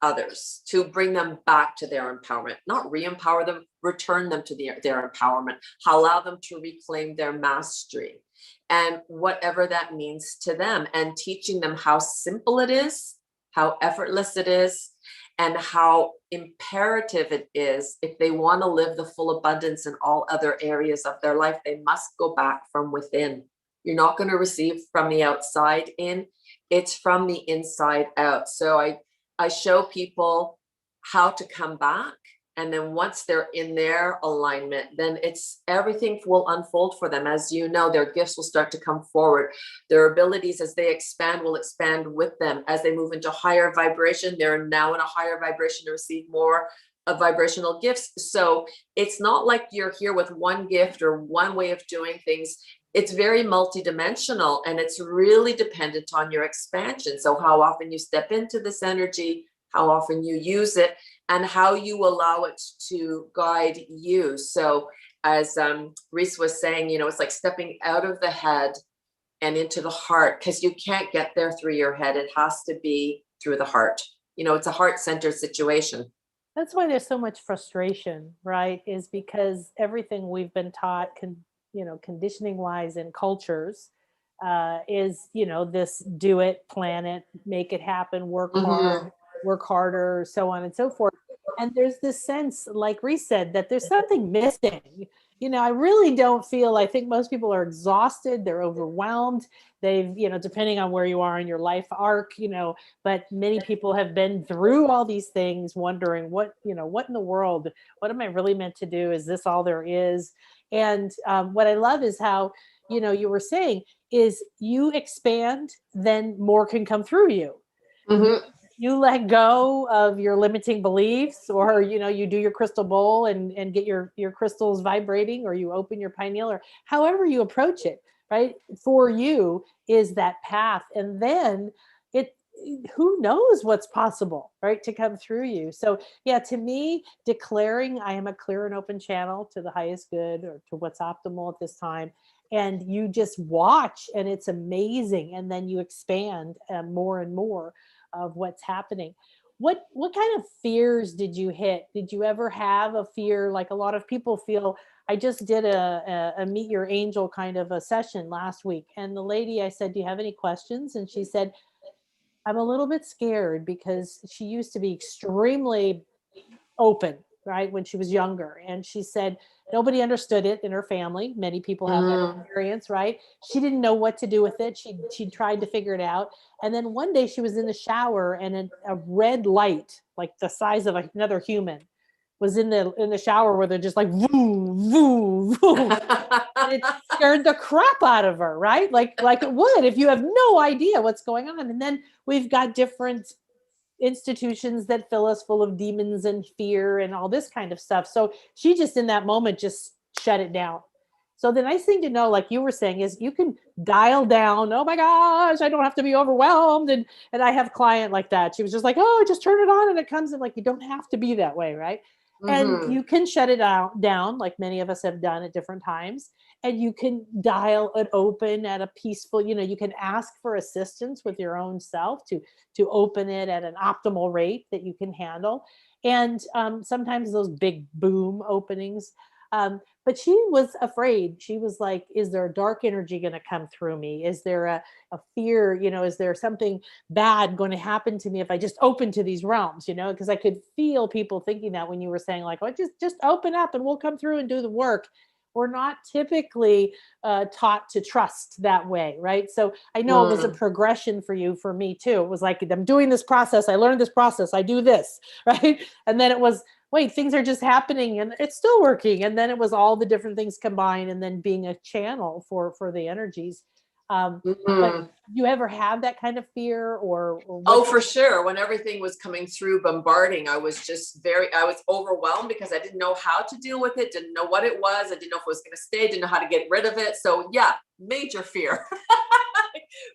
others, to bring them back to their empowerment, not re-empower them, return them to their empowerment, allow them to reclaim their mastery, and whatever that means to them, and teaching them how simple it is, how effortless it is, and how imperative it is. If they want to live the full abundance in all other areas of their life, they must go back from within. You're not going to receive from the outside in, it's from the inside out. So I show people how to come back. And then once they're in their alignment, then it's everything will unfold for them. As you know, their gifts will start to come forward. Their abilities, as they expand, will expand with them. As they move into higher vibration, they're now in a higher vibration to receive more of vibrational gifts. So it's not like you're here with one gift or one way of doing things. It's very multidimensional, and it's really dependent on your expansion. So how often you step into this energy, how often you use it, and how you allow it to guide you. So as Rhys was saying, you know, it's like stepping out of the head and into the heart, because you can't get there through your head. It has to be through the heart. You know, it's a heart-centered situation. That's why there's so much frustration, right? Is because everything we've been taught, conditioning wise in cultures, is, this do it, plan it, make it happen, work hard, work harder, so on and so forth. And there's this sense, like Rhys said, that there's something missing. I really don't feel, I think most people are exhausted, they're overwhelmed. They've, depending on where you are in your life arc, but many people have been through all these things wondering what in the world, what am I really meant to do? Is this all there is? And what I love is how, you were saying is you expand, then more can come through you. Mm-hmm. You let go of your limiting beliefs, or you do your crystal bowl and get your crystals vibrating, or you open your pineal, or however you approach it, right? For you is that path, and then who knows what's possible, right, to come through you. So yeah, to me, declaring I am a clear and open channel to the highest good, or to what's optimal at this time, and you just watch, and it's amazing, and then you expand more and more of what's happening. What kind of fears did you hit? Did you ever have a fear? Like a lot of people feel, I just did a meet your angel kind of a session last week. And the lady, I said, do you have any questions? And she said, I'm a little bit scared, because she used to be extremely open, right, when she was younger. And she said nobody understood it in her family. Many people have that experience, right? She didn't know what to do with it. She tried to figure it out. And then one day she was in the shower, and a red light, like the size of another human, was in the shower, where they're just like, voo, voo, voo. And it scared the crap out of her, right? Like it would if you have no idea what's going on. And then we've got different institutions that fill us full of demons and fear and all this kind of stuff. So she just in that moment just shut it down. So the nice thing to know, like you were saying, is you can dial down. Oh my gosh, I don't have to be overwhelmed. And I have a client like that. She was just like, oh, just turn it on and it comes in. Like, you don't have to be that way, right? And you can shut it down, like many of us have done at different times. And you can dial it open at a peaceful, you can ask for assistance with your own self to open it at an optimal rate that you can handle. And sometimes those big boom openings. But she was afraid. She was like, is there a dark energy going to come through me? Is there a fear? Is there something bad going to happen to me if I just open to these realms? Because I could feel people thinking that when you were saying like, oh, just open up and we'll come through and do the work. We're not typically taught to trust that way, right? So I know it was a progression for you, for me too. It was like, I'm doing this process. I learned this process. I do this, right? And then it was, wait, things are just happening and it's still working. And then it was all the different things combined, and then being a channel for the energies. But you ever have that kind of fear or Oh, for sure. When everything was coming through bombarding, I was overwhelmed, because I didn't know how to deal with it, didn't know what it was. I didn't know if it was going to stay, didn't know how to get rid of it. So yeah, major fear.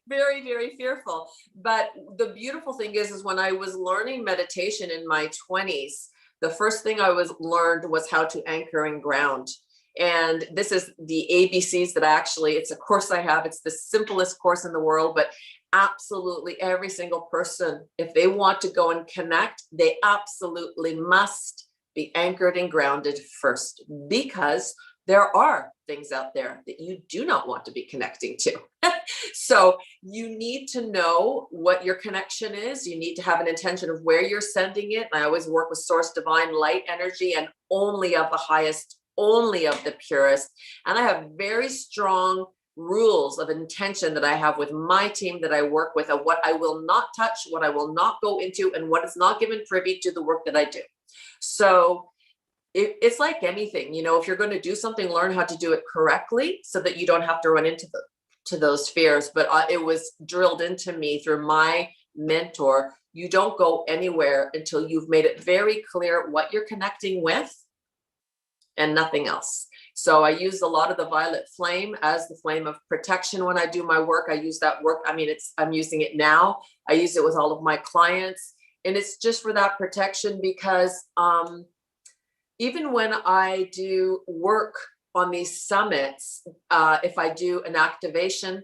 Very, very fearful. But the beautiful thing is when I was learning meditation in my 20s, the first thing I learned was how to anchor and ground. And this is the ABCs that it's a course I have. It's the simplest course in the world, but absolutely every single person, if they want to go and connect, they absolutely must be anchored and grounded first, because there are things out there that you do not want to be connecting to. So you need to know what your connection is. You need to have an intention of where you're sending it. I always work with source divine light energy, and only of the highest, only of the purest. And I have very strong rules of intention that I have with my team that I work with, of what I will not touch, what I will not go into, and what is not given privy to the work that I do. So it's like anything, if you're going to do something, learn how to do it correctly so that you don't have to run into those fears. But it was drilled into me through my mentor. You don't go anywhere until you've made it very clear what you're connecting with and nothing else. So I use a lot of the violet flame as the flame of protection when I do my work. I use that work. I mean, I'm using it now. I use it with all of my clients, and it's just for that protection, because even when I do work on these summits, if I do an activation,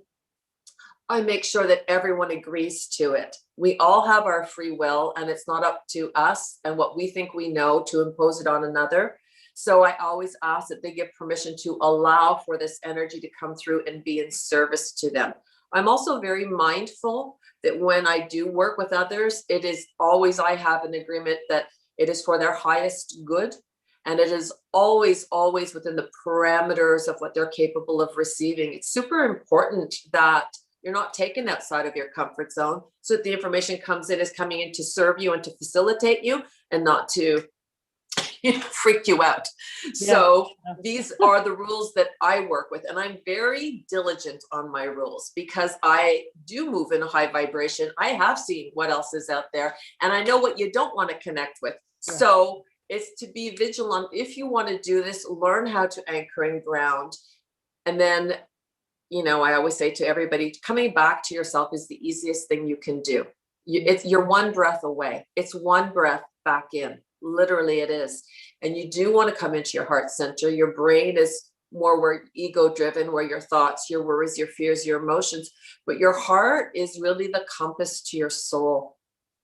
I make sure that everyone agrees to it. We all have our free will, and it's not up to us and what we think we know to impose it on another. So I always ask that they give permission to allow for this energy to come through and be in service to them. I'm also very mindful that when I do work with others, it is always, I have an agreement that it is for their highest good. And it is always, always within the parameters of what they're capable of receiving. It's super important that you're not taken outside of your comfort zone, so that the information comes in is coming in to serve you and to facilitate you, and not to freak you out. So these are the rules that I work with, and I'm very diligent on my rules because I do move in a high vibration. I have seen what else is out there, and I know what you don't want to connect with. So it's to be vigilant. If you want to do this, learn how to anchor and ground. And then, you know, I always say to everybody, coming back to yourself is the easiest thing you can do. You're one breath away. It's one breath back in. Literally it is. And you do want to come into your heart center. Your brain is more where ego driven, where your thoughts, your worries, your fears, your emotions, but your heart is really the compass to your soul.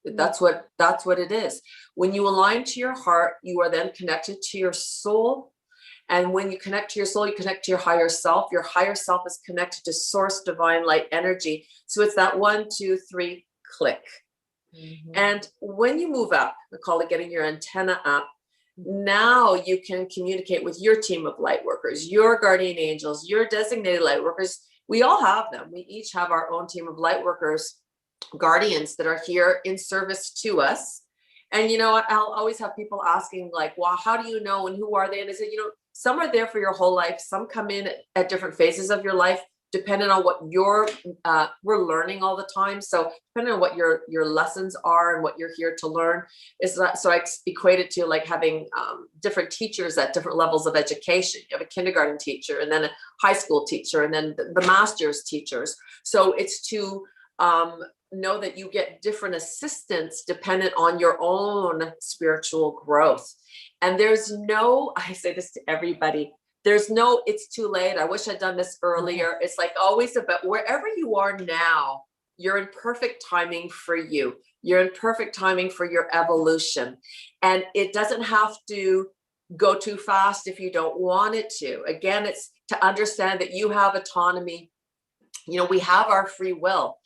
That's what it is. When you align to your heart, you are then connected to your soul. And when you connect to your soul, you connect to your higher self. Your higher self is connected to source divine light energy. So it's that 1, 2, 3 click. Mm-hmm. And when you move up, we call it getting your antenna up. Now you can communicate with your team of light workers, your guardian angels, your designated light workers. We all have them. We each have our own team of light workers, guardians that are here in service to us. And, you know, I'll always have people asking like, well, how do you know, and who are they? And I said, you know, some are there for your whole life. Some come in at different phases of your life, depending on what we're learning all the time. So depending on what your lessons are and what you're here to learn is that. So I equate it to like having different teachers at different levels of education. You have a kindergarten teacher, and then a high school teacher, and then the master's teachers. So it's to know that you get different assistance dependent on your own spiritual growth. And there's no, I say this to everybody, there's no, it's too late. I wish I'd done this earlier. It's like always about wherever you are now, you're in perfect timing for you. You're in perfect timing for your evolution. And it doesn't have to go too fast if you don't want it to. Again, it's to understand that you have autonomy. You know, we have our free will.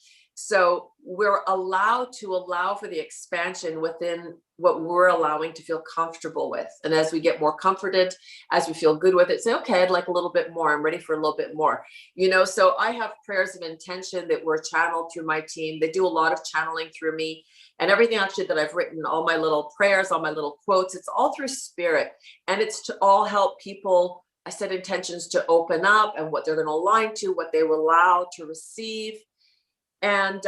So we're allowed to allow for the expansion within what we're allowing to feel comfortable with. And as we get more comforted, as we feel good with it, say, okay, I'd like a little bit more. I'm ready for a little bit more. You know, so I have prayers of intention that were channeled through my team. They do a lot of channeling through me, and everything actually that I've written, all my little prayers, all my little quotes, it's all through spirit. And it's to all help people. I set intentions to open up and what they're going to align to, what they will allow to receive. And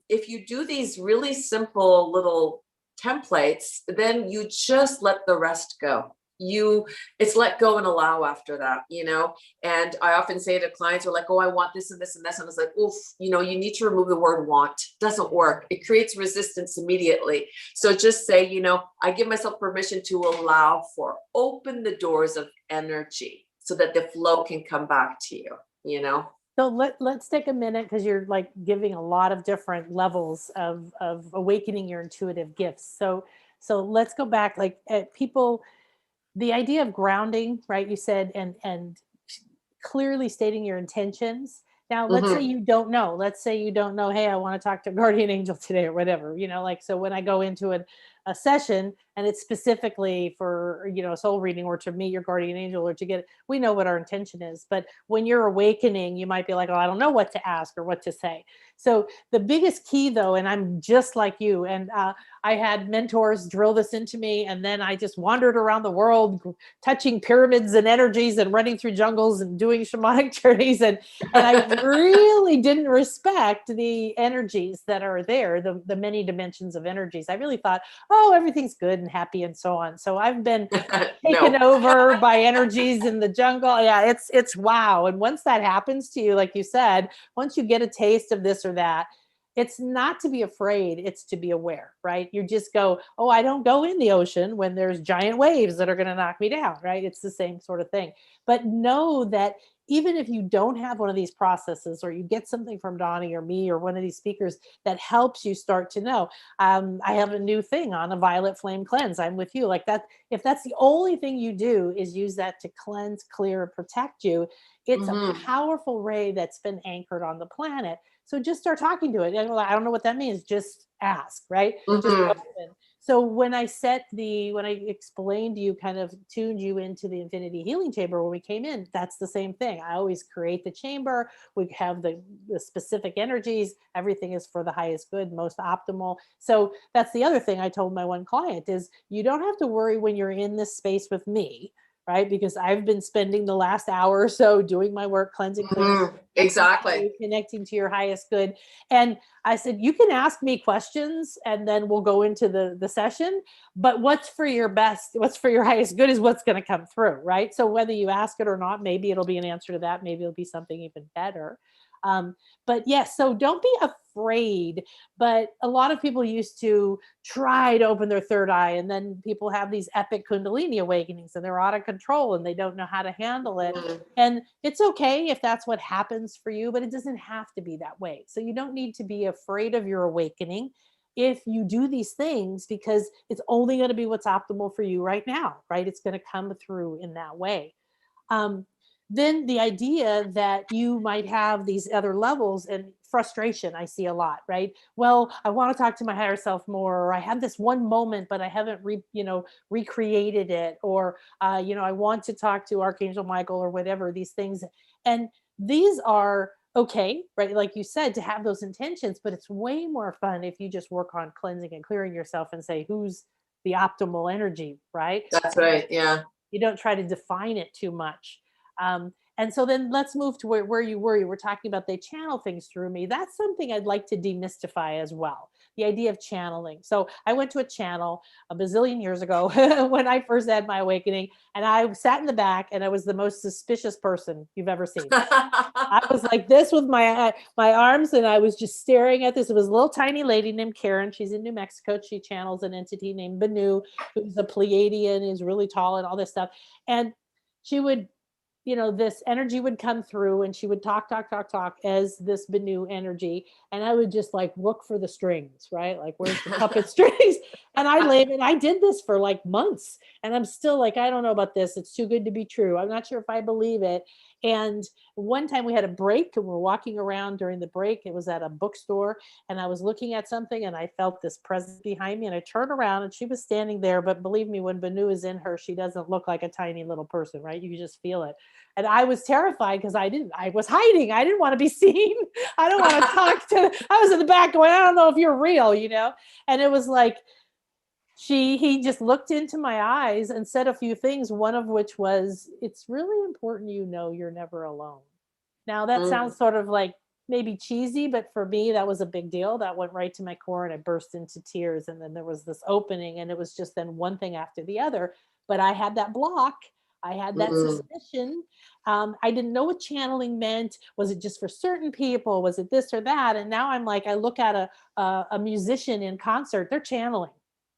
if you do these really simple little templates, then you just let the rest go. It's let go and allow after that, you know. And I often say to clients who are like, oh, I want this and this and this. And it's like, oof, you know, you need to remove the word want. It doesn't work. It creates resistance immediately. So just say, you know, I give myself permission to allow for, open the doors of energy so that the flow can come back to you, you know. So let's take a minute, because you're like giving a lot of different levels of awakening your intuitive gifts. So let's go back, like people, the idea of grounding, right? You said, and clearly stating your intentions. Now, let's say you don't know. Let's say you don't know, hey, I want to talk to a guardian angel today or whatever, you know, like, so when I go into a session and it's specifically for, you know, a soul reading or to meet your guardian angel or to get, we know what our intention is. But when you're awakening, you might be like, oh, I don't know what to ask or what to say. So the biggest key though, and I'm just like you, and I had mentors drill this into me, and then I just wandered around the world touching pyramids and energies and running through jungles and doing shamanic journeys. And I really didn't respect the energies that are there, the many dimensions of energies. I really thought, oh, everything's good and happy and so on. So I've been taken over by energies in the jungle. Yeah, it's wow. And once that happens to you, like you said, once you get a taste of this or that, it's not to be afraid, it's to be aware, right? You just go, oh, I don't go in the ocean when there's giant waves that are going to knock me down, right? It's the same sort of thing. But know that even if you don't have one of these processes, or you get something from Donnie or me or one of these speakers that helps you start to know, I have a new thing on a violet flame cleanse. I'm with you like that. If that's the only thing you do is use that to cleanse, clear, protect you, it's a powerful ray that's been anchored on the planet. So just start talking to it. And I don't know what that means. Just ask, right? Just Mhm. open. So when I explained to you, kind of tuned you into the infinity healing chamber when we came in, that's the same thing. I always create the chamber. We have the specific energies. Everything is for the highest good, most optimal. So that's the other thing I told my one client is you don't have to worry when you're in this space with me, right? Because I've been spending the last hour or so doing my work, cleansing, Exactly. connecting to your highest good. And I said, you can ask me questions and then we'll go into the session, but what's for your best, what's for your highest good is what's going to come through, right? So whether you ask it or not, maybe it'll be an answer to that. Maybe it'll be something even better. But yes, so don't be afraid. But a lot of people used to try to open their third eye, and then people have these epic Kundalini awakenings and they're out of control and they don't know how to handle it. Mhm. And it's okay if that's what happens for you, but it doesn't have to be that way. So you don't need to be afraid of your awakening if you do these things, because it's only going to be what's optimal for you right now, right? It's going to come through in that way. Then the idea that you might have these other levels and frustration, I see a lot, right? Well, I want to talk to my higher self more, or I had this one moment, but I haven't recreated it, or I want to talk to Archangel Michael or whatever, these things. And these are okay, right? Like you said, to have those intentions, but it's way more fun if you just work on cleansing and clearing yourself and say, who's the optimal energy, right? That's right. Yeah. You don't try to define it too much. And so then let's move to where you were. You were talking about they channel things through me. That's something I'd like to demystify as well. The idea of channeling. So I went to a channel a bazillion years ago when I first had my awakening, and I sat in the back and I was the most suspicious person you've ever seen. I was like this with my arms, and I was just staring at this. It was a little tiny lady named Karen. She's in New Mexico. She channels an entity named Banu, who's a Pleiadian, is really tall and all this stuff. And she would, this energy would come through and she would talk as this Banu energy. And I would just like look for the strings, right? Like, where's the puppet strings? And I did this for like months. And I'm still like, I don't know about this. It's too good to be true. I'm not sure if I believe it. And one time we had a break and we're walking around during the break. It was at a bookstore and I was looking at something and I felt this presence behind me, and I turned around and she was standing there. But believe me, when Banu is in her, she doesn't look like a tiny little person, right? You can just feel it. And I was terrified because I was hiding. I didn't want to be seen. I don't want to talk to, I was in the back going, I don't know if you're real, And it was like, he just looked into my eyes and said a few things, one of which was, it's really important you're never alone. Now that sounds sort of like maybe cheesy, but for me, that was a big deal. That went right to my core and I burst into tears. And then there was this opening, and it was just then one thing after the other. But I had that block. I had that suspicion. I didn't know what channeling meant. Was it just for certain people? Was it this or that? And now I'm like, I look at a musician in concert, they're channeling.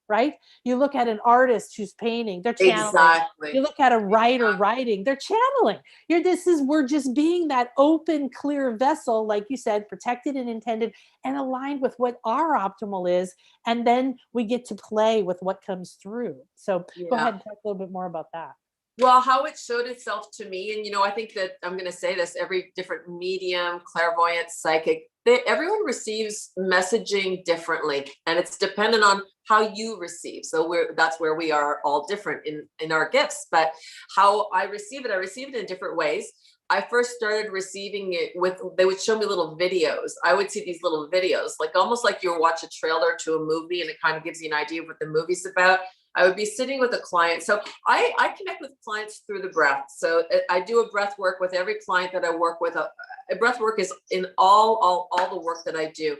Right? You look at an artist who's painting, they're channeling. Exactly. You look at a writer writing, they're channeling. We're just being that open, clear vessel, like you said, protected and intended and aligned with what our optimal is. And then we get to play with what comes through. So go ahead and talk a little bit more about that. Well, how it showed itself to me, and I think that I'm going to say this, every different medium, clairvoyant, psychic, everyone receives messaging differently, and it's dependent on how you receive. So that's where we are all different in our gifts. But how I receive it in different ways. I first started receiving it they would show me little videos. I would see these little videos, like almost like you watch a trailer to a movie and it kind of gives you an idea of what the movie's about. I would be sitting with a client. So I connect with clients through the breath. So I do a breath work with every client that I work with. A breath work is in all the work that I do,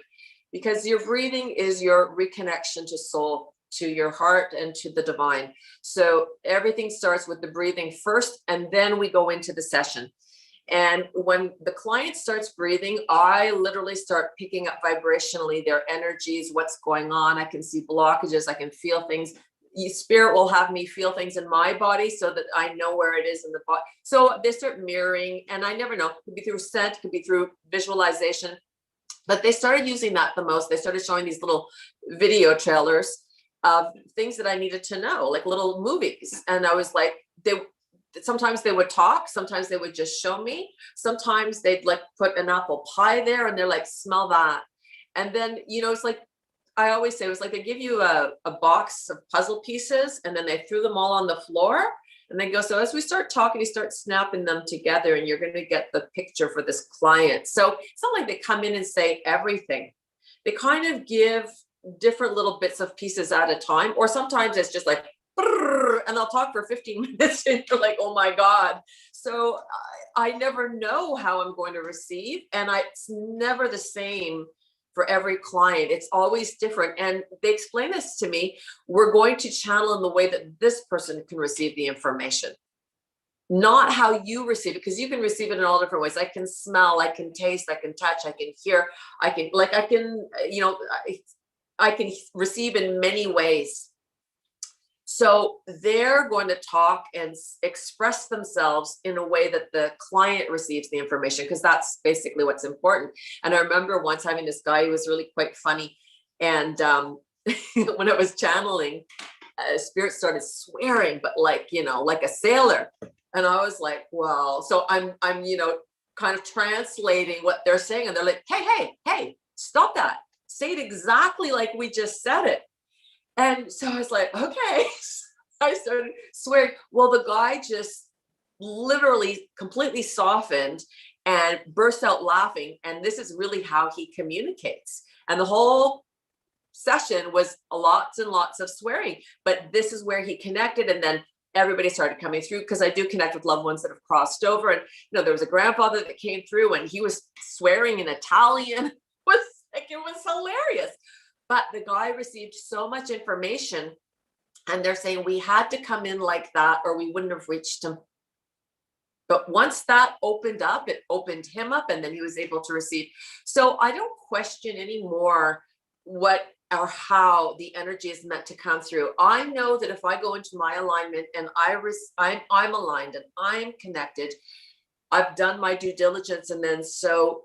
because your breathing is your reconnection to soul, to your heart, and to the divine. So everything starts with the breathing first, and then we go into the session. And when the client starts breathing, I literally start picking up vibrationally their energies, what's going on. I can see blockages. I can feel things. Spirit will have me feel things in my body so that I know where it is in the body. So they start mirroring, and I never know. It could be through scent, it could be through visualization. But they started using that the most. They started showing these little video trailers of things that I needed to know, like little movies. And I was like, sometimes they would talk, sometimes they would just show me, sometimes they'd like put an apple pie there and they're like, smell that. And then, you know, it's like, I always say, it was like they give you a box of puzzle pieces and then they threw them all on the floor and they go, so as we start talking, you start snapping them together and you're going to get the picture for this client. So it's not like they come in and say everything. They kind of give different little bits of pieces at a time, or sometimes it's just like, and they'll talk for 15 minutes and you're like, oh my God. So I never know how I'm going to receive. And it's never the same for every client. It's always different. And they explain this to me. We're going to channel in the way that this person can receive the information, not how you receive it, because you can receive it in all different ways. I can smell, I can taste, I can touch, I can hear, I can receive in many ways. So they're going to talk and express themselves in a way that the client receives the information, because that's basically what's important. And I remember once having this guy who was really quite funny. And when I was channeling, Spirit started swearing, but like, you know, like a sailor. And I was like, well, so I'm, you know, kind of translating what they're saying. And they're like, hey, stop that. Say it exactly like we just said it. And so I was like, okay. I started swearing. Well, the guy just literally completely softened and burst out laughing. And this is really how he communicates. And the whole session was lots and lots of swearing, but this is where he connected. And then everybody started coming through, because I do connect with loved ones that have crossed over. And, you know, there was a grandfather that came through and he was swearing in Italian. It was hilarious. But the guy received so much information, and they're saying we had to come in like that or we wouldn't have reached him. But once that opened up, it opened him up, and then he was able to receive. So I don't question anymore what or how the energy is meant to come through. I know that if I go into my alignment and I'm aligned and I'm connected, I've done my due diligence, and then so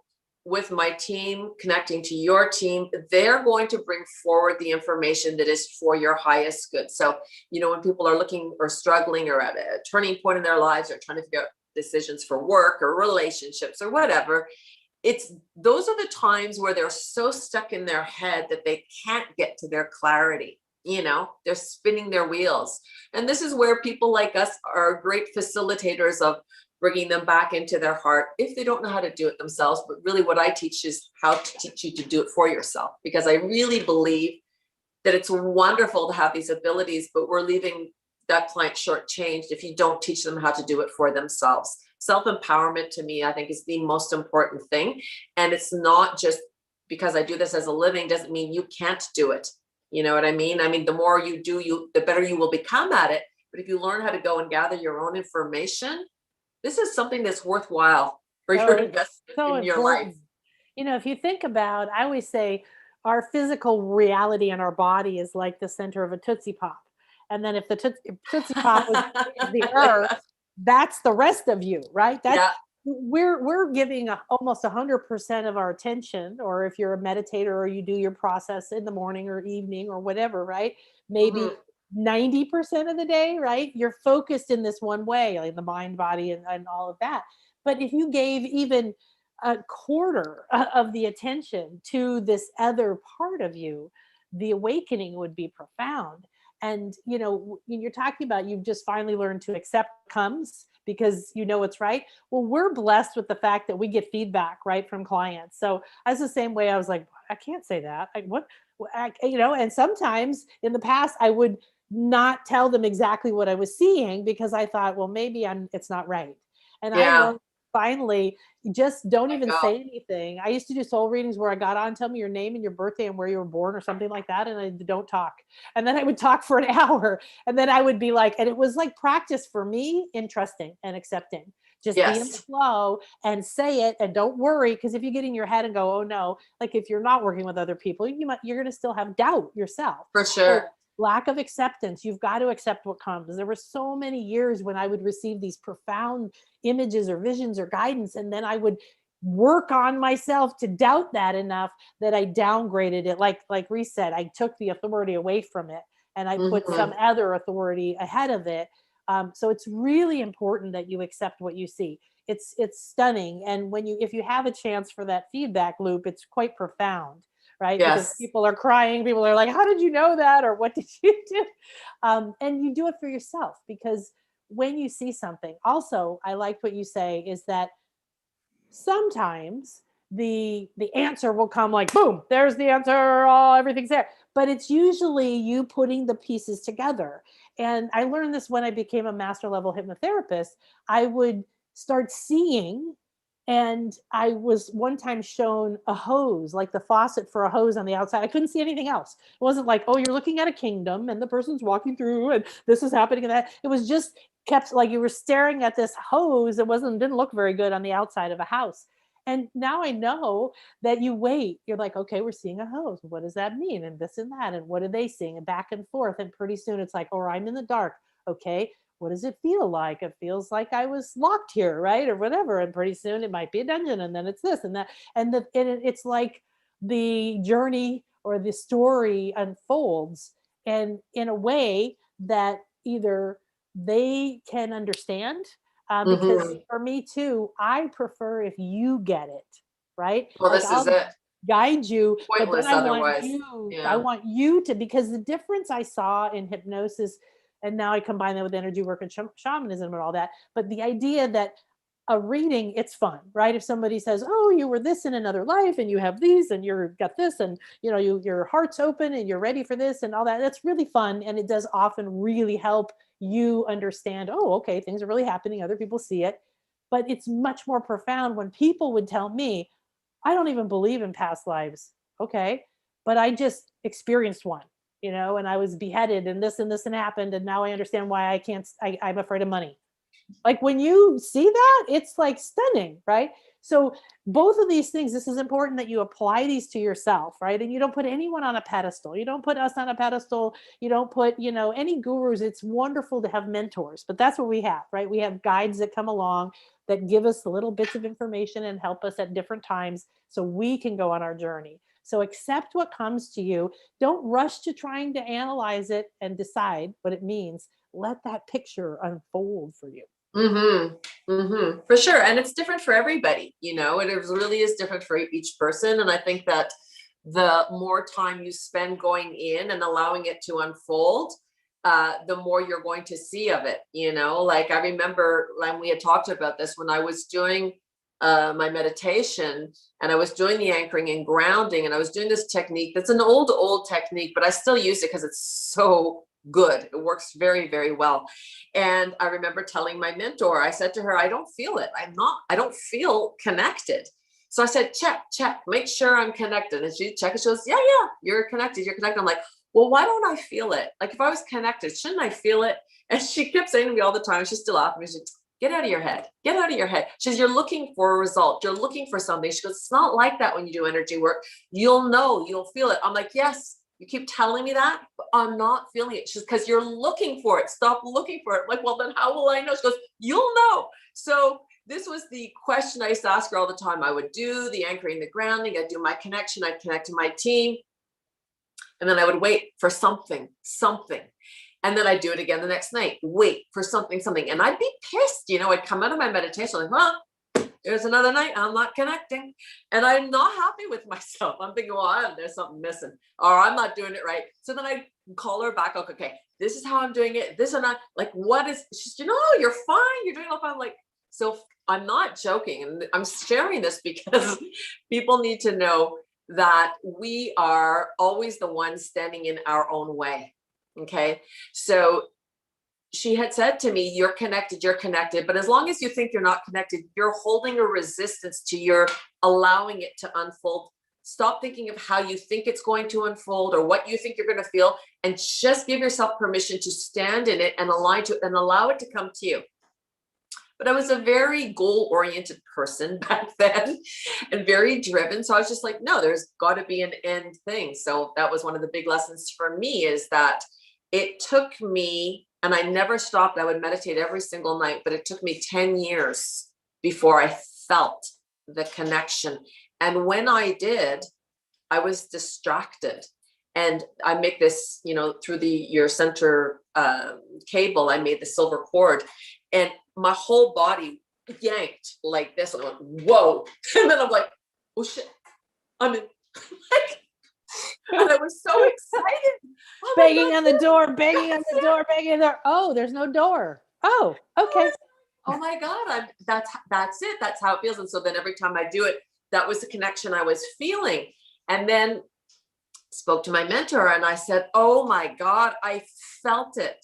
with my team connecting to your team, they're going to bring forward the information that is for your highest good. So, you know, when people are looking or struggling or at a turning point in their lives or trying to figure out decisions for work or relationships or whatever, those are the times where they're so stuck in their head that they can't get to their clarity. You know, they're spinning their wheels. And this is where people like us are great facilitators of bringing them back into their heart if they don't know how to do it themselves. But really what I teach is how to teach you to do it for yourself, because I really believe that it's wonderful to have these abilities, but we're leaving that client shortchanged if you don't teach them how to do it for themselves. Self-empowerment to me, I think, is the most important thing. And it's not just because I do this as a living doesn't mean you can't do it. You know what I mean? I mean, the more you do, the better you will become at it. But if you learn how to go and gather your own information, this is something that's worthwhile for your investment in your life. You know, if you think about, I always say our physical reality in our body is like the center of a Tootsie Pop. And then if the Tootsie Pop was the earth, that's the rest of you, right? We're giving almost 100% of our attention, or if you're a meditator or you do your process in the morning or evening or whatever, right? Maybe 90% of the day, right? You're focused in this one way, like the mind, body, and all of that. But if you gave even a quarter of the attention to this other part of you, the awakening would be profound. And, you know, when you're talking about, you've just finally learned to accept what comes because you know it's right. Well, we're blessed with the fact that we get feedback, right, from clients. So I was the same way. I was like, I can't say that. You know, and sometimes in the past I would not tell them exactly what I was seeing because I thought, well, maybe it's not right. And I learned finally, just don't even say anything. I used to do soul readings where I got on, tell me your name and your birthday and where you were born or something like that. And I don't talk. And then I would talk for an hour. And then I would be like, and it was like practice for me in trusting and accepting. Just be in the flow and say it and don't worry. Because if you get in your head and go, oh no, like if you're not working with other people, you're going to still have doubt yourself. For sure. So, lack of acceptance. You've got to accept what comes. There were so many years when I would receive these profound images or visions or guidance, and then I would work on myself to doubt that enough that I downgraded it. Like Rhys said, I took the authority away from it and I put some other authority ahead of it, So it's really important that you accept what you see. It's stunning. And if you have a chance for that feedback loop, it's quite profound, right? Yes. Because people are crying. People are like, how did you know that? Or what did you do? And you do it for yourself, because when you see something, also, I liked what you say is that sometimes the answer will come like, boom, there's the answer. Oh, everything's there. But it's usually you putting the pieces together. And I learned this when I became a master level hypnotherapist. I would start seeing, and I was one time shown a hose, like the faucet for a hose on the outside. I couldn't see anything else. It wasn't like, oh, you're looking at a kingdom and the person's walking through and this is happening and that. It was just kept like you were staring at this hose. It didn't look very good on the outside of a house. And now I know that you're like, okay, we're seeing a hose. What does that mean? And this and that. And what are they seeing? And back and forth. And pretty soon it's like, oh, I'm in the dark. Okay, what does it feel like? It feels like I was locked here, right? Or whatever. And pretty soon it might be a dungeon. And then it's this and that. And it's like the journey or the story unfolds, and in a way that either they can understand, because for me too, I prefer if you get it, right? Well, Like this is it. guide you, Pointless but then otherwise. I want you to, because the difference I saw in hypnosis, and now I combine that with energy work and shamanism and all that, but the idea that a reading, it's fun, right? If somebody says, oh, you were this in another life and you have these and you've got this and your heart's open and you're ready for this and all that, that's really fun. And it does often really help you understand, oh, okay, things are really happening. Other people see it. But it's much more profound when people would tell me, I don't even believe in past lives. Okay. But I just experienced one, and I was beheaded and this and happened. And now I understand why I'm afraid of money. Like when you see that, it's like stunning, right? So both of these things, this is important that you apply these to yourself, right? And you don't put anyone on a pedestal. You don't put us on a pedestal. You don't put, any gurus. It's wonderful to have mentors, but that's what we have, right? We have guides that come along that give us little bits of information and help us at different times so we can go on our journey. So accept what comes to you. Don't rush to trying to analyze it and decide what it means. Let that picture unfold for you. For sure. And it's different for everybody, it really is different for each person. And I think that the more time you spend going in and allowing it to unfold, the more you're going to see of it, like I remember when we had talked about this, when I was doing my meditation and I was doing the anchoring and grounding, and I was doing this technique that's an old technique, but I still use it because it's so good. It works very, very well. And I remember telling my mentor, I said to her, I don't feel it. I don't feel connected. So I said, check, make sure I'm connected. And she checked and she goes, yeah, you're connected. I'm like, well, why don't I feel it? Like if I was connected, shouldn't I feel it? And she kept saying to me all the time, she's still laughing. She said, get out of your head. She says, you're looking for a result. You're looking for something. She goes, it's not like that when you do energy work. You'll know, you'll feel it. I'm like, yes. You keep telling me that, but I'm not feeling it. She's because you're looking for it. Stop looking for it. I'm like, well, then how will I know? She goes, you'll know. So this was the question I used to ask her all the time. I would do the anchoring, the grounding. I'd do my connection. I'd connect to my team. And then I would wait for something. And then I'd do it again the next night. Wait for something. And I'd be pissed. I'd come out of my meditation like, well, there's another night I'm not connecting, and I'm not happy with myself. I'm thinking, well, there's something missing, or I'm not doing it right. So then I call her back. Okay, this is how I'm doing it. This or not. Like, what is? She's, you're fine. You're doing all fine. I'm like, so I'm not joking, and I'm sharing this because people need to know that we are always the ones standing in our own way. Okay, so she had said to me, you're connected, but as long as you think you're not connected, you're holding a resistance to your allowing it to unfold. Stop thinking of how you think it's going to unfold or what you think you're going to feel, and just give yourself permission to stand in it and align to it and allow it to come to you. But I was a very goal-oriented person back then and very driven. So I was just like, no, there's got to be an end thing. So that was one of the big lessons for me, is that it took me, and I never stopped. I would meditate every single night, but it took me 10 years before I felt the connection. And when I did, I was distracted. And I make this, through your center cable, I made the silver cord, and my whole body yanked like this. And I went, whoa. And then I'm like, oh shit, I'm in. And I was so excited. Oh my Banging God, on the door, banging on that's the it. door, banging on the door. Oh, there's no door. Oh, okay. Oh my God, that's it. That's how it feels. And so then every time I do it, that was the connection I was feeling. And then spoke to my mentor and I said, oh my God, I felt it.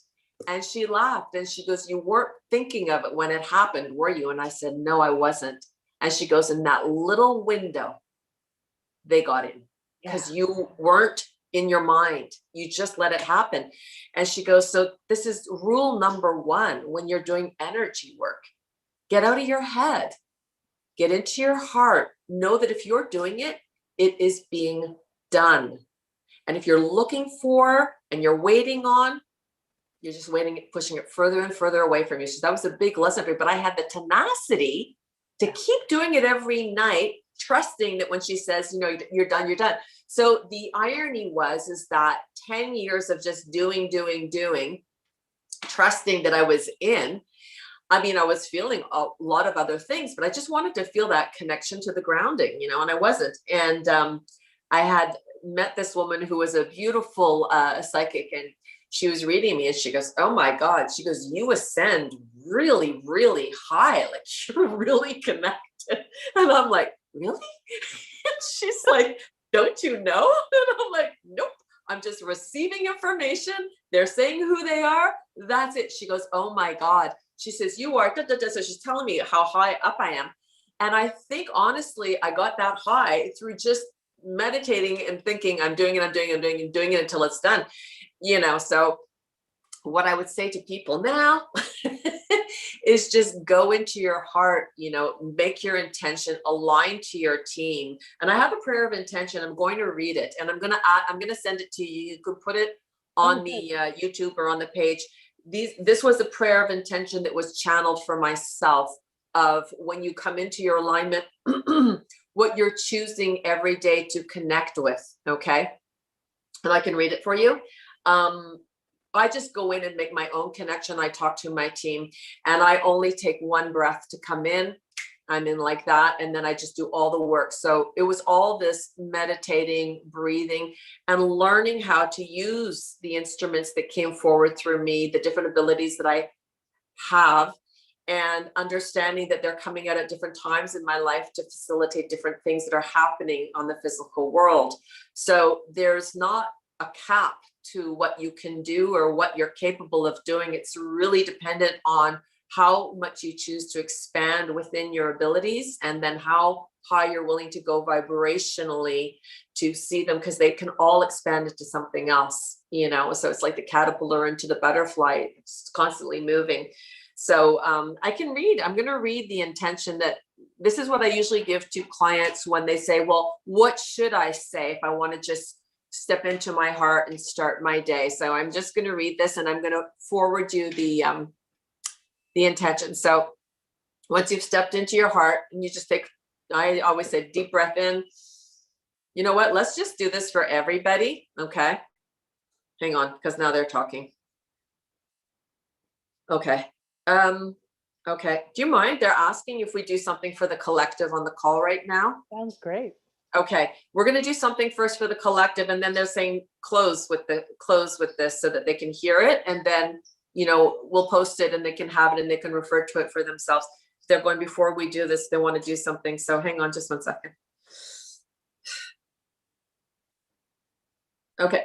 And she laughed and she goes, you weren't thinking of it when it happened, were you? And I said, no, I wasn't. And she goes, in that little window, they got in because you weren't in your mind. You just let it happen. And she goes, so this is rule number 1 when you're doing energy work. Get out of your head, get into your heart. Know that if you're doing it, it is being done. And if you're looking for and you're waiting on, you're just waiting, pushing it further and further away from you. So that was a big lesson for me, but I had the tenacity to keep doing it every night, trusting that when she says, you're done, you're done. So the irony is that 10 years of just doing, trusting that I was in. I mean, I was feeling a lot of other things, but I just wanted to feel that connection to the grounding, and I wasn't. And I had met this woman who was a beautiful psychic, and she was reading me and she goes, oh my God, she goes, you ascend really, really high. Like you're really connected. And I'm like, really? She's like, don't you know? And I'm like, nope, I'm just receiving information. They're saying who they are. That's it. She goes, oh my God. She says, you are, da, da, da. So she's telling me how high up I am. And I think, honestly, I got that high through just meditating and thinking, I'm doing it until it's done. So what I would say to people now is just go into your heart, make your intention, align to your team. And I have a prayer of intention. I'm going to read it and I'm going to send it to you. You could put it on the YouTube or on the page. This was a prayer of intention that was channeled for myself of when you come into your alignment, what you're choosing every day to connect with. Okay. And I can read it for you. I just go in and make my own connection. I talk to my team and I only take one breath to come in. I'm in like that. And then I just do all the work. So it was all this meditating, breathing, and learning how to use the instruments that came forward through me, the different abilities that I have, and understanding that they're coming out at different times in my life to facilitate different things that are happening on the physical world. So there's not a cap to what you can do or what you're capable of doing. It's really dependent on how much you choose to expand within your abilities and then how high you're willing to go vibrationally to see them, because they can all expand into something else, so it's like the caterpillar into the butterfly. It's constantly moving. So I'm going to read the intention that this is what I usually give to clients when they say, well, what should I say if I want to just step into my heart and start my day? So I'm just going to read this and I'm going to forward you the intention. So once you've stepped into your heart and you just take, I always say, deep breath in. You know what? Let's just do this for everybody. Okay. Hang on, because now they're talking. Okay. Okay. Do you mind? They're asking if we do something for the collective on the call right now. Sounds great. Okay. We're going to do something first for the collective. And then they're saying close with this so that they can hear it. And then, we'll post it and they can have it and they can refer to it for themselves. If they're going, before we do this, they want to do something. So hang on just 1 second. Okay.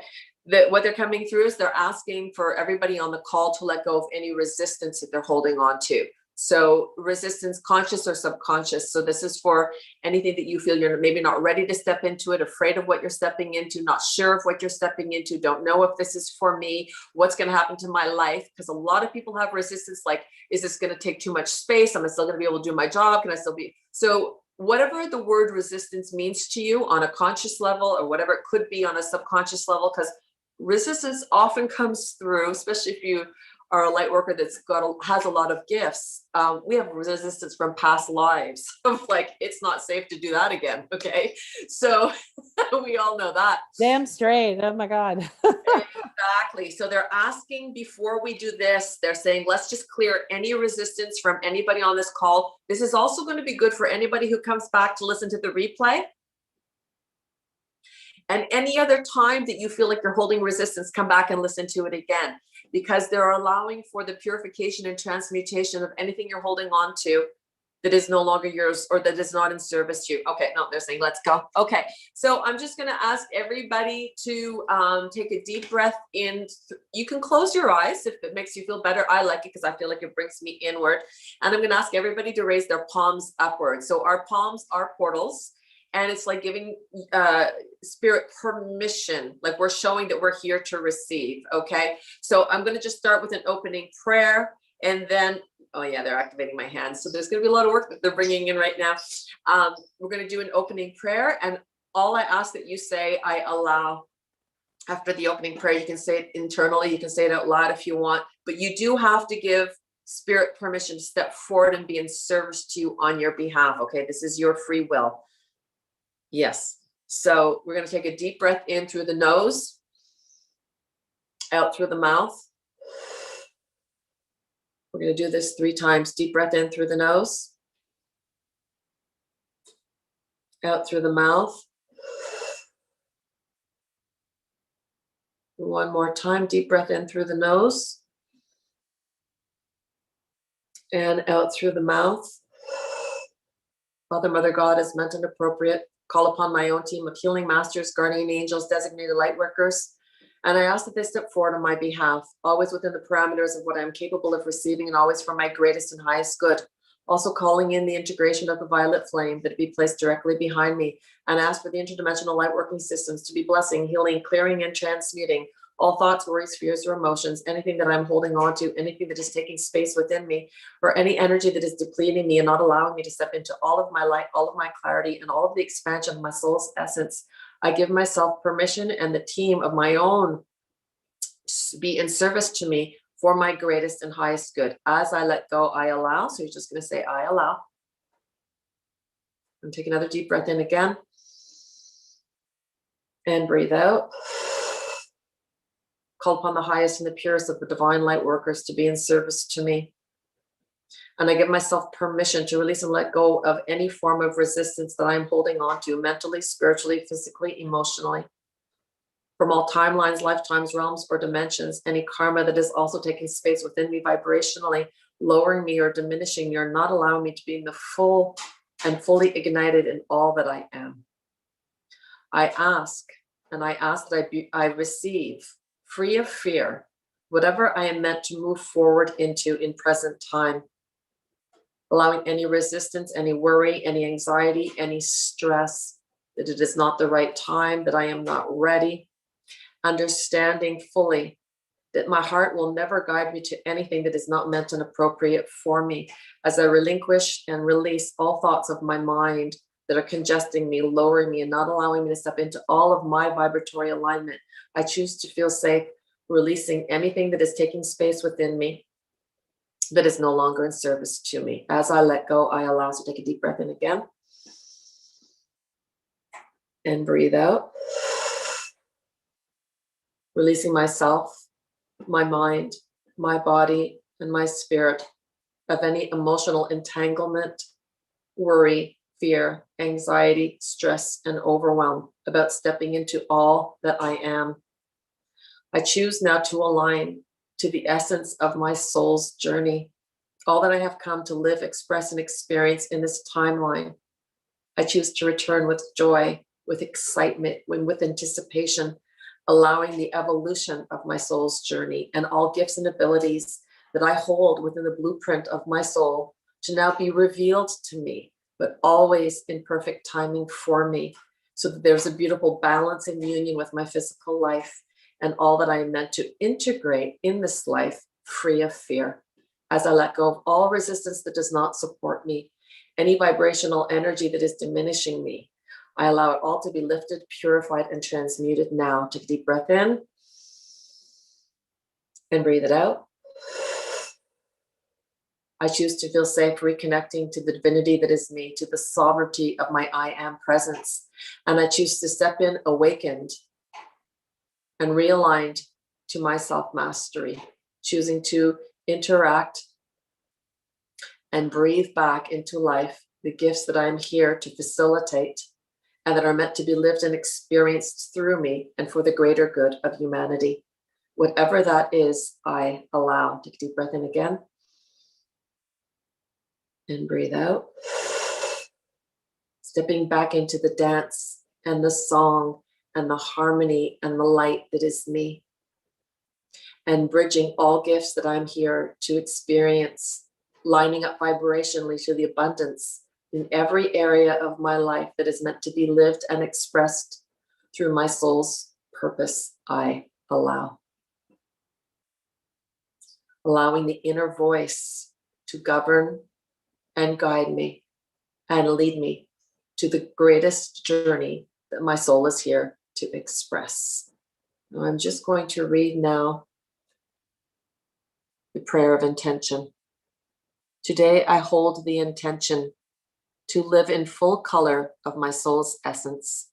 What they're coming through is they're asking for everybody on the call to let go of any resistance that they're holding on to. So resistance, conscious or subconscious. So this is for anything that you feel you're maybe not ready to step into it, afraid of what you're stepping into, not sure of what you're stepping into, don't know if this is for me, what's going to happen to my life. Because a lot of people have resistance, like, is this going to take too much space? Am I still going to be able to do my job? Can I still be? So whatever the word resistance means to you on a conscious level, or whatever it could be on a subconscious level, because resistance often comes through, especially if you or a light worker that's has a lot of gifts, we have resistance from past lives of like, it's not safe to do that again. Okay. So we all know that. Damn straight. Oh my God. Exactly. So they're asking before we do this, they're saying, let's just clear any resistance from anybody on this call. This is also going to be good for anybody who comes back to listen to the replay. And any other time that you feel like you're holding resistance, come back and listen to it again, because they're allowing for the purification and transmutation of anything you're holding on to that is no longer yours or that is not in service to you. Okay, no, they're saying, let's go. Okay, so I'm just going to ask everybody to take a deep breath in. You can close your eyes if it makes you feel better. I like it because I feel like it brings me inward. And I'm going to ask everybody to raise their palms upward. So our palms are portals. And it's like giving spirit permission, like we're showing that we're here to receive. Okay. So I'm going to just start with an opening prayer, and then, oh yeah, they're activating my hands. So there's going to be a lot of work that they're bringing in right now. We're going to do an opening prayer, and all I ask that you say, I allow. After the opening prayer, you can say it internally. You can say it out loud if you want, but you do have to give spirit permission to step forward and be in service to you on your behalf. Okay. This is your free will. Yes. So we're going to take a deep breath in through the nose, out through the mouth. We're going to do this 3 times. Deep breath in through the nose, out through the mouth. One more time. Deep breath in through the nose and out through the mouth. Father, Mother, God, as meant and appropriate, call upon my own team of healing masters, guardian angels, designated light workers, and I ask that they step forward on my behalf, always within the parameters of what I'm capable of receiving and always for my greatest and highest good. Also calling in the integration of the violet flame that be placed directly behind me, and ask for the interdimensional light working systems to be blessing, healing, clearing, and transmuting all thoughts, worries, fears, or emotions, anything that I'm holding on to, anything that is taking space within me, or any energy that is depleting me and not allowing me to step into all of my light, all of my clarity, and all of the expansion of my soul's essence. I give myself permission and the team of my own to be in service to me for my greatest and highest good. As I let go, I allow. So you're just going to say, I allow. And take another deep breath in again. And breathe out. Call upon the highest and the purest of the divine light workers to be in service to me. And I give myself permission to release and let go of any form of resistance that I'm holding on to mentally, spiritually, physically, emotionally, from all timelines, lifetimes, realms, or dimensions, any karma that is also taking space within me vibrationally, lowering me or diminishing me or not allowing me to be in the full and fully ignited in all that I am. I ask that I receive, free of fear, whatever I am meant to move forward into in present time, allowing any resistance, any worry, any anxiety, any stress, that it is not the right time, that I am not ready, understanding fully that my heart will never guide me to anything that is not meant and appropriate for me, as I relinquish and release all thoughts of my mind that are congesting me, lowering me, and not allowing me to step into all of my vibratory alignment. I choose to feel safe, releasing anything that is taking space within me that is no longer in service to me. As I let go, I allow. So take a deep breath in again. And breathe out. Releasing myself, my mind, my body, and my spirit of any emotional entanglement, worry, fear, anxiety, stress, and overwhelm about stepping into all that I am. I choose now to align to the essence of my soul's journey, all that I have come to live, express, and experience in this timeline. I choose to return with joy, with excitement, with anticipation, allowing the evolution of my soul's journey and all gifts and abilities that I hold within the blueprint of my soul to now be revealed to me, but always in perfect timing for me, so that there's a beautiful balance and union with my physical life and all that I am meant to integrate in this life, free of fear. As I let go of all resistance that does not support me, any vibrational energy that is diminishing me, I allow it all to be lifted, purified, and transmuted now. Take a deep breath in and breathe it out. I choose to feel safe reconnecting to the divinity that is me, to the sovereignty of my I am presence. And I choose to step in awakened and realigned to my self-mastery, choosing to interact and breathe back into life the gifts that I'm here to facilitate and that are meant to be lived and experienced through me and for the greater good of humanity. Whatever that is, I allow. Take a deep breath in again. And breathe out. Stepping back into the dance and the song and the harmony and the light that is me. And bridging all gifts that I'm here to experience, lining up vibrationally to the abundance in every area of my life that is meant to be lived and expressed through my soul's purpose, I allow. Allowing the inner voice to govern and guide me and lead me to the greatest journey that my soul is here to express. Now I'm just going to read now the prayer of intention. Today I hold the intention to live in full color of my soul's essence,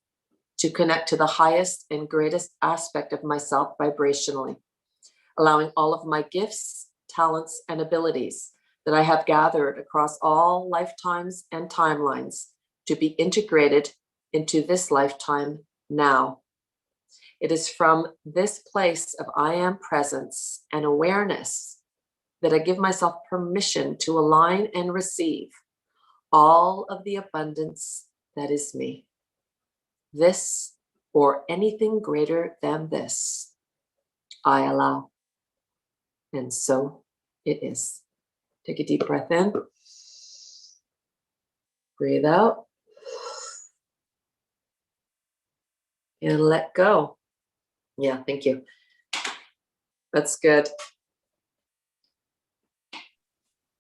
to connect to the highest and greatest aspect of myself vibrationally, allowing all of my gifts, talents, and abilities that I have gathered across all lifetimes and timelines to be integrated into this lifetime now. It is from this place of I am presence and awareness that I give myself permission to align and receive all of the abundance that is me. This or anything greater than this, I allow. And so it is. Take a deep breath in. Breathe out. And let go. Yeah, thank you. That's good.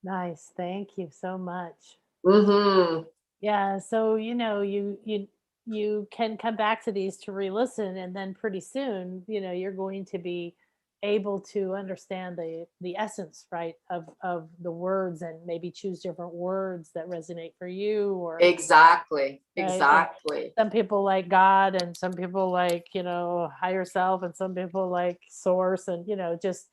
Nice. Thank you so much. Mm-hmm. Yeah. So, you can come back to these to re-listen, and then pretty soon, you're going to be able to understand the essence, right, of the words, and maybe choose different words that resonate for you, or Exactly. right? Exactly. Some people like God, and some people like, higher self, and some people like source, and just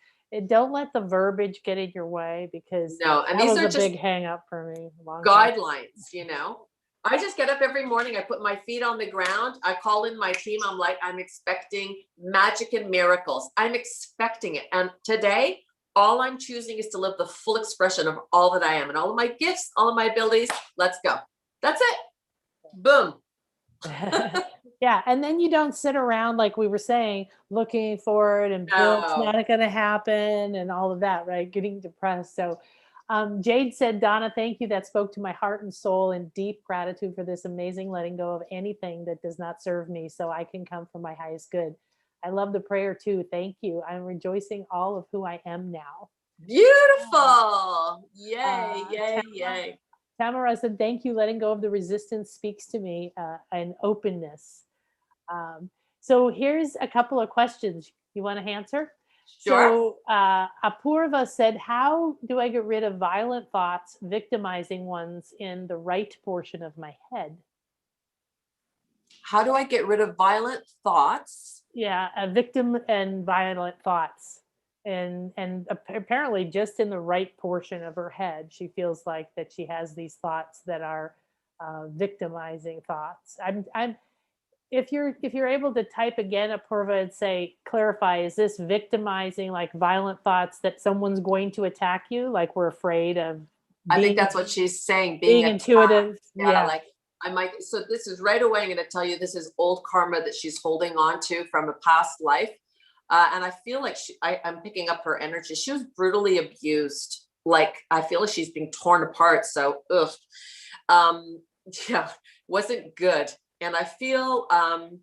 don't let the verbiage get in your way, because No, and that these was are a just big hang up for me a long time. guidelines. I just get up every morning, I put my feet on the ground, I call in my team, I'm like, I'm expecting magic and miracles. I'm expecting it. And today, all I'm choosing is to live the full expression of all that I am and all of my gifts, all of my abilities. Let's go. That's it. Boom. Yeah, and then you don't sit around, like we were saying, looking for it and it's No. not going to happen and all of that, right? Getting depressed. So Jade said, Donna, thank you. That spoke to my heart and soul, and deep gratitude for this amazing letting go of anything that does not serve me so I can come from my highest good. I love the prayer too. Thank you. I'm rejoicing all of who I am now. Beautiful. Yay, yay, yay. Tamara said, thank you. Letting go of the resistance speaks to me, and openness. So here's a couple of questions you want to answer. Sure. So Apurva said, how do I get rid of violent thoughts, victimizing ones in the right portion of my head? How do I get rid of violent thoughts? Yeah, a victim and violent thoughts. And apparently just in the right portion of her head, she feels like that she has these thoughts that are victimizing thoughts. If you're able to type again, Apurva, and say, clarify, is this victimizing, like violent thoughts that someone's going to attack you, like we're afraid of I think that's what she's saying. being intuitive. Yeah, like I might. So this is right away. I'm going to tell you, this is old karma that she's holding on to from a past life. And I feel like I'm picking up her energy. She was brutally abused. Like, I feel like she's being torn apart. So, yeah, wasn't good. And I feel, I'm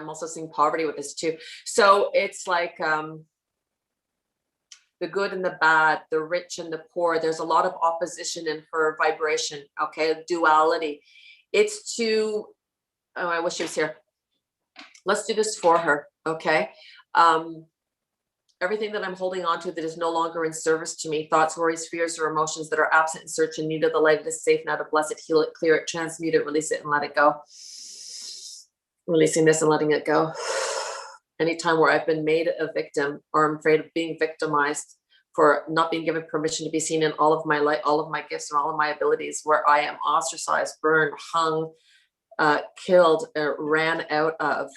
also seeing poverty with this too. So it's like the good and the bad, the rich and the poor. There's a lot of opposition in her vibration. Okay, duality. It's to, oh, I wish she was here. Let's do this for her. Okay. everything that I'm holding on to that is no longer in service to me, thoughts, worries, fears, or emotions that are absent in search and need of the light, it is safe now to bless it, heal it, clear it, transmute it, release it, and let it go. Releasing this and letting it go. Anytime where I've been made a victim, or I'm afraid of being victimized for not being given permission to be seen in all of my light, all of my gifts and all of my abilities, where I am ostracized, burned, hung, killed, ran out of,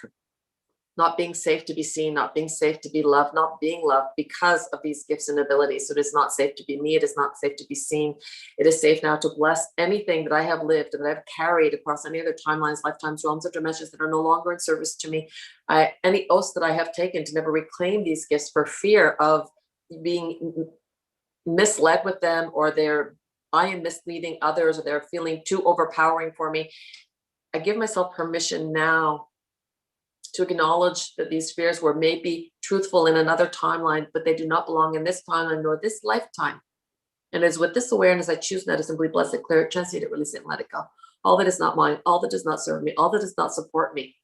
not being safe to be seen, not being safe to be loved, not being loved because of these gifts and abilities. So it is not safe to be me. It is not safe to be seen. It is safe now to bless anything that I have lived and that I've carried across any other timelines, lifetimes, realms, or dimensions that are no longer in service to me. Any oaths that I have taken to never reclaim these gifts for fear of being misled with them, or I am misleading others, or they're feeling too overpowering for me. I give myself permission now to acknowledge that these fears were maybe truthful in another timeline, but they do not belong in this timeline nor this lifetime. And as with this awareness, I choose now to simply bless it, clear it, transmute it, release it, and let it go. All that is not mine, all that does not serve me, all that does not support me,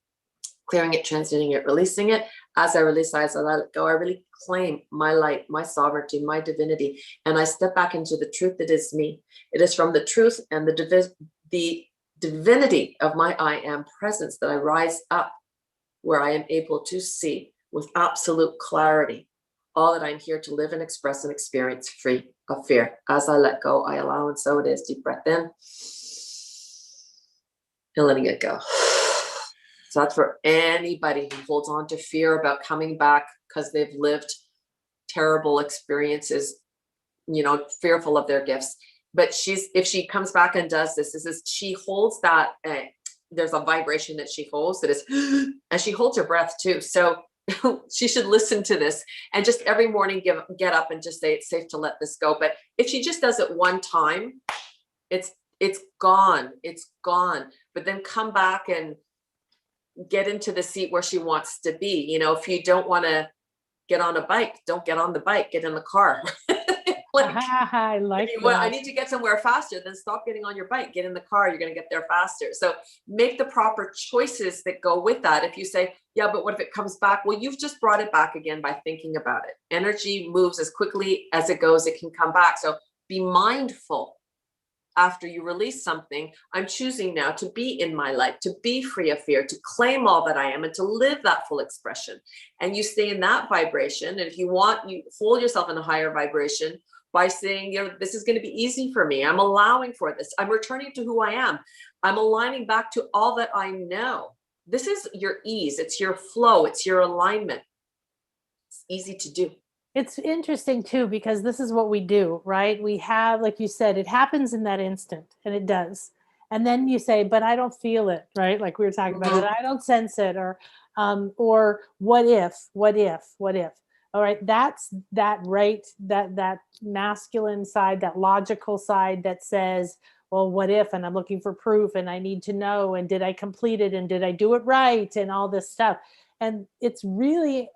clearing it, transmuting it, releasing it. As I release, as I let it go, I really claim my light, my sovereignty, my divinity, and I step back into the truth that is me. It is from the truth and the divinity of my I am presence that I rise up, where I am able to see with absolute clarity all that I'm here to live and express and experience, free of fear. As I let go, I allow, and so it is. Deep breath in and letting it go. So that's for anybody who holds on to fear about coming back because they've lived terrible experiences, fearful of their gifts. But if she comes back and does this, she holds that, there's a vibration that she holds that is, and she holds her breath too. So she should listen to this and just every morning get up and just say, it's safe to let this go. But if she just does it one time, it's gone. It's gone. But then come back and get into the seat where she wants to be. If you don't want to get on a bike, don't get on the bike, get in the car. I like that. I need to get somewhere faster, then stop getting on your bike, get in the car, you're going to get there faster. So make the proper choices that go with that. If you say, yeah, but what if it comes back? Well, you've just brought it back again by thinking about it. Energy moves as quickly as it goes, it can come back. So be mindful. After you release something, I'm choosing now to be in my light, to be free of fear, to claim all that I am, and to live that full expression. And you stay in that vibration. And if you want, you hold yourself in a higher vibration by saying, this is going to be easy for me. I'm allowing for this. I'm returning to who I am. I'm aligning back to all that I know. This is your ease. It's your flow. It's your alignment. It's easy to do. It's interesting too, because this is what we do, right? We have, like you said, it happens in that instant, and it does. And then you say, but I don't feel it, right? Like we were talking about it. I don't sense it, or what if? All right. That's that, right? That masculine side, that logical side that says, well, what if, and I'm looking for proof, and I need to know, and did I complete it, and did I do it right, and all this stuff. And it's really,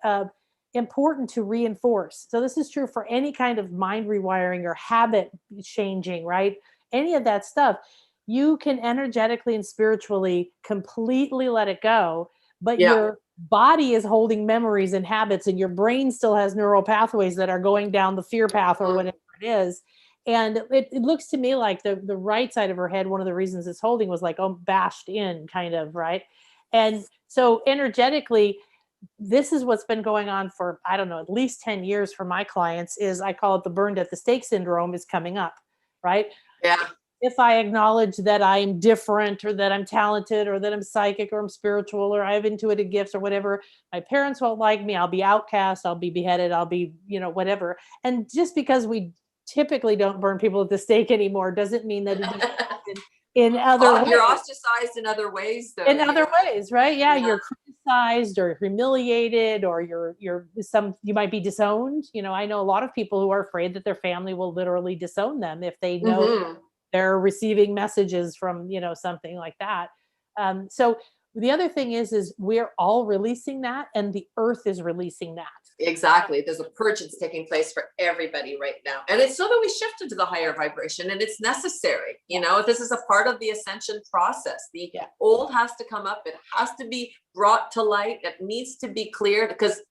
important to reinforce. So this is true for any kind of mind rewiring or habit changing, right? Any of that stuff, you can energetically and spiritually completely let it go, but your body is holding memories and habits, and your brain still has neural pathways that are going down the fear path or whatever it is. And it looks to me like the right side of her head, one of the reasons it's holding was like, bashed in kind of, right? And so energetically, this is what's been going on for, I don't know, at least 10 years for my clients. Is I call it the burned at the stake syndrome is coming up, right? Yeah. If I acknowledge that I'm different, or that I'm talented, or that I'm psychic, or I'm spiritual, or I have intuitive gifts, or whatever, my parents won't like me. I'll be outcast. I'll be beheaded. I'll be, whatever. And just because we typically don't burn people at the stake anymore doesn't mean that it doesn't happen in other ways. You're ostracized in other ways, though. In other ways, right? Yeah, you're criticized or humiliated, or you might be disowned. I know a lot of people who are afraid that their family will literally disown them if they know they're receiving messages from, something like that. So the other thing is we're all releasing that, and the earth is releasing that. Exactly. There's a purge that's taking place for everybody right now. And it's so that we shift into the higher vibration, and it's necessary. This is a part of the ascension process. The old has to come up. It has to be brought to light. It needs to be cleared, because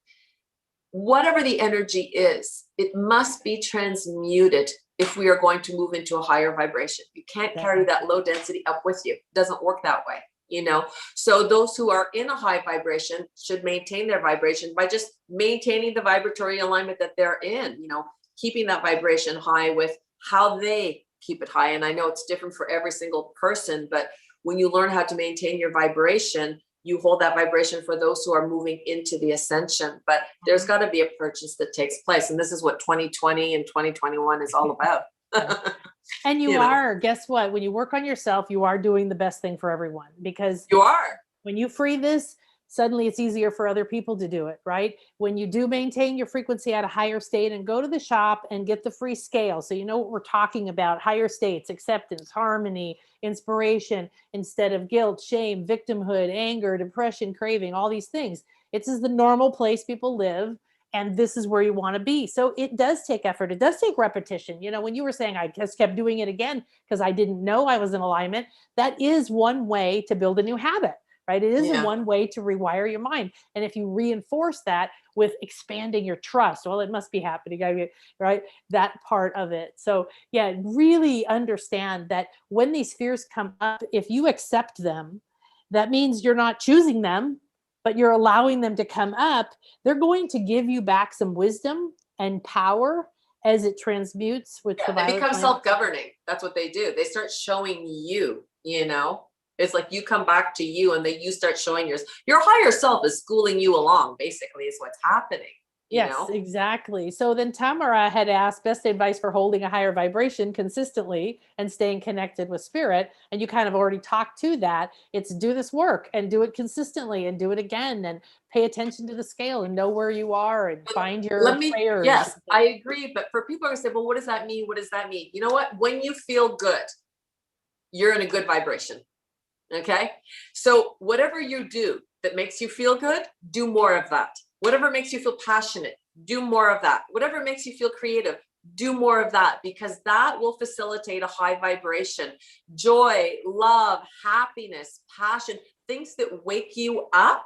whatever the energy is, it must be transmuted if we are going to move into a higher vibration. You can't carry that low density up with you. It doesn't work that way, you know? So those who are in a high vibration should maintain their vibration by just maintaining the vibratory alignment that they're in, you know, keeping that vibration high with how they keep it high. And I know it's different for every single person, but when you learn how to maintain your vibration, you hold that vibration for those who are moving into the ascension. But there's got to be a purchase that takes place. And this is what 2020 and 2021 is all about. And you are, guess what? When you work on yourself, you are doing the best thing for everyone, because you are. When you free this, suddenly it's easier for other people to do it, right? When you do maintain your frequency at a higher state, and go to the shop and get the free scale. So you know what we're talking about: higher states, acceptance, harmony, inspiration, instead of guilt, shame, victimhood, anger, depression, craving, all these things. This is the normal place people live, and this is where you want to be. So it does take effort. It does take repetition. You know, when you were saying, I just kept doing it again because I didn't know I was in alignment, that is one way to build a new habit. Right? It is one way to rewire your mind. And if you reinforce that with expanding your trust, well, it must be happening, right? That part of it. So yeah, really understand that when these fears come up, if you accept them, that means you're not choosing them, but you're allowing them to come up. They're going to give you back some wisdom and power as it transmutes with the they become self-governing. That's what they do. They start showing you, you know. It's like you come back to you, and then you start showing your higher self is schooling you along, basically, is what's happening. Yes, exactly. So then Tamara had asked best advice for holding a higher vibration consistently and staying connected with spirit. And you kind of already talked to that. It's do this work and do it consistently and do it again, and pay attention to the scale and know where you are and find your prayers. Yes, I agree. But for people who say, well, what does that mean? What does that mean? You know what? When you feel good, you're in a good vibration. Okay. So whatever you do that makes you feel good, do more of that. Whatever makes you feel passionate, do more of that. Whatever makes you feel creative, do more of that, because that will facilitate a high vibration. Joy, love, happiness, passion, things that wake you up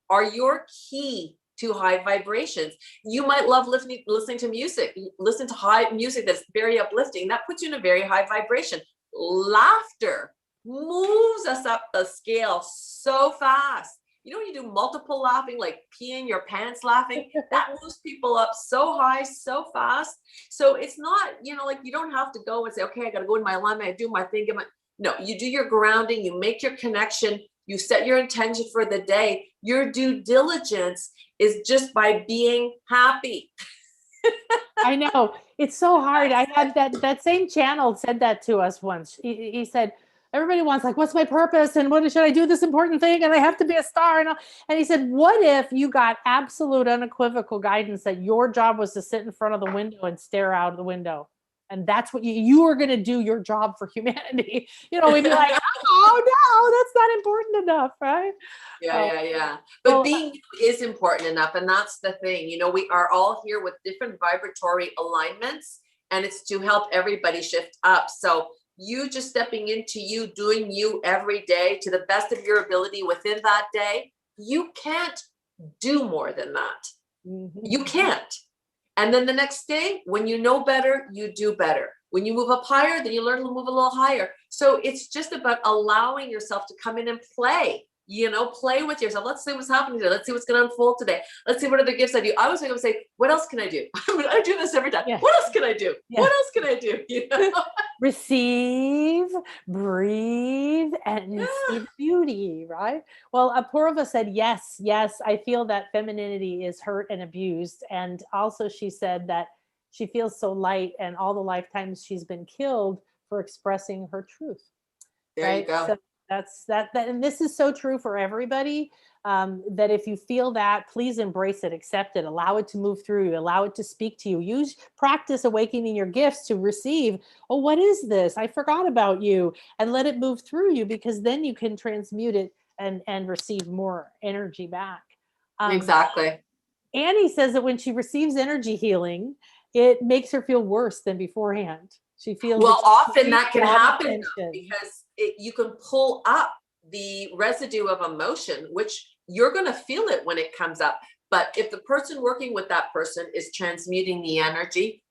are your key to high vibrations. You might love listening to music, listen to high music that's very uplifting. That puts you in a very high vibration. Laughter moves us up the scale so fast. You know, when you do multiple laughing, like peeing your pants laughing, that moves people up so high, so fast. So it's not, you know, like you don't have to go and say, okay, I got to go in my alignment, I do my thing. No, you do your grounding, you make your connection, you set your intention for the day. Your due diligence is just by being happy. I know, it's so hard. I had that same channel said that to us once. He said, everybody wants, like, what's my purpose? And what should I do this important thing? And I have to be a star. And he said, what if you got absolute unequivocal guidance that your job was to sit in front of the window and stare out of the window? And that's what you are going to do, your job for humanity. You know, we'd be like, oh no, that's not important enough, right? Yeah. But being is important enough. And that's the thing, you know, we are all here with different vibratory alignments, and it's to help everybody shift up. So you just stepping into you, doing you every day to the best of your ability within that day, you can't do more than that. Mm-hmm. You can't. And then the next day, when you know better, you do better. When you move up higher, then you learn to move a little higher. So it's just about allowing yourself to come in and play. You know, play with yourself. Let's see what's happening today. Let's see what's going to unfold today. Let's see what other gifts I do. I was going to say, what else can I do? I do this every time. Yeah. What else can I do? Yeah. What else can I do? You know? Receive, breathe, and see the beauty, right? Well, Apurva said, yes, I feel that femininity is hurt and abused. And also she said that she feels so light, and all the lifetimes she's been killed for expressing her truth. There you go. So that's that, and this is so true for everybody, that if you feel that, please embrace it, accept it, allow it to move through you, allow it to speak to you. Practice awakening your gifts to receive, oh, what is this? I forgot about you, and let it move through you, because then you can transmute it and receive more energy back. Exactly. Annie says that when she receives energy healing, it makes her feel worse than beforehand. She feels often that can happen because you can pull up the residue of emotion, which you're going to feel it when it comes up. But if the person working with that person is transmuting the energy,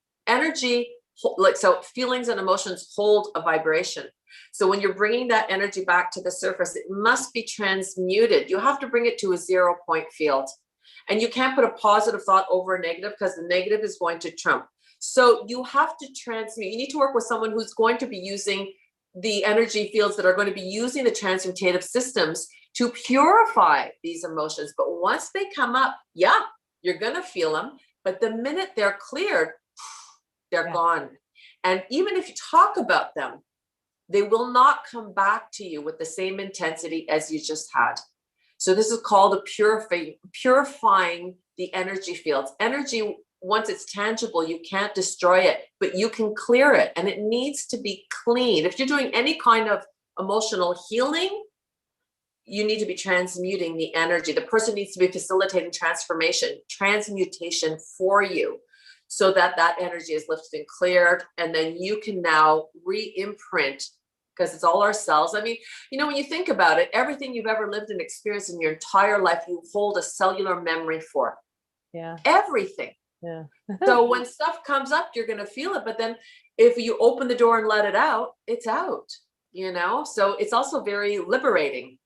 like, so feelings and emotions hold a vibration. So when you're bringing that energy back to the surface, it must be transmuted. You have to bring it to a 0 point field. And you can't put a positive thought over a negative, because the negative is going to trump. So you have to transmute. You need to work with someone who's going to be using the energy fields, that are going to be using the transmutative systems to purify these emotions. But once they come up, yeah, you're going to feel them. But the minute they're cleared, they're gone. And even if you talk about them, they will not come back to you with the same intensity as you just had. So this is called a purifying the energy fields. Energy, once it's tangible, you can't destroy it, but you can clear it, and it needs to be clean. If you're doing any kind of emotional healing, you need to be transmuting the energy. The person needs to be facilitating transmutation for you, so that that energy is lifted and cleared, and then you can now re-imprint, because it's all our cells. I mean, you know, when you think about it, everything you've ever lived and experienced in your entire life, you hold a cellular memory for. Yeah. Everything. Yeah. So when stuff comes up, you're going to feel it. But then if you open the door and let it out, it's out, you know? So it's also very liberating.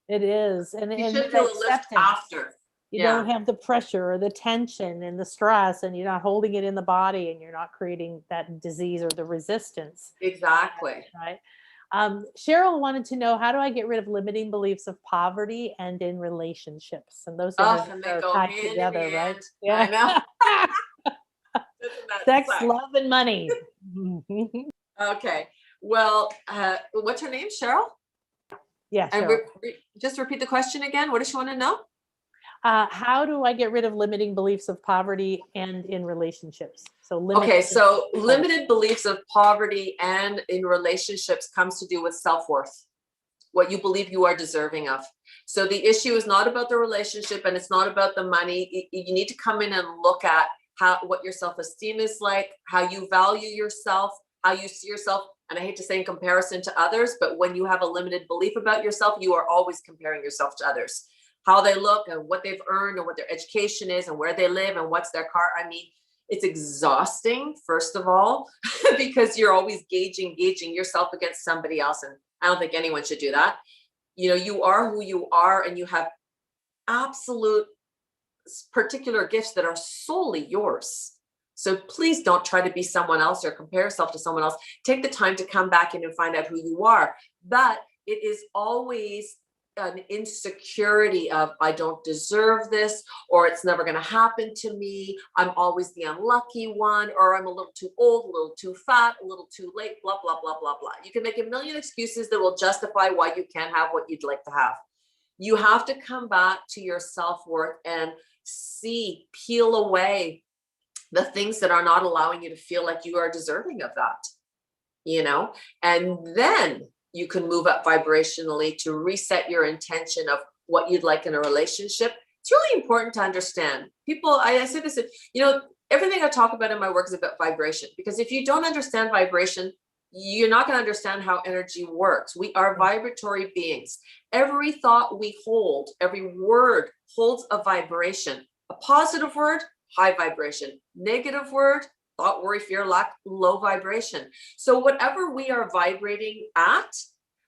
It is. And You and should the feel a lift acceptance. after. You Yeah. don't have the pressure or the tension and the stress, and you're not holding it in the body, and you're not creating that disease or the resistance. Exactly. Right. Cheryl wanted to know, how do I get rid of limiting beliefs of poverty and in relationships? And those Oh, energies and they are go tied hand in together, right? hand. Yeah. I know. Doesn't that Sex, suck? love, and money. Okay. Well, what's her name? Cheryl? Yeah, And Cheryl. just repeat the question again. What does she want to know? How do I get rid of limiting beliefs of poverty and in relationships? So Okay, so limited beliefs of poverty and in relationships comes to do with self-worth, what you believe you are deserving of. So the issue is not about the relationship, and it's not about the money. You need to come in and look at what your self-esteem is like, how you value yourself, how you see yourself. And I hate to say in comparison to others, but when you have a limited belief about yourself, you are always comparing yourself to others, how they look and what they've earned and what their education is and where they live and what's their car. I mean, it's exhausting, first of all, because you're always gauging yourself against somebody else. And I don't think anyone should do that. You know, you are who you are, and you have absolute particular gifts that are solely yours. So please don't try to be someone else or compare yourself to someone else. Take the time to come back in and find out who you are. But it is always an insecurity of, I don't deserve this, or it's never going to happen to me. I'm always the unlucky one, or I'm a little too old, a little too fat, a little too late, blah, blah, blah, blah, blah. You can make a million excuses that will justify why you can't have what you'd like to have. You have to come back to your self-worth and peel away the things that are not allowing you to feel like you are deserving of that, you know, and then you can move up vibrationally to reset your intention of what you'd like in a relationship. It's really important to understand. People, I say this, you know, everything I talk about in my work is about vibration, because if you don't understand vibration, you're not going to understand how energy works. We are vibratory beings. Every thought we hold, every word holds a vibration. A positive word, high vibration. Negative word, thought, worry, fear, lack, low vibration. So whatever we are vibrating at,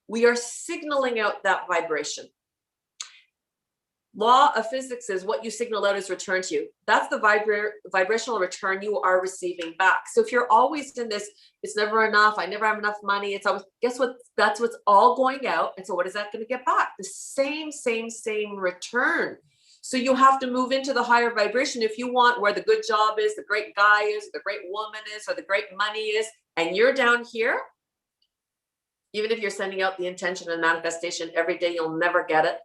we are signaling out that vibration. Law of physics is what you signal out is returned to you. That's the vibrational return you are receiving back. So if you're always in this, it's never enough, I never have enough money, it's always, guess what? That's what's all going out. And so what is that going to get back? The same return. So you have to move into the higher vibration if you want where the good job is, the great guy is, the great woman is, or the great money is, and you're down here. Even if you're sending out the intention and manifestation every day, you'll never get it.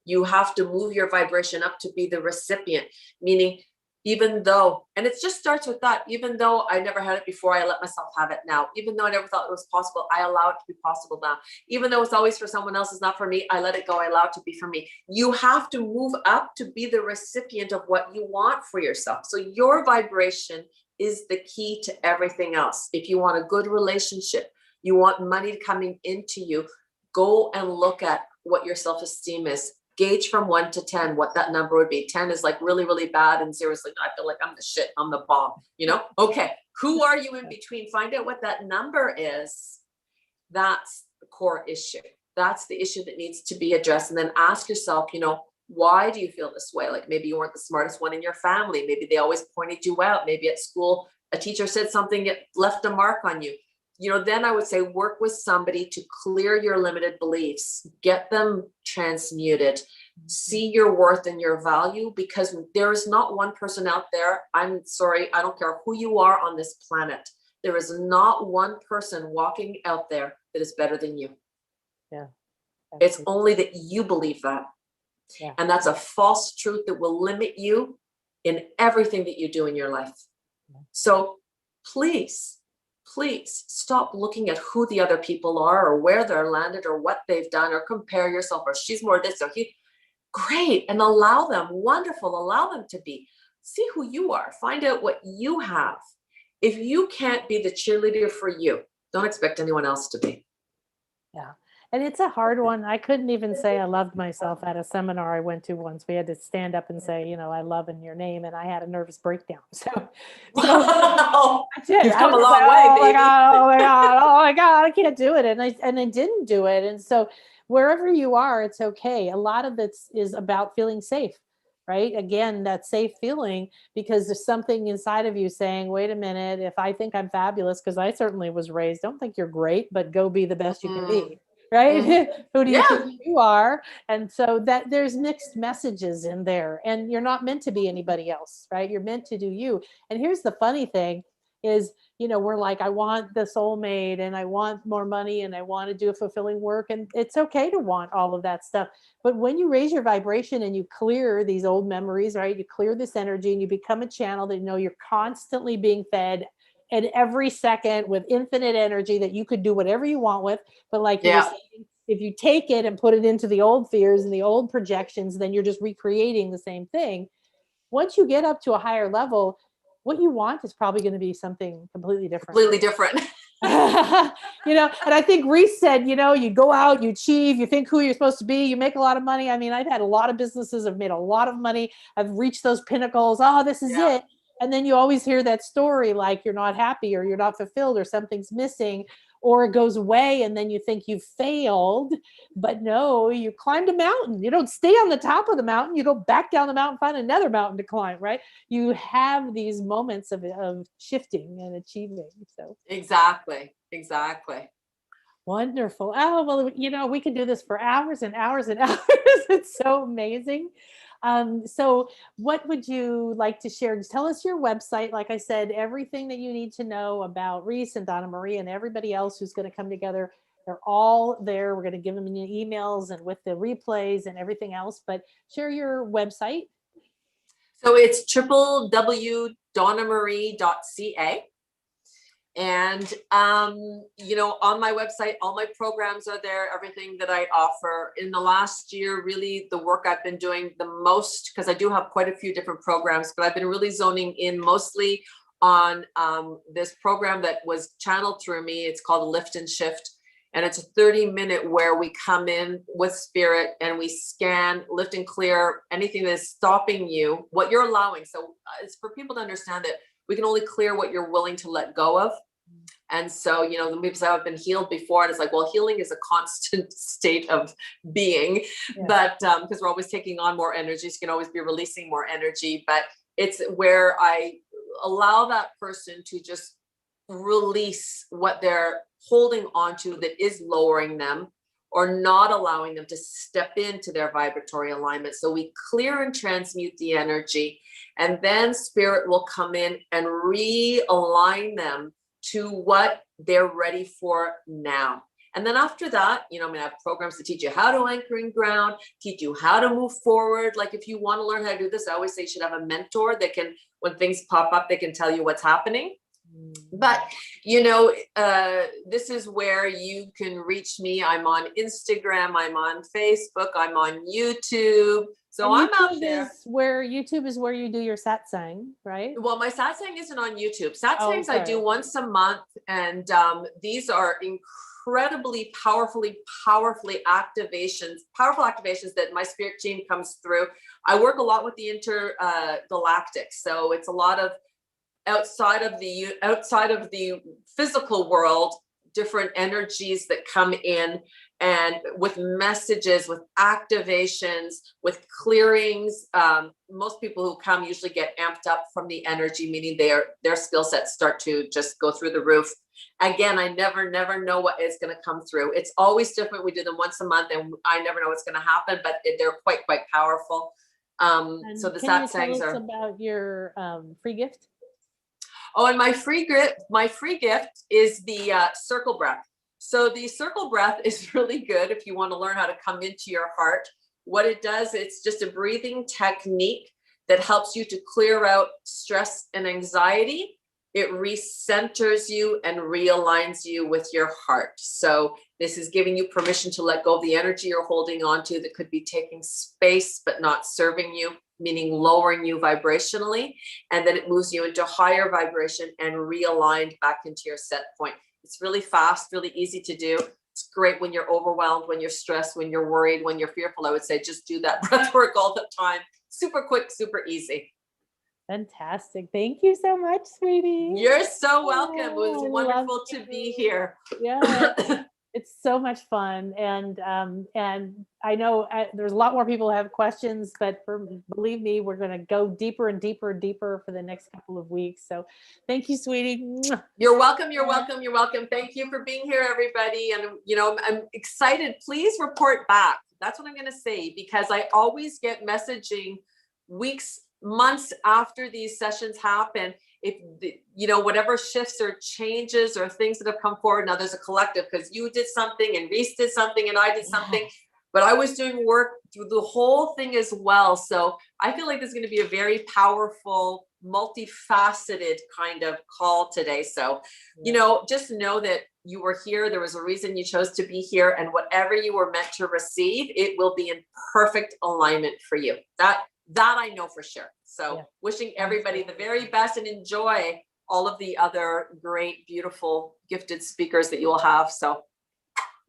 You have to move your vibration up to be the recipient, meaning even though, and it just starts with that, even though I never had it before, I let myself have it now. Even though I never thought it was possible, I allow it to be possible now. Even though it's always for someone else, it's not for me, I let it go, I allow it to be for me. You have to move up to be the recipient of what you want for yourself. So your vibration is the key to everything else. If you want a good relationship, you want money coming into you, go and look at what your self-esteem is. gauge from 1 to 10 what that number would be. 10 is like really, really bad, and 0 is like, I feel like I'm the shit, I'm the bomb, you know? Okay, who are you in between? Find out what that number is. That's the core issue. That's the issue that needs to be addressed. And then ask yourself, you know, why do you feel this way? Like maybe you weren't the smartest one in your family. Maybe they always pointed you out. Maybe at school, a teacher said something that left a mark on you. You know, then I would say work with somebody to clear your limited beliefs, get them transmuted, see your worth and your value, because there is not one person out there. I'm sorry, I don't care who you are on this planet. There is not one person walking out there that is better than you. Yeah. It's only that you believe that. Yeah. And that's a false truth that will limit you in everything that you do in your life. So please stop looking at who the other people are or where they're landed or what they've done, or compare yourself, or she's more this or he. Great. And allow them, wonderful, allow them to be. See who you are. Find out what you have. If you can't be the cheerleader for you, don't expect anyone else to be. Yeah. And it's a hard one. I couldn't even say I loved myself at a seminar I went to once. We had to stand up and say, you know, I love in your name. And I had a nervous breakdown. So I did. You've I come a was long like, way, oh my baby. God, oh my God, oh my God, I can't do it. And I didn't do it. And so wherever you are, it's okay. A lot of it is about feeling safe, right? Again, that safe feeling, because there's something inside of you saying, wait a minute, if I think I'm fabulous, because I certainly was raised, don't think you're great, but go be the best you can be. Right? Who do you think you are? And so that there's mixed messages in there, and you're not meant to be anybody else, right? You're meant to do you. And here's the funny thing is, you know, we're like, I want the soulmate and I want more money and I want to do a fulfilling work. And it's okay to want all of that stuff. But when you raise your vibration and you clear these old memories, right? You clear this energy and you become a channel that, you know, you're constantly being fed and every second with infinite energy that you could do whatever you want with. But like you were saying, if you take it and put it into the old fears and the old projections, then you're just recreating the same thing. Once you get up to a higher level, what you want is probably going to be something completely different. Completely different. You know, and I think Rhys said, you know, you go out, you achieve, you think who you're supposed to be, you make a lot of money. I mean, I've had a lot of businesses, I've made a lot of money, I've reached those pinnacles. Oh, this is it. And then you always hear that story, like you're not happy or you're not fulfilled or something's missing, or it goes away and then you think you've failed. But no, you climbed a mountain. You don't stay on the top of the mountain. You go back down the mountain, find another mountain to climb, right? You have these moments of shifting and achieving. So Exactly. Wonderful. Oh, well, you know, we could do this for hours and hours and hours. It's so amazing. So what would you like to share? Just tell us your website. Like I said, everything that you need to know about Rhys and Donna-Marie and everybody else who's going to come together, they're all there. We're going to give them emails and with the replays and everything else, but share your website. So it's www.donnamarie.ca. And, you know, on my website, all my programs are there, everything that I offer. In the last year, really the work I've been doing the most, because I do have quite a few different programs, but I've been really zoning in mostly on this program that was channeled through me. It's called Lift and Shift. And it's a 30-minute where we come in with spirit and we scan, lift and clear anything that is stopping you, what you're allowing. So it's for people to understand that we can only clear what you're willing to let go of. And so, you know, the people say, I've been healed before. And it's like, well, healing is a constant state of being, but because we're always taking on more energy, so you can always be releasing more energy. But it's where I allow that person to just release what they're holding on to that is lowering them or not allowing them to step into their vibratory alignment. So we clear and transmute the energy, and then spirit will come in and realign them to what they're ready for now. And then after that, you know, I'm gonna have programs to teach you how to anchor in ground, teach you how to move forward. Like if you want to learn how to do this, I always say you should have a mentor that can, when things pop up, they can tell you what's happening. But, you know, this is where you can reach me. I'm on Instagram, I'm on Facebook, I'm on YouTube. So I'm out there. YouTube is where you do your satsang, right? Well, my satsang isn't on YouTube. Satsangs I do once a month, and these are incredibly powerful activations that my spirit team comes through. I work a lot with the intergalactic, so it's a lot of outside of the physical world, different energies that come in, and with messages, with activations, with clearings. Most people who come usually get amped up from the energy, meaning their skill sets start to just go through the roof. Again, I never know what is going to come through. It's always different. We do them once a month, and I never know what's going to happen, but they're quite powerful. So the satsangs are about your free gift. Oh, and my free gift is the circle breath. So the circle breath is really good if you want to learn how to come into your heart. What it does, it's just a breathing technique that helps you to clear out stress and anxiety. It recenters you and realigns you with your heart. So this is giving you permission to let go of the energy you're holding on to that could be taking space but not serving you, meaning lowering you vibrationally. And then it moves you into higher vibration and realigned back into your set point. It's really fast, really easy to do. It's great when you're overwhelmed, when you're stressed, when you're worried, when you're fearful. I would say just do that breath work all the time. Super quick, super easy. Fantastic. Thank you so much, sweetie. You're so welcome. It I was wonderful to be here. Yeah, it's so much fun. And I know there's a lot more people who have questions, but believe me, we're going to go deeper and deeper and deeper for the next couple of weeks. So thank you, sweetie. You're welcome. You're welcome. You're welcome. Thank you for being here, everybody. And, I'm excited. Please report back. That's what I'm going to say, because I always get messaging weeks, months after these sessions happen. If whatever shifts or changes or things that have come forward, now there's a collective, because you did something and Rhys did something and I did something, but I was doing work through the whole thing as well. So I feel like there's going to be a very powerful, multifaceted kind of call today. So, just know that you were here. There was a reason you chose to be here, and whatever you were meant to receive, it will be in perfect alignment for you. That I know for sure. So wishing everybody the very best, and enjoy all of the other great, beautiful, gifted speakers that you will have. So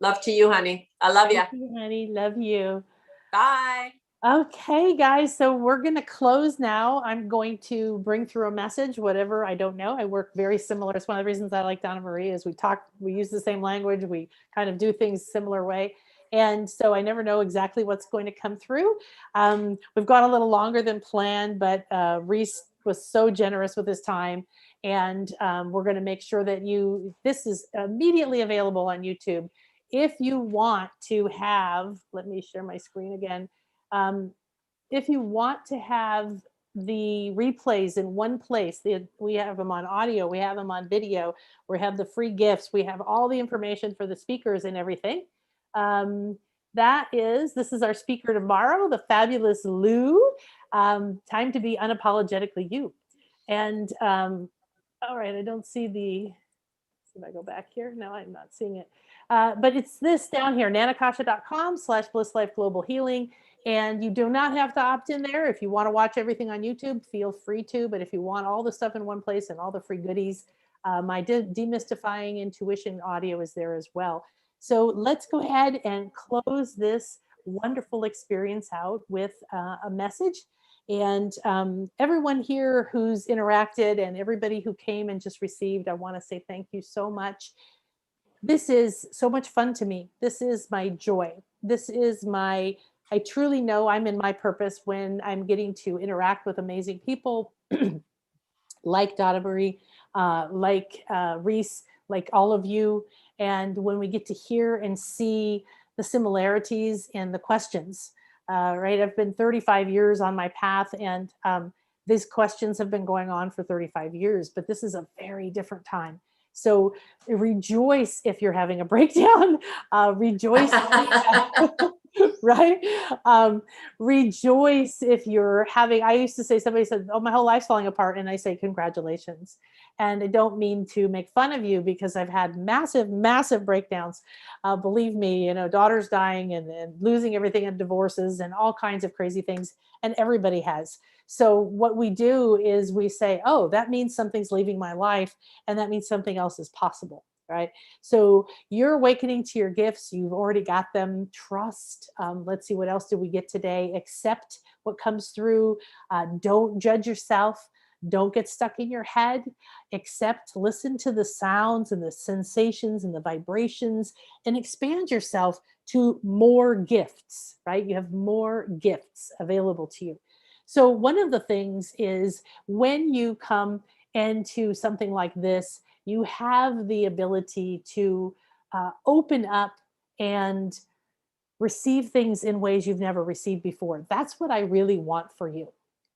love to you, honey. I love you. Thank you, honey. Love you. Bye. Okay, guys. So we're going to close now. I'm going to bring through a message, whatever. I don't know. I work very similar. It's one of the reasons I like Donna-Marie is we use the same language. We kind of do things similar way. And so I never know exactly what's going to come through. We've gone a little longer than planned, but Rhys was so generous with his time. And we're going to make sure that this is immediately available on YouTube. If you want to have, let me share my screen again. If you want to have the replays in one place, we have them on audio, we have them on video, we have the free gifts, we have all the information for the speakers and everything. This is our speaker tomorrow, the fabulous Lou. Time to be unapologetically you. And all right, I don't see see if I go back here. No, I'm not seeing it. But it's this down here, nanakasha.com/BlissLifeGlobalHealing. And you do not have to opt in there. If you want to watch everything on YouTube, feel free to. But if you want all the stuff in one place and all the free goodies, my demystifying intuition audio is there as well. So let's go ahead and close this wonderful experience out with a message. And everyone here who's interacted and everybody who came and just received, I want to say thank you so much. This is so much fun to me. This is my joy. I truly know I'm in my purpose when I'm getting to interact with amazing people like Donna-Marie, like Rhys, like all of you. And when we get to hear and see the similarities and the questions, right? I've been 35 years on my path, and these questions have been going on for 35 years, but this is a very different time. So rejoice if you're having a breakdown, rejoice, right? Rejoice if you're having, I used to say, somebody said, oh, my whole life's falling apart. And I say, congratulations. And I don't mean to make fun of you, because I've had massive, massive breakdowns. Believe me, daughters dying and losing everything in divorces and all kinds of crazy things. And everybody has. So what we do is we say, oh, that means something's leaving my life. And that means something else is possible. right? So you're awakening to your gifts. You've already got them. Trust. Let's see, what else did we get today? Accept what comes through. Don't judge yourself. Don't get stuck in your head. Accept, listen to the sounds and the sensations and the vibrations, and expand yourself to more gifts, right? You have more gifts available to you. So one of the things is when you come into something like this, you have the ability to open up and receive things in ways you've never received before. That's what I really want for you.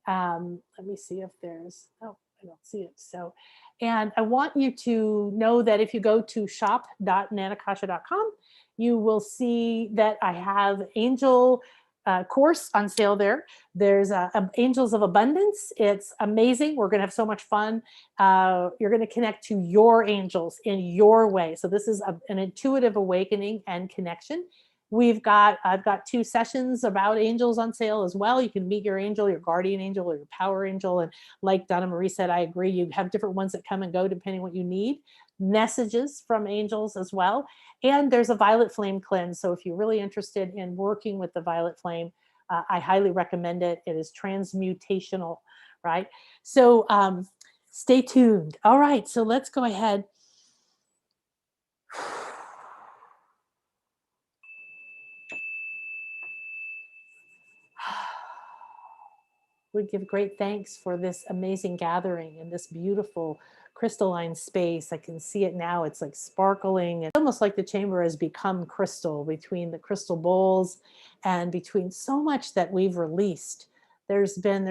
Let me see if there's, oh, I don't see it. So, and I want you to know that if you go to shop.nanakasha.com, you will see that I have Angel course on sale there. There's Angels of Abundance. It's amazing. We're going to have so much fun. You're going to connect to your angels in your way. So this is an intuitive awakening and connection. I've got 2 sessions about angels on sale as well. You can meet your angel, your guardian angel, or your power angel. And like Donna-Marie said, I agree. You have different ones that come and go depending what you need. Messages from angels as well. And there's a violet flame cleanse. So if you're really interested in working with the violet flame, I highly recommend it. It is transmutational, right? So stay tuned. All right, so let's go ahead. We give great thanks for this amazing gathering in this beautiful crystalline space. I can see it now. It's like sparkling. It's almost like the chamber has become crystal between the crystal bowls and between so much that we've released. They're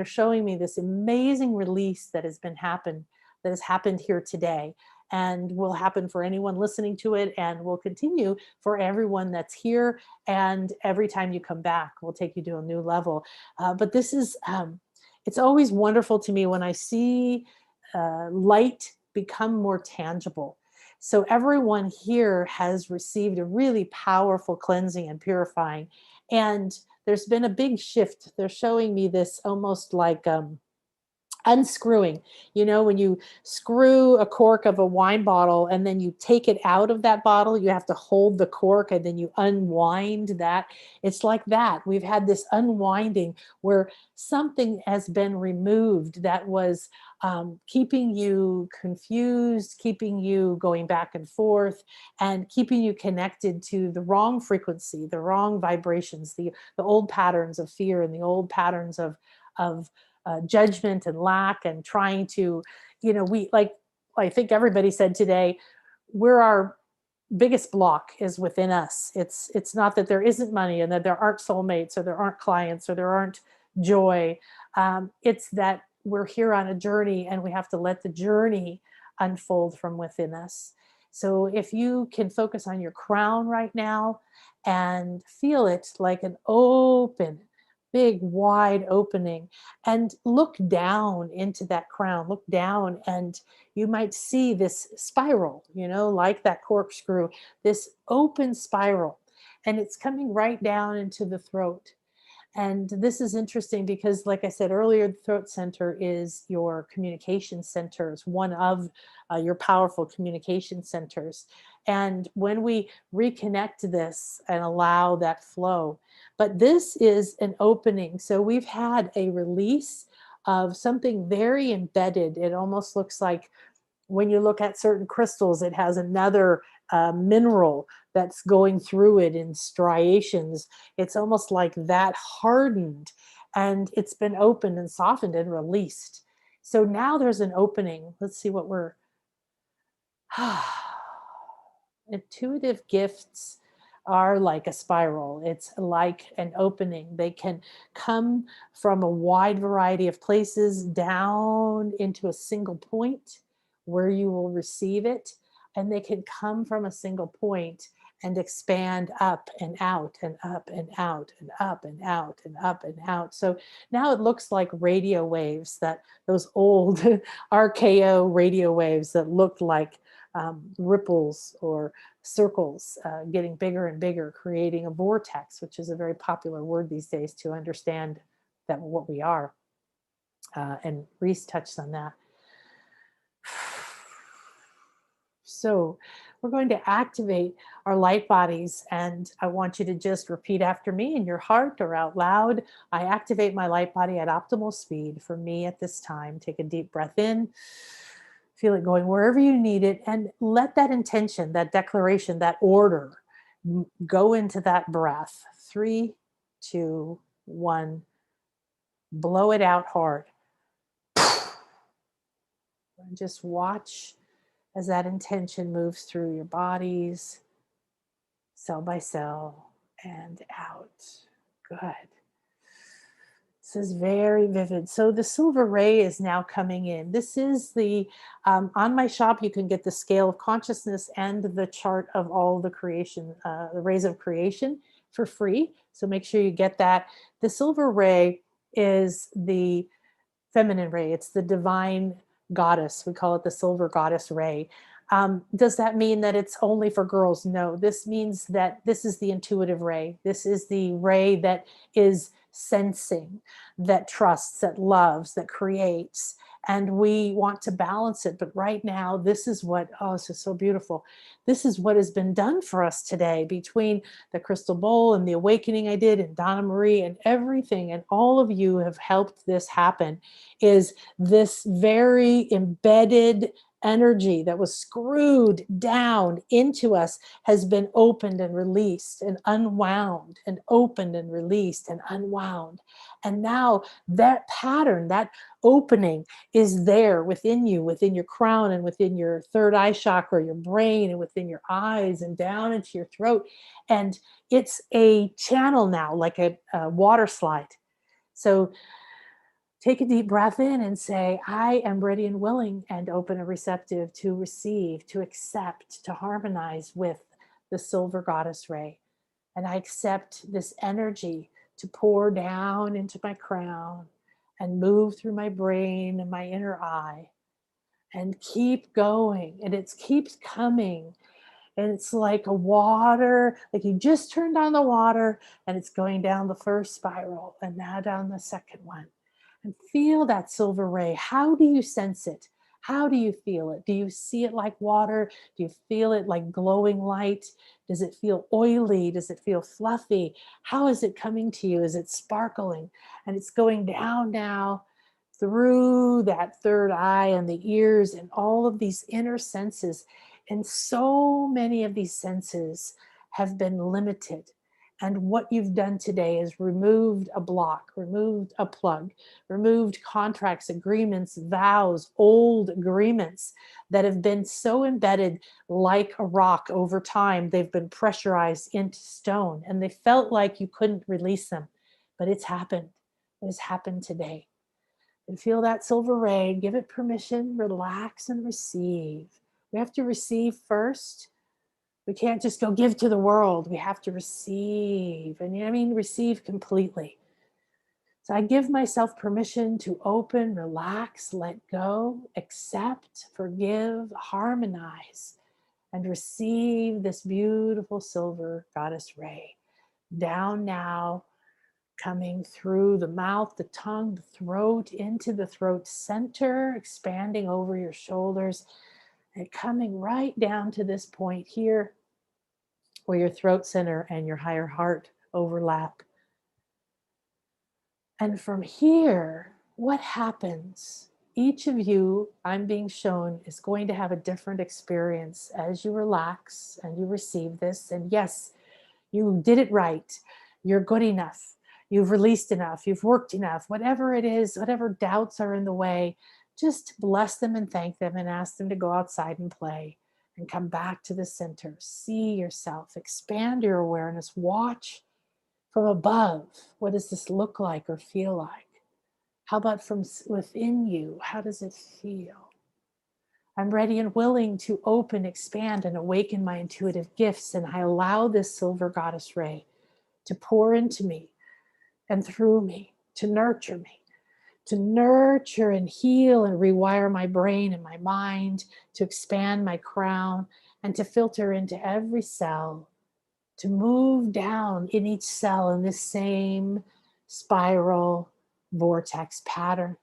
showing me this amazing release that has happened here today, and will happen for anyone listening to it, and will continue for everyone that's here. And every time you come back, we'll take you to a new level. But this is, it's always wonderful to me when I see light become more tangible. So everyone here has received a really powerful cleansing and purifying. And there's been a big shift. They're showing me this almost like unscrewing. You know, when you screw a cork of a wine bottle and then you take it out of that bottle, you have to hold the cork and then you unwind that. It's like that. We've had this unwinding where something has been removed that was keeping you confused, keeping you going back and forth, and keeping you connected to the wrong frequency, the wrong vibrations, the old patterns of fear and the old patterns of judgment and lack, and trying to, I think everybody said today, our biggest block is within us. It's not that there isn't money and that there aren't soulmates or there aren't clients or there aren't joy. It's that we're here on a journey and we have to let the journey unfold from within us. So if you can focus on your crown right now and feel it like an open, big, wide opening, and look down into that crown, look down, and you might see this spiral, like that corkscrew, this open spiral, and it's coming right down into the throat. And this is interesting because, like I said earlier, the throat center is your communication centers, one of your powerful communication centers. And when we reconnect this and allow that flow, but this is an opening. So we've had a release of something very embedded. It almost looks like when you look at certain crystals, it has another mineral that's going through it in striations. It's almost like that hardened, and it's been opened and softened and released. So now there's an opening. Let's see what we're... Intuitive gifts are like a spiral. It's like an opening. They can come from a wide variety of places down into a single point where you will receive it. And they can come from a single point and expand up and out and up and out and up and out and up and out. So now it looks like radio waves, those old RKO radio waves that looked like ripples or circles getting bigger and bigger, creating a vortex, which is a very popular word these days to understand that what we are. And Rhys touched on that. So we're going to activate our light bodies. And I want you to just repeat after me in your heart or out loud. I activate my light body at optimal speed for me at this time. Take a deep breath in. Feel it going wherever you need it, and let that intention, that declaration, that order go into that breath. 3, 2, 1. Blow it out hard. And just watch as that intention moves through your bodies, cell by cell, and out. Good. This is very vivid. So the silver ray is now coming in. This is the, on my shop, you can get the scale of consciousness and the chart of all the creation, the rays of creation for free. So make sure you get that. The silver ray is the feminine ray. It's the divine goddess. We call it the silver goddess ray. Does that mean that it's only for girls? No, this means that this is the intuitive ray. This is the ray that is sensing, that trusts, that loves, that creates. And we want to balance it. But right now, this is what, oh, this is so beautiful. This is what has been done for us today between the crystal bowl and the awakening I did and Donna-Marie and everything. And all of you have helped this happen, is this very embedded energy that was screwed down into us has been opened and released and unwound, and opened and released and unwound. And now that pattern, that opening is there within you, within your crown and within your third eye chakra, your brain, and within your eyes and down into your throat. And it's a channel now, like a water slide. So take a deep breath in and say, I am ready and willing and open and receptive to receive, to accept, to harmonize with the silver goddess ray. And I accept this energy to pour down into my crown and move through my brain and my inner eye and keep going. And it keeps coming. And it's like a water, like you just turned on the water and it's going down the first spiral and now down the second one. And feel that silver ray. How do you sense it? How do you feel it? Do you see it like water? Do you feel it like glowing light? Does it feel oily? Does it feel fluffy? How is it coming to you? Is it sparkling? And it's going down now through that third eye and the ears and all of these inner senses. And so many of these senses have been limited. And what you've done today is removed a block, removed a plug, removed contracts, agreements, vows, old agreements that have been so embedded like a rock over time. They've been pressurized into stone and they felt like you couldn't release them, but it's happened. It has happened today. And feel that silver ray, give it permission, relax and receive. We have to receive first. We can't just go give to the world. We have to receive. And I mean, receive completely. So I give myself permission to open, relax, let go, accept, forgive, harmonize, and receive this beautiful silver goddess ray. Down now, coming through the mouth, the tongue, the throat, into the throat center, expanding over your shoulders, and coming right down to this point here where your throat center and your higher heart overlap. And from here, what happens? Each of you, I'm being shown, is going to have a different experience as you relax and you receive this. And yes, you did it right. You're good enough. You've released enough. You've worked enough. Whatever it is, whatever doubts are in the way, just bless them and thank them and ask them to go outside and play and come back to the center. See yourself, expand your awareness, watch from above. What does this look like or feel like? How about from within you? How does it feel? I'm ready and willing to open, expand, and awaken my intuitive gifts. And I allow this silver goddess ray to pour into me and through me, to nurture me, to nurture and heal and rewire my brain and my mind, to expand my crown and to filter into every cell, to move down in each cell in this same spiral vortex pattern,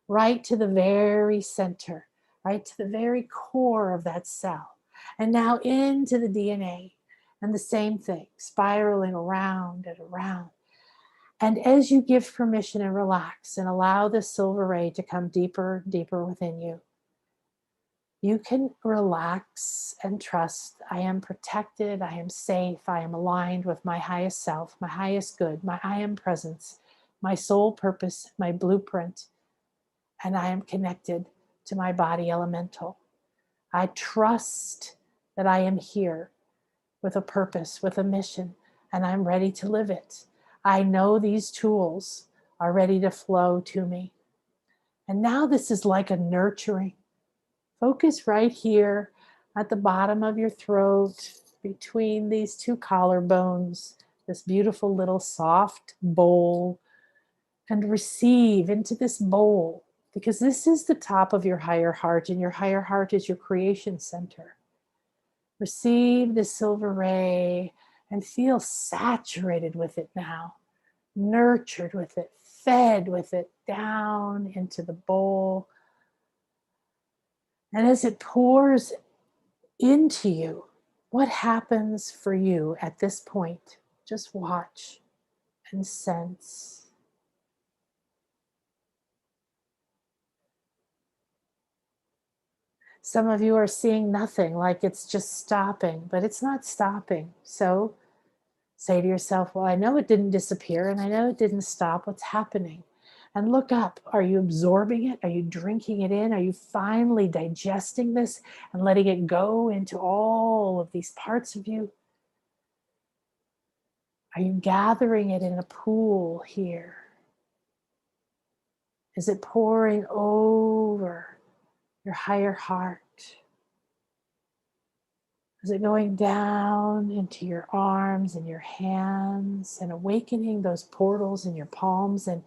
right to the very center, right to the very core of that cell. And now into the DNA. And the same thing, spiraling around and around. And as you give permission and relax and allow the silver ray to come deeper, deeper within you, you can relax and trust. I am protected. I am safe. I am aligned with my highest self, my highest good, my I am presence, my soul purpose, my blueprint. And I am connected to my body elemental. I trust that I am here with a purpose, with a mission, and I'm ready to live it. I know these tools are ready to flow to me. And now this is like a nurturing. Focus right here at the bottom of your throat, between these two collarbones, this beautiful little soft bowl, and receive into this bowl, because this is the top of your higher heart, and your higher heart is your creation center. Receive the silver ray and feel saturated with it now, nurtured with it, fed with it down into the bowl. And as it pours into you, what happens for you at this point? Just watch and sense. Some of you are seeing nothing, like it's just stopping, but it's not stopping. So say to yourself, well, I know it didn't disappear and I know it didn't stop. What's happening? And look up. Are you absorbing it? Are you drinking it in? Are you finally digesting this and letting it go into all of these parts of you? Are you gathering it in a pool here? Is it pouring over your higher heart? Is it going down into your arms and your hands and awakening those portals in your palms and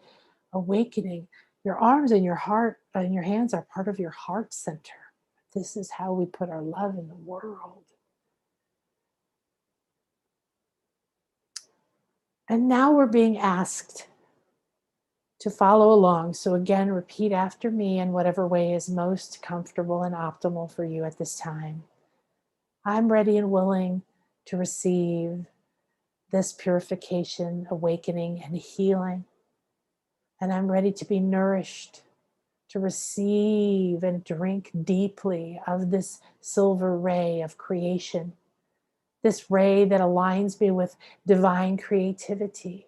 awakening your arms and your heart and your hands are part of your heart center. This is how we put our love in the world. And now we're being asked to follow along. So again, repeat after me in whatever way is most comfortable and optimal for you at this time. I'm ready and willing to receive this purification, awakening, and healing. And I'm ready to be nourished, to receive and drink deeply of this silver ray of creation, this ray that aligns me with divine creativity,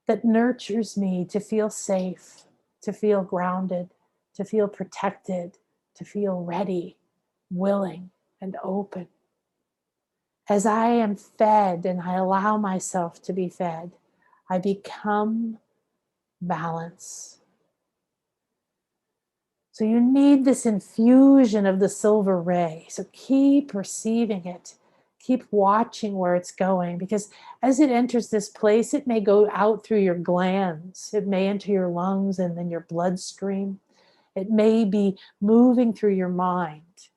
that nurtures me to feel safe, to feel grounded, to feel protected, to feel ready, willing, and open. As I am fed and I allow myself to be fed, I become balance. So you need this infusion of the silver ray. So keep receiving it. Keep watching where it's going, because as it enters this place, it may go out through your glands. It may enter your lungs and then your bloodstream. It may be moving through your mind,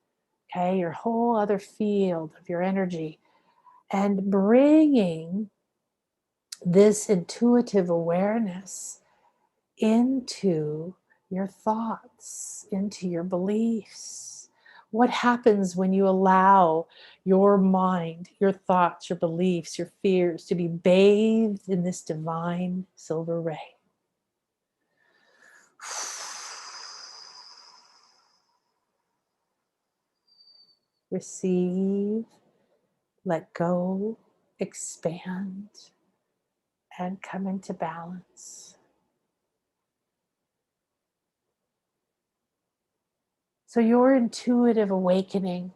okay, your whole other field of your energy, and bringing this intuitive awareness into your thoughts, into your beliefs. What happens when you allow your mind, your thoughts, your beliefs, your fears to be bathed in this divine silver ray? Receive, let go, expand, and come into balance. So your intuitive awakening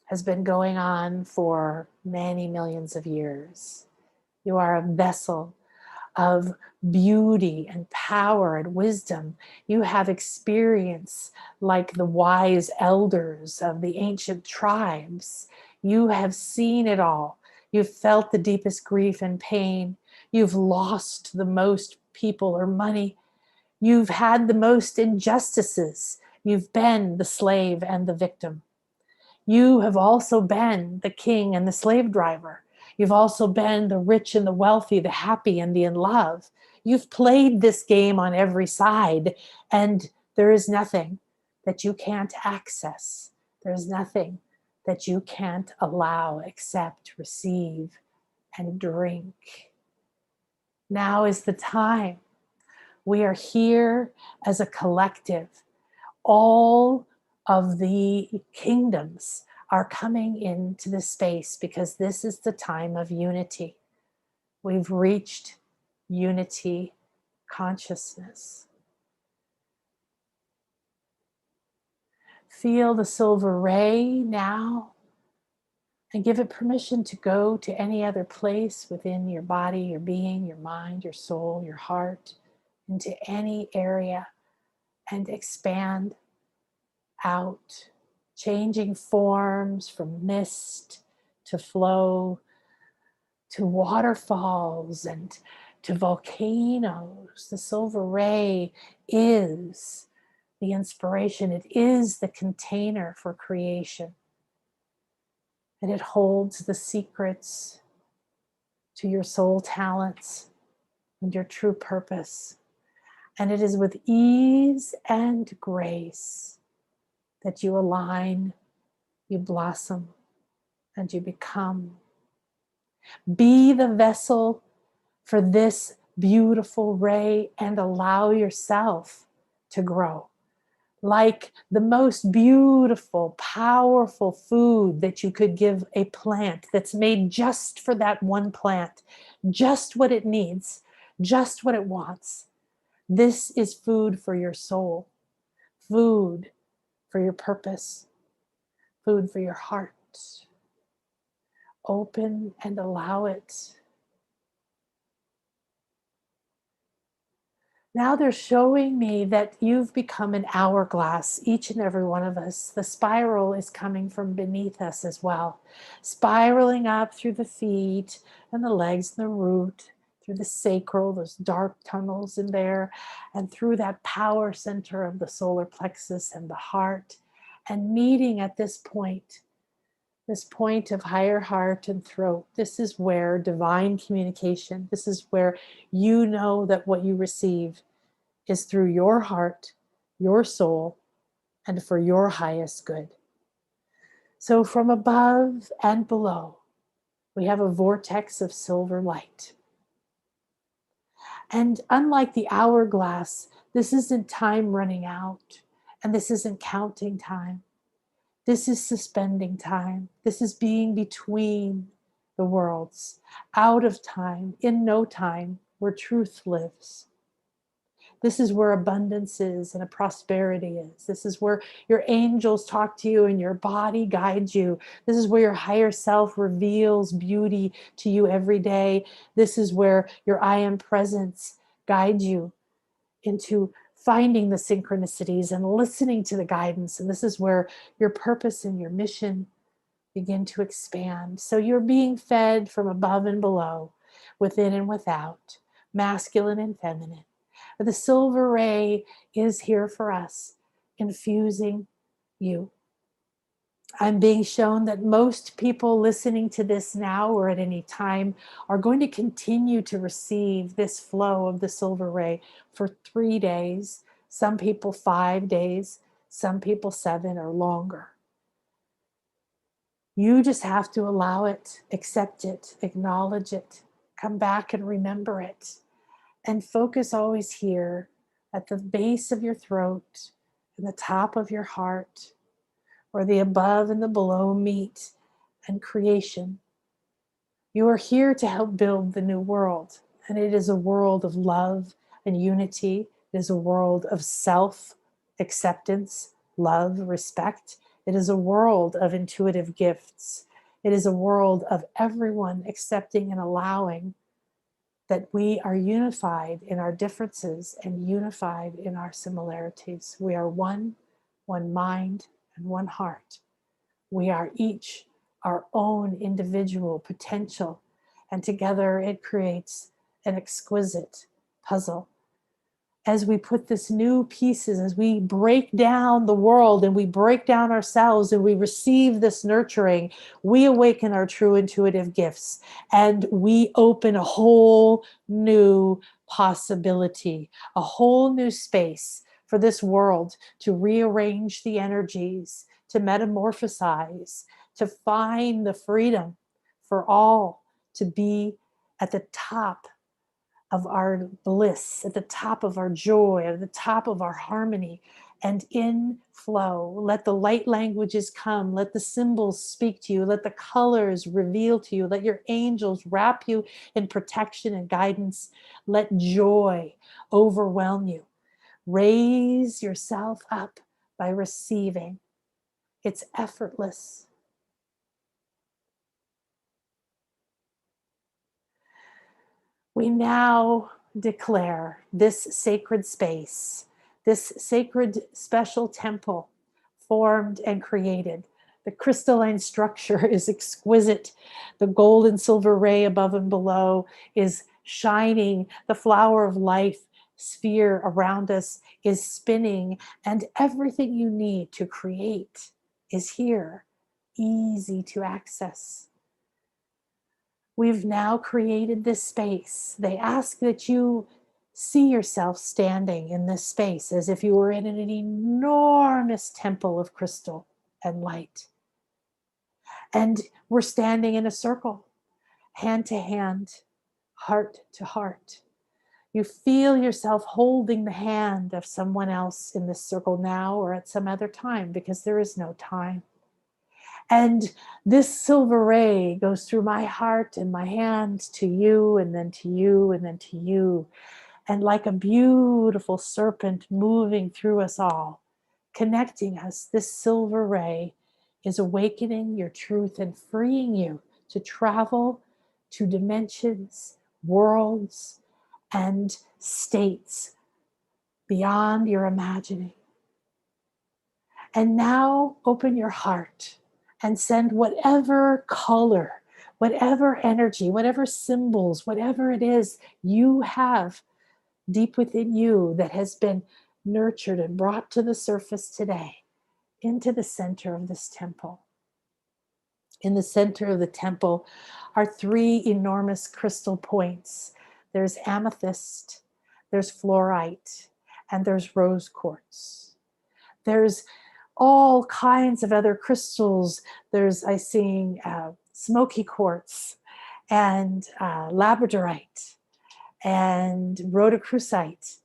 has been going on for many millions of years. You are a vessel of beauty and power and wisdom. You have experience like the wise elders of the ancient tribes. You have seen it all. You've felt the deepest grief and pain. You've lost the most people or money. You've had the most injustices. You've been the slave and the victim. You have also been the king and the slave driver. You've also been the rich and the wealthy, the happy and the in love. You've played this game on every side, and there is nothing that you can't access. There's nothing that you can't allow, accept, receive, and drink. Now is the time. We are here as a collective. All of the kingdoms are coming into this space because this is the time of unity. We've reached unity consciousness. Feel the silver ray now and give it permission to go to any other place within your body, your being, your mind, your soul, your heart, into any area and expand out, changing forms from mist to flow to waterfalls and to volcanoes. The silver ray is the inspiration. It is the container for creation. And it holds the secrets to your soul talents and your true purpose. And it is with ease and grace that you align, you blossom, and you become. Be the vessel for this beautiful ray and allow yourself to grow. Like the most beautiful, powerful food that you could give a plant that's made just for that one plant, just what it needs, just what it wants. This is food for your soul, food for your purpose, food for your heart. Open and allow it. Now they're showing me that you've become an hourglass, each and every one of us. The spiral is coming from beneath us as well, spiraling up through the feet and the legs and the root, through the sacral, those dark tunnels in there, and through that power center of the solar plexus and the heart, and meeting at this point of higher heart and throat. This is where divine communication, this is where you know that what you receive is through your heart, your soul, and for your highest good. So from above and below, we have a vortex of silver light. And unlike the hourglass, this isn't time running out, and this isn't counting time. This is suspending time. This is being between the worlds, out of time, in no time, where truth lives. This is where abundance is and a prosperity is. This is where your angels talk to you and your body guides you. This is where your higher self reveals beauty to you every day. This is where your I am presence guides you into finding the synchronicities and listening to the guidance. And this is where your purpose and your mission begin to expand. So you're being fed from above and below, within and without, masculine and feminine. But the silver ray is here for us, infusing you. I'm being shown that most people listening to this now or at any time are going to continue to receive this flow of the silver ray for 3 days, some people 5 days, some people 7 or longer. You just have to allow it, accept it, acknowledge it, come back and remember it, and focus always here at the base of your throat and the top of your heart, where the above and the below meet and creation. You are here to help build the new world, and it is a world of love and unity. It is a world of self-acceptance, love, respect. It is a world of intuitive gifts. It is a world of everyone accepting and allowing that we are unified in our differences and unified in our similarities. We are one mind, and one heart. We are each our own individual potential, and together it creates an exquisite puzzle. As we put this new pieces, as we break down the world and we break down ourselves and we receive this nurturing, we awaken our true intuitive gifts and we open a whole new possibility, a whole new space for this world to rearrange the energies, to metamorphosize, to find the freedom for all to be at the top of our bliss, at the top of our joy, at the top of our harmony, and in flow. Let the light languages come. Let the symbols speak to you. Let the colors reveal to you. Let your angels wrap you in protection and guidance. Let joy overwhelm you. Raise yourself up by receiving. It's effortless. We now declare this sacred space, this sacred special temple formed and created. The crystalline structure is exquisite. The gold and silver ray above and below is shining. The flower of life sphere around us is spinning, and everything you need to create is here, easy to access. We've now created this space. They ask that you see yourself standing in this space as if you were in an enormous temple of crystal and light. And we're standing in a circle, hand to hand, heart to heart. You feel yourself holding the hand of someone else in this circle now or at some other time, because there is no time. And this silver ray goes through my heart and my hand to you, and then to you, and then to you. And like a beautiful serpent moving through us all, connecting us, this silver ray is awakening your truth and freeing you to travel to dimensions, worlds, and states beyond your imagining. And now open your heart and send whatever color, whatever energy, whatever symbols, whatever it is you have deep within you that has been nurtured and brought to the surface today into the center of this temple. In the center of the temple are three enormous crystal points. There's amethyst, there's fluorite, and there's rose quartz. There's all kinds of other crystals. There's, I see, smoky quartz and labradorite and rhodochrosite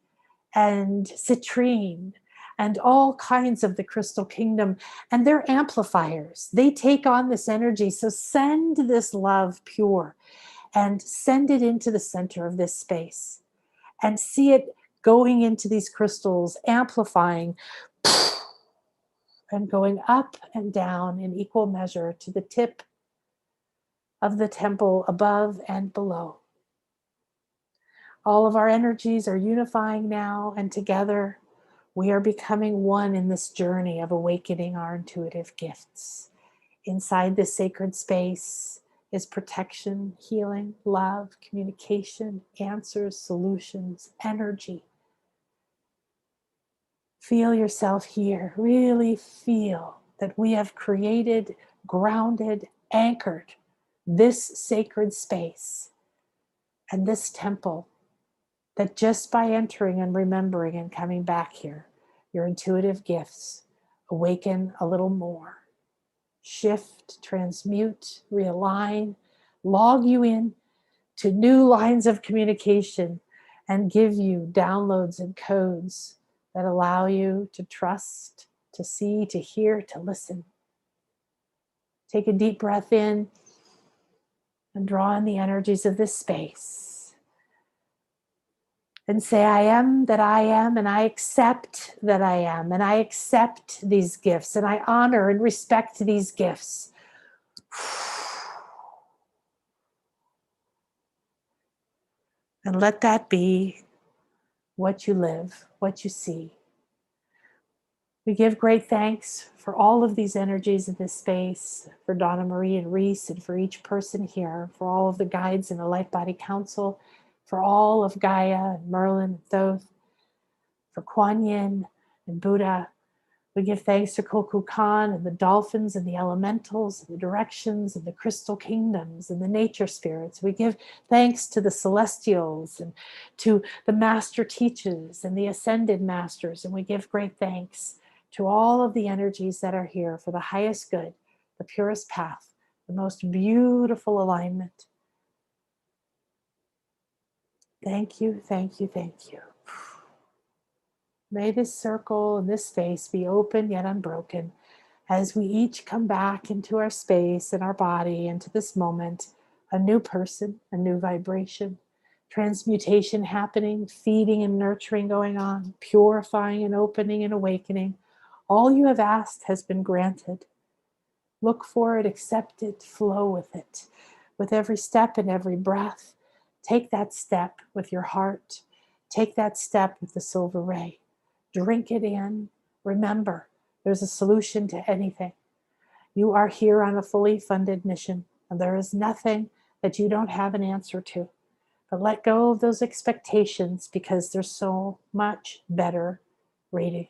and citrine and all kinds of the crystal kingdom. And they're amplifiers. They take on this energy. So send this love pure and send it into the center of this space and see it going into these crystals, amplifying and going up and down in equal measure to the tip of the temple above and below. All of our energies are unifying now, and together we are becoming one in this journey of awakening our intuitive gifts. Inside this sacred space is protection, healing, love, communication, answers, solutions, energy. Feel yourself here. Really feel that we have created, grounded, anchored this sacred space and this temple, that just by entering and remembering and coming back here, your intuitive gifts awaken a little more. Shift, transmute, realign, log you in to new lines of communication and give you downloads and codes that allow you to trust, to see, to hear, to listen. Take a deep breath in and draw in the energies of this space. And say, I am that I am, and I accept that I am, and I accept these gifts, and I honor and respect these gifts. And let that be what you live, what you see. We give great thanks for all of these energies in this space, for Donna-Marie and Rhys, and for each person here, for all of the guides in the Light Body Council, for all of Gaia and Merlin and Thoth, for Kuan Yin and Buddha. We give thanks to Koku Khan and the dolphins and the elementals and the directions and the crystal kingdoms and the nature spirits. We give thanks to the celestials and to the master teachers and the ascended masters. And we give great thanks to all of the energies that are here for the highest good, the purest path, the most beautiful alignment. Thank you, thank you, thank you. May this circle and this space be open yet unbroken as we each come back into our space and our body, into this moment, a new person, a new vibration, transmutation happening, feeding and nurturing going on, purifying and opening and awakening. All you have asked has been granted. Look for it, accept it, flow with it. With every step and every breath, take that step with your heart. Take that step with the silver ray. Drink it in. Remember, there's a solution to anything. You are here on a fully funded mission, and there is nothing that you don't have an answer to. But let go of those expectations, because there's so much better ready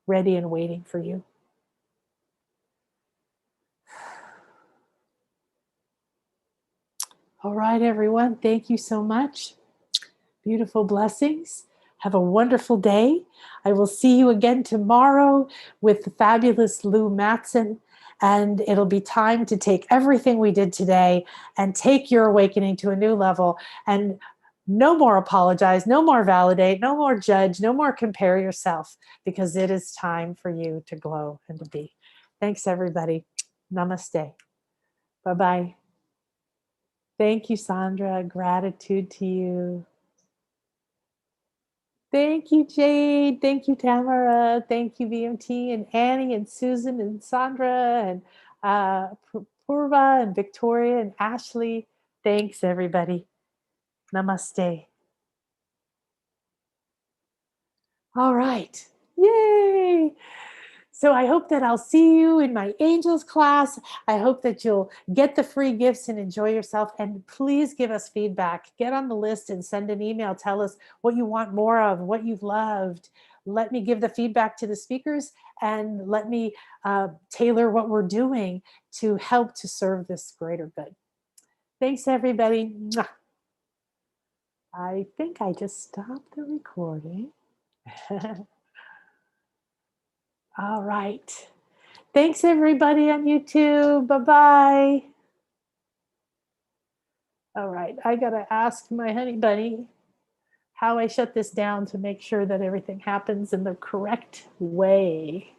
and waiting for you. All right, everyone. Thank you so much. Beautiful blessings. Have a wonderful day. I will see you again tomorrow with the fabulous Lou Matson. And it'll be time to take everything we did today and take your awakening to a new level. And no more apologize, no more validate, no more judge, no more compare yourself, because it is time for you to glow and to be. Thanks, everybody. Namaste. Bye-bye. Thank you, Sandra. Gratitude to you. Thank you, Jade. Thank you, Tamara. Thank you, BMT, and Annie, and Susan, and Sandra, and Purva, and Victoria, and Ashley. Thanks, everybody. Namaste. All right. Yay. So I hope that I'll see you in my angels class. I hope that you'll get the free gifts and enjoy yourself. And please give us feedback. Get on the list and send an email. Tell us what you want more of, what you've loved. Let me give the feedback to the speakers, and let me tailor what we're doing to help to serve this greater good. Thanks, everybody. Mwah. I think I just stopped the recording. All right. Thanks, everybody on YouTube. Bye-bye. All right. I got to ask my honey bunny how I shut this down to make sure that everything happens in the correct way.